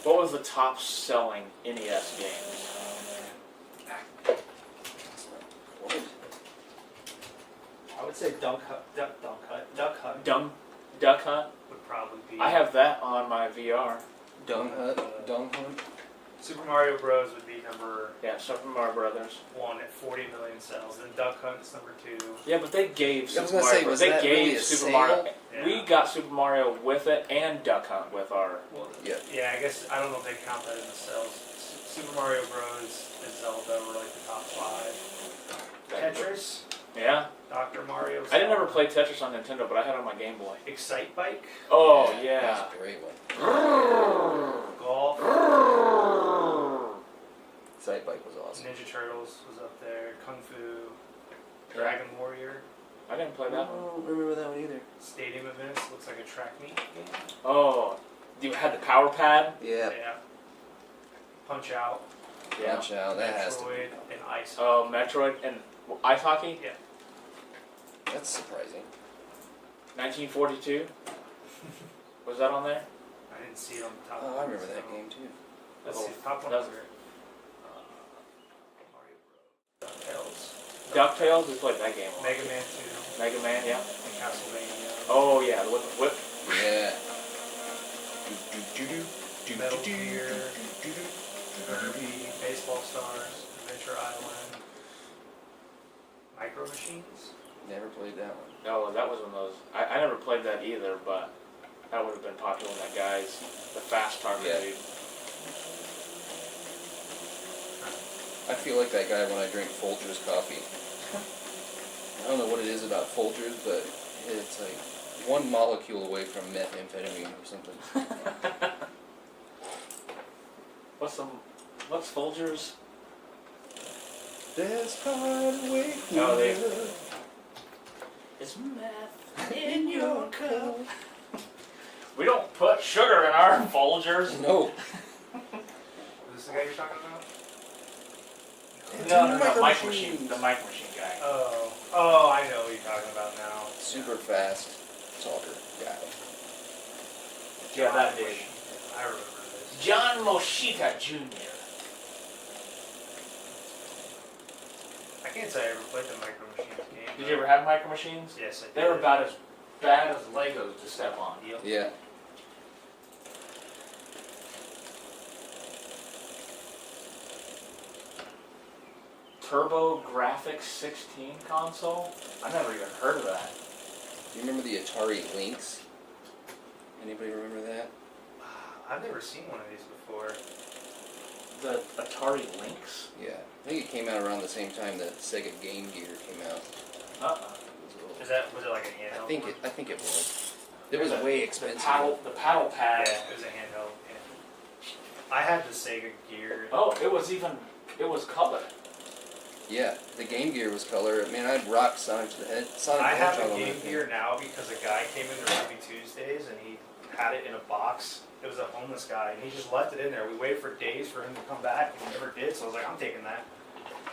What was the top selling NES games? I would say Duck Hunt Duck Hunt? would probably be. I have that on my VR. Dung Hunt? Super Mario Bros. Would be number Yeah, Super Mario Brothers. 1 at 40 million sales. Then Duck Hunt's number 2. Yeah, but they gave I was Super gonna Mario. say, was they that gave really a Super sale? Mario. Yeah. We got Super Mario with it and Duck Hunt with our. Well, Yeah. yeah, I guess I don't know if they count that in the sales. Super Mario Bros. And Zelda were like the top 5. Tetris, Yeah, Dr. Mario. I didn't ever play Tetris on Nintendo, but I had it on my Game Boy. Excite Bike, Oh That yeah. was a great one. Golf, Excite Bike was awesome. Ninja Turtles was up there, Kung Fu, Dragon Warrior, I didn't play I that one. don't remember that one either. Stadium Events, looks like a track meet game. Oh, you had the power pad. Yeah. Punch Out, Yeah. Watch out, that has to be. Metroid, and Ice. Oh, Metroid and ice hockey. That's surprising. 1942. Was that on there? I didn't see it on the top. Oh, I remember so- that game too. Let's see, top one. That was- Mario Bros. DuckTales. DuckTales. We played that game. a lot. Mega Man 2. Mega Man. Yeah. And Castlevania. Oh yeah, with the whip. Yeah. Metal Gear. Kirby. Baseball Stars. Adventure Island. Micro Machines. Never played that one. No, that was one of those. I never played that either, but that would have been popular in that guy's the fast target Yeah. dude. I feel like that guy when I drink Folgers coffee. I don't know what it is about Folgers, but it's like one molecule away from methamphetamine or something. What's Folgers? There's hard way. Oh, they. It's meth in your cup. We don't put sugar in our Folgers. No. Is this the guy you're talking about? No, Micro Micro Machines. Machine, the Micro Machine guy. Oh, I know what you're talking about now. Super fast talker guy. Yeah, that did. I remember this. John Moshita Jr. I can't say I ever played the Micro Machines game. Did you ever have Micro Machines? Yes, I did. They were about as bad as Legos to step on. Yep. Yeah. Turbo Graphics 16 console? I never even heard of that. You remember the Atari Lynx? Anybody remember that? I've never seen one of these before. The Atari Lynx? Yeah. I think it came out around the same time that Sega Game Gear came out. Uh-uh. Was it like a handheld? I think it was. It was way expensive. The paddle pad. Yeah, it was a handheld. Yeah. I had the Sega Gear. Oh, it was color. Yeah, the Game Gear was color. Man, I'd rock Sonic to the Head. Sonic I the have Hedgehog a on Game that thing. Gear now because a guy came into Ruby Tuesdays and he had it in a box. It was a homeless guy and he just left it in there. We waited for days for him to come back and he never did. So I was like, I'm taking that.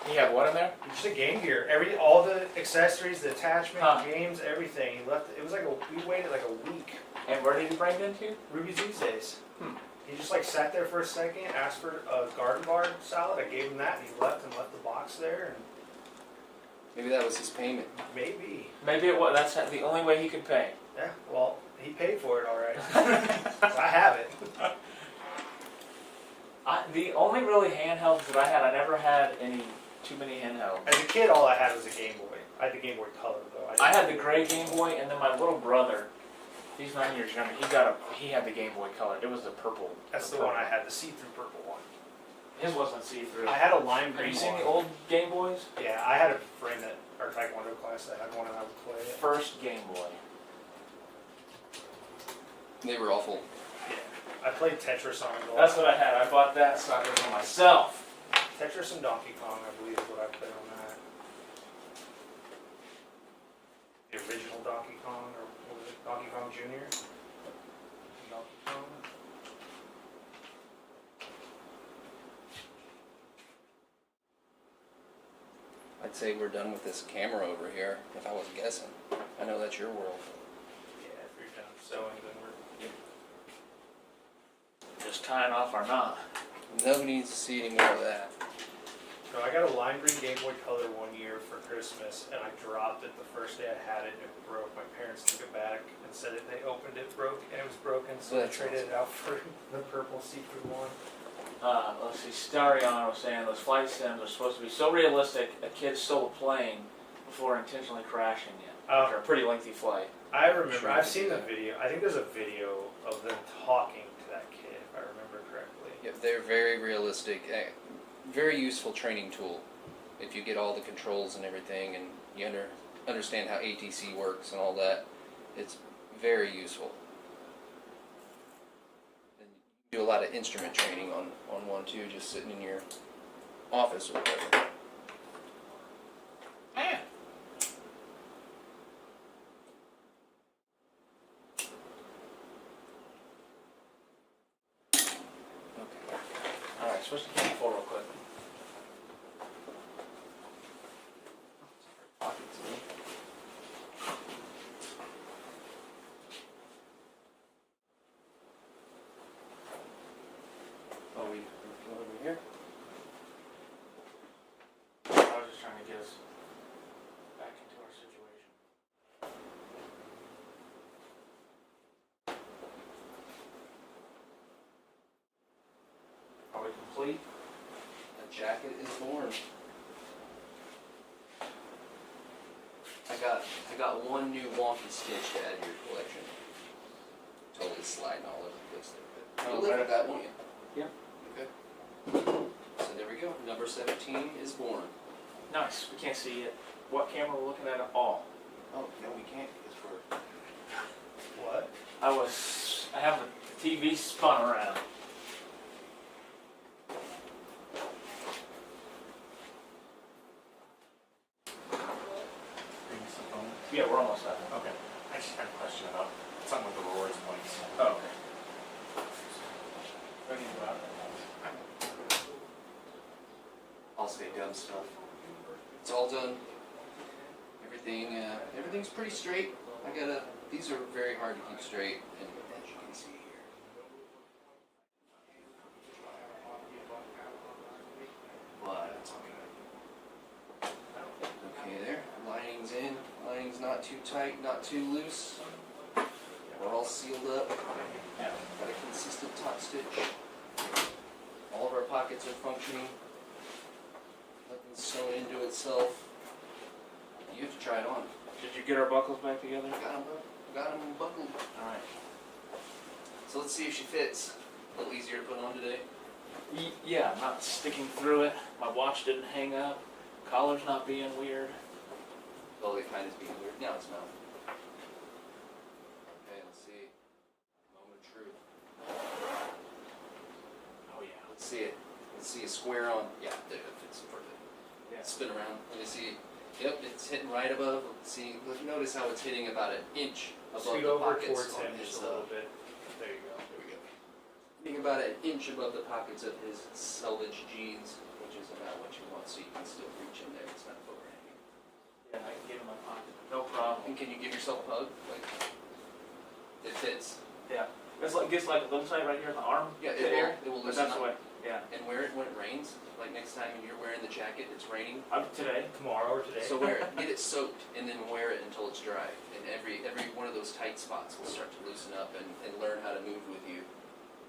You have what in there? Just a Game Gear. All the accessories, the attachment, Huh. games, everything. He left. It was like we waited like a week. And where did you bring it into? Ruby Tuesdays. Hmm. He just like sat there for a second, asked for a garden bar salad. I gave him that and he left the box there. And Maybe that was his payment. maybe. Maybe it was. That's the only way he could pay. Yeah. Well, he paid for it all right. So I have it. The only really handhelds that I had, I never had too many handhelds. As a kid, all I had was a Game Boy. I had the Game Boy Color though. I had the gray Game Boy, and then my little brother, he's 9 years younger. He had the Game Boy Color. It was the purple. That's the one I had, the see-through purple one. His wasn't see-through. I had a lime Have green you seen one. the old Game Boys? Yeah, I had a friend at our Taekwondo class that had one and I would play it. First Game Boy. They were awful. Yeah. I played Tetris on it a lot. That's what I had. I bought that sucker for myself. Tetris and Donkey Kong, I believe, is what I played on that. The original Donkey Kong, or what was it, Donkey Kong Jr.? Donkey Kong? I'd say we're done with this camera over here, if I was guessing. I know that's your world. Yeah, if you're done sewing, then we're... Just tying off our knot. Nobody needs to see any more of that. No, I got a lime green Game Boy Color one year for Christmas, and I dropped it the first day I had it, and it broke. My parents took it back and said if they opened it, broke, and it was broken, so I That's traded it out for the purple see-through one. Let's see, Starion was saying those flight sims are supposed to be so realistic a kid stole a plane before intentionally crashing it. Oh. After a pretty lengthy flight. I remember, Sure, I've I seen did the that. video. I think there's a video of them talking to that kid, if I remember correctly. Yep, they're very realistic, very useful training tool. If you get all the controls and everything, and you understand how ATC works and all that, it's very useful. And you do a lot of instrument training on one too, just sitting in your office or whatever. Man. Okay. Alright, switch to camera 4 real quick. Oh, we go over here. I was just trying to get us back into our situation. Are we complete? A jacket is born. I got one new wonky stitch to add to your collection. Totally sliding all over the place there, but Oh, you'll live right. with that, won't you? Yep. Okay. So there we go. Number 17 is born. Nice. We can't see it. What camera we're looking at all. Oh no, we can't because we're. What? I have the TV spun around. Yeah, we're almost done. Okay. I just had a question about something with the rewards points. Oh, okay. We can go out there. I'll say dumb stuff. It's all done. Everything's pretty straight. These are very hard to keep straight, and as you can see here, not too loose. We're all sealed up. Got a consistent top stitch. All of our pockets are functioning. Nothing's sewn into itself. You have to try it on. Did you get our buckles back together? Got them buckled. All right. So let's see if she fits. A little easier to put on today. Yeah, not sticking through it. My watch didn't hang up. Collar's not being weird. Well, it kind of being weird. Now it's not. Okay, let's see. Moment of truth. Oh yeah. Let's see it. Let's see a square on. Yeah, there, it fits perfect. Yeah. Spin around. Let me see. Yep, it's hitting right above. Let's see. Notice how it's hitting about an inch above Scoot the over pockets towards on him his. just a little bit. There you go. There we go. Hitting about an inch above the pockets of his selvage jeans, which is about what you want, so you can still reach in there. It's not overhanging. Yeah, I can get in my pocket. No problem. And can you give yourself a hug? Like, it fits. Yeah. It's like gets like looks like right here in the arm. Yeah, area. it will But loosen that's the up. way. Yeah. And wear it when it rains. Like next time when you're wearing the jacket, it's raining. Today. Tomorrow or today. So wear it, get it soaked, and then wear it until it's dry. And every one of those tight spots will start to loosen up and learn how to move with you.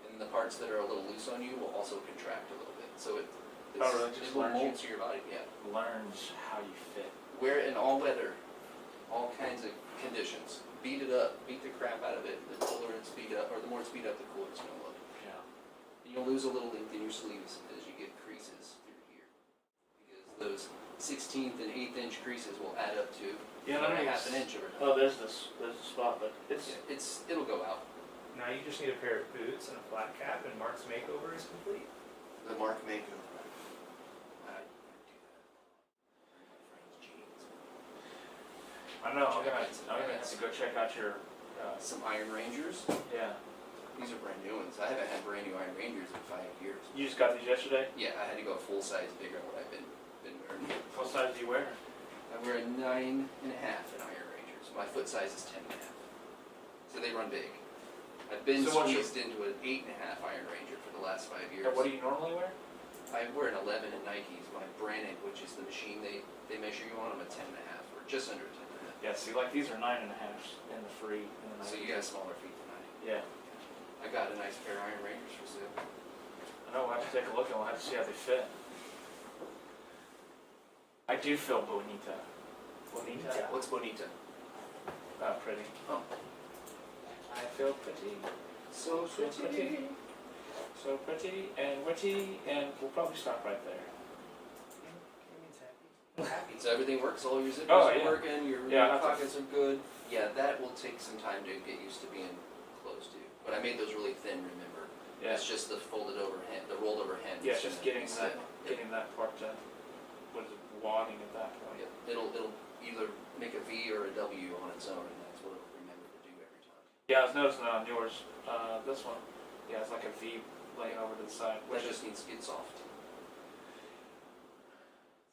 And the parts that are a little loose on you will also contract a little bit. So it really? Just it will learns you? mold to your body. Yeah. Learns how you fit. Wear it in all weather, all kinds of conditions. Beat it up, beat the crap out of it. The cooler it's beat up, or the more it's beat up, the cooler it's gonna look. Yeah. And you'll lose a little length in your sleeves as you get creases through here, because those 16th and 8th inch creases will add up to half an inch over time. Oh, there's the spot, but it's Yeah, it'll go out. Now you just need a pair of boots and a flat cap, and Mark's makeover is complete. The Mark makeover. I do that. My friend's jeans. I know. I'm gonna have to go check out your. Some Iron Rangers. Yeah. These are brand new ones. I haven't had brand new Iron Rangers in 5 years. You just got these yesterday. Yeah, I had to go a full size bigger than what I've been wearing. What size do you wear? I wear a 9.5 in Iron Rangers. My foot size is 10.5. So they run big. I've been So what's your- squeezed into an 8.5 Iron Ranger for the last 5 years. And what do you normally wear? I wear an 11 in Nikes. My Brannick, which is the machine they measure you on, I'm a 10.5 or just under 10.5. Yeah. See, like these are 9.5s in the free. So you got smaller feet than I do. Yeah. I got a nice pair of Iron Rangers for sale. I know. We'll have to take a look and we'll have to see how they fit. I do feel bonita. Bonita. What's Bonita? Pretty. Oh. I feel pretty. So pretty. So pretty and witty, and we'll probably stop right there. Happy. So everything works, all your zippers Oh, are yeah. working, your Yeah, pockets are good. Yeah, that will take some time to get used to being closed to. But I made those really thin, remember? Yeah. It's just the folded over hem, the rolled over hem. Yeah, it's just getting Inside. that part to what is it, wadding at that point. Yeah, it'll either make a V or a W on its own, and that's what it'll remember to do every time. Yeah, I was noticing on yours, this one. Yeah, it's like a V laying over to the side, That which is just needs to get soft.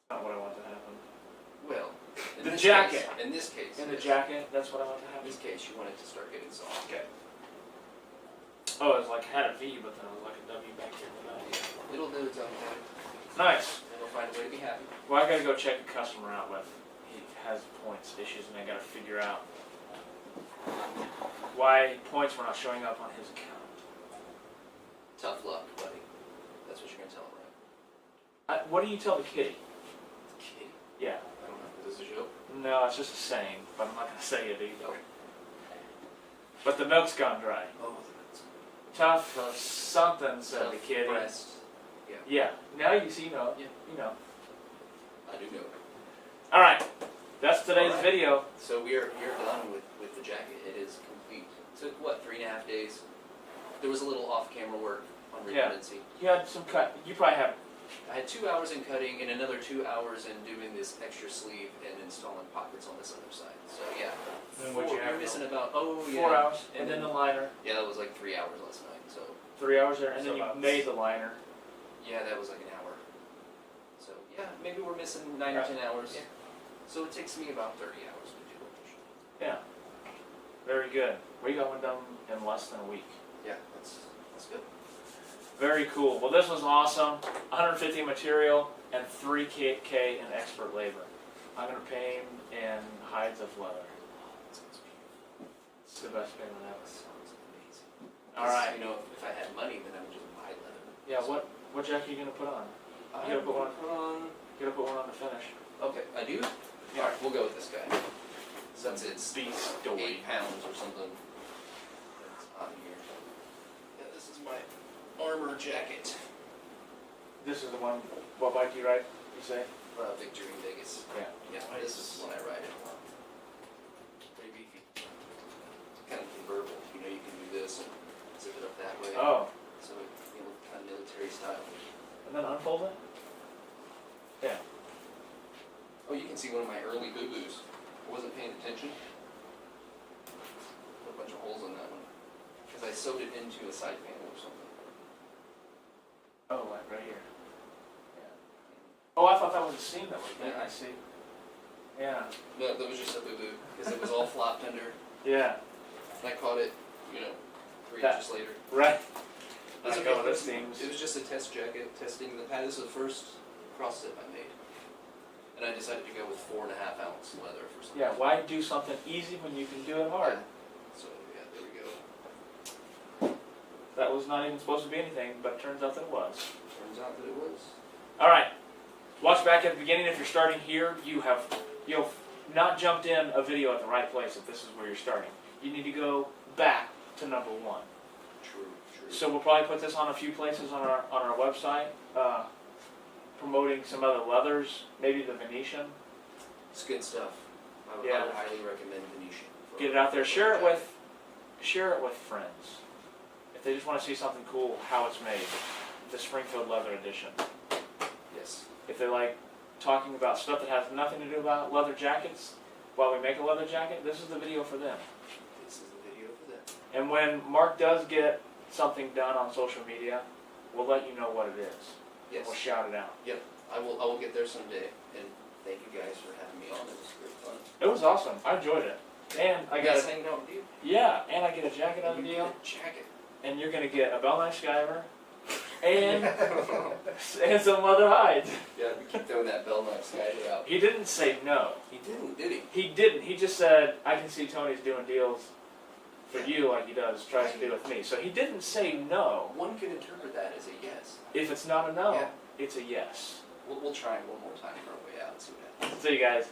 not what I want to happen. Well, in The this jacket. Case, in this case. In the yes. jacket, that's what I want to In happen. this case, you want it to start getting soft. Okay. Oh, it was like had a V, but then it was like a W back here. Yeah. It'll do its own thing. Nice. It'll find a way to be happy. Well, I gotta go check a customer out with. He has points issues, and I gotta figure out why points were not showing up on his account. Tough luck, buddy. That's what you're gonna tell him, right? What do you tell the kitty? Kitty. Yeah. I don't know. Is this a joke? No, it's just a saying, but I'm not gonna say it either. Okay. But the milk's gone dry. Oh, that's Tough or something, said the kitty. breast. Yeah. Now you see, no. Yeah. You know. I do know. All right. That's today's All right. video. So we are done with the jacket. It is complete. Took what, 3.5 days? There was a little off-camera work on Yeah. redundancy. You had some cut. You probably have. I had 2 hours in cutting and another 2 hours in doing this extra sleeve and installing pockets on this other side. So yeah, And what'd you you're have? missing about 4 4 hours, and then the liner. yeah, that was like 3 hours last night. So 3 hours there, and So then you about- made the liner. yeah, that was like an hour. So yeah, maybe we're missing 9 or 10 hours. Yeah. So it takes me about 30 hours to do it. Yeah. Very good. We got one done in less than a week. Yeah, that's good. Very cool. Well, this was awesome. 150 material and 3K in expert labor. I'm gonna pay him in hides of leather. That sounds beautiful. best feeling ever. Sounds amazing. All right. You know, if I had money, then I would just buy leather. Yeah, what jacket are you gonna put on? I'm You gotta put one- put on. You gotta put one on the finish. Okay, I do? Yeah. Alright, we'll go with this guy. Since it's Beast 8 story. pounds or something. That's on here. Yeah, this is my armor jacket. This is the one. What bike do you ride? You say? Victory in Vegas. Yeah. Yeah, this is when I ride it. Pretty beefy. Kind of convertible. You know, you can do this and zip it up that way. Oh, So, you know, kind of military style. and then unfold it. Yeah. Oh, you can see one of my early boo-boos. I wasn't paying attention. Put a bunch of holes in that one. Because I sewed it into a side panel or something. Oh, like right here. Yeah. Oh, I thought that was a seam that was there. I see. Yeah. No, that was just a boo-boo. Because it was all flopped under. Yeah. And I caught it, you know, 3 That- inches later. Right. That's I okay. know, this seems. It was just a test jacket, testing the pad. This was the first cross step I made. And I decided to go with 4.5 ounce leather for something. Yeah. Why do something easy when you can do it hard? So, yeah, there we go. That was not even supposed to be anything, but it turns out that it was. Turns out that it was. All right. Watch back at the beginning. If you're starting here, you've not jumped in a video at the right place. If this is where you're starting, you need to go back to number 1. True, true. So we'll probably put this on a few places on our website, promoting some other leathers, maybe the Venetian. It's good stuff. I would Yeah. highly recommend Venetian. Get it out there. Share it with friends. If they just want to see something cool, how it's made. The Springfield Leather Edition. Yes. If they like talking about stuff that has nothing to do about leather jackets, while we make a leather jacket, this is the video for them. This is the video for that. And when Mark does get something done on social media, we'll let you know what it is. Yes. We'll shout it out. Yep. I will get there someday. And thank you guys for having me on. It was great fun. It was awesome. I enjoyed it. And I You got guys a, hanging out with you? and I get a jacket on the You deal. get a jacket. And you're gonna get a Bell Knife Skyver and and some leather hides. Yeah, we keep throwing that bell knife skyver out. He didn't say no. He didn't, did he? He didn't. He just said, I can see Tony's doing deals for you like he tries to do with me. So he didn't say no. One could interpret that as a yes. If it's not a no, Yeah. it's a yes. We'll try it one more time on our way out and see what happens. See you guys.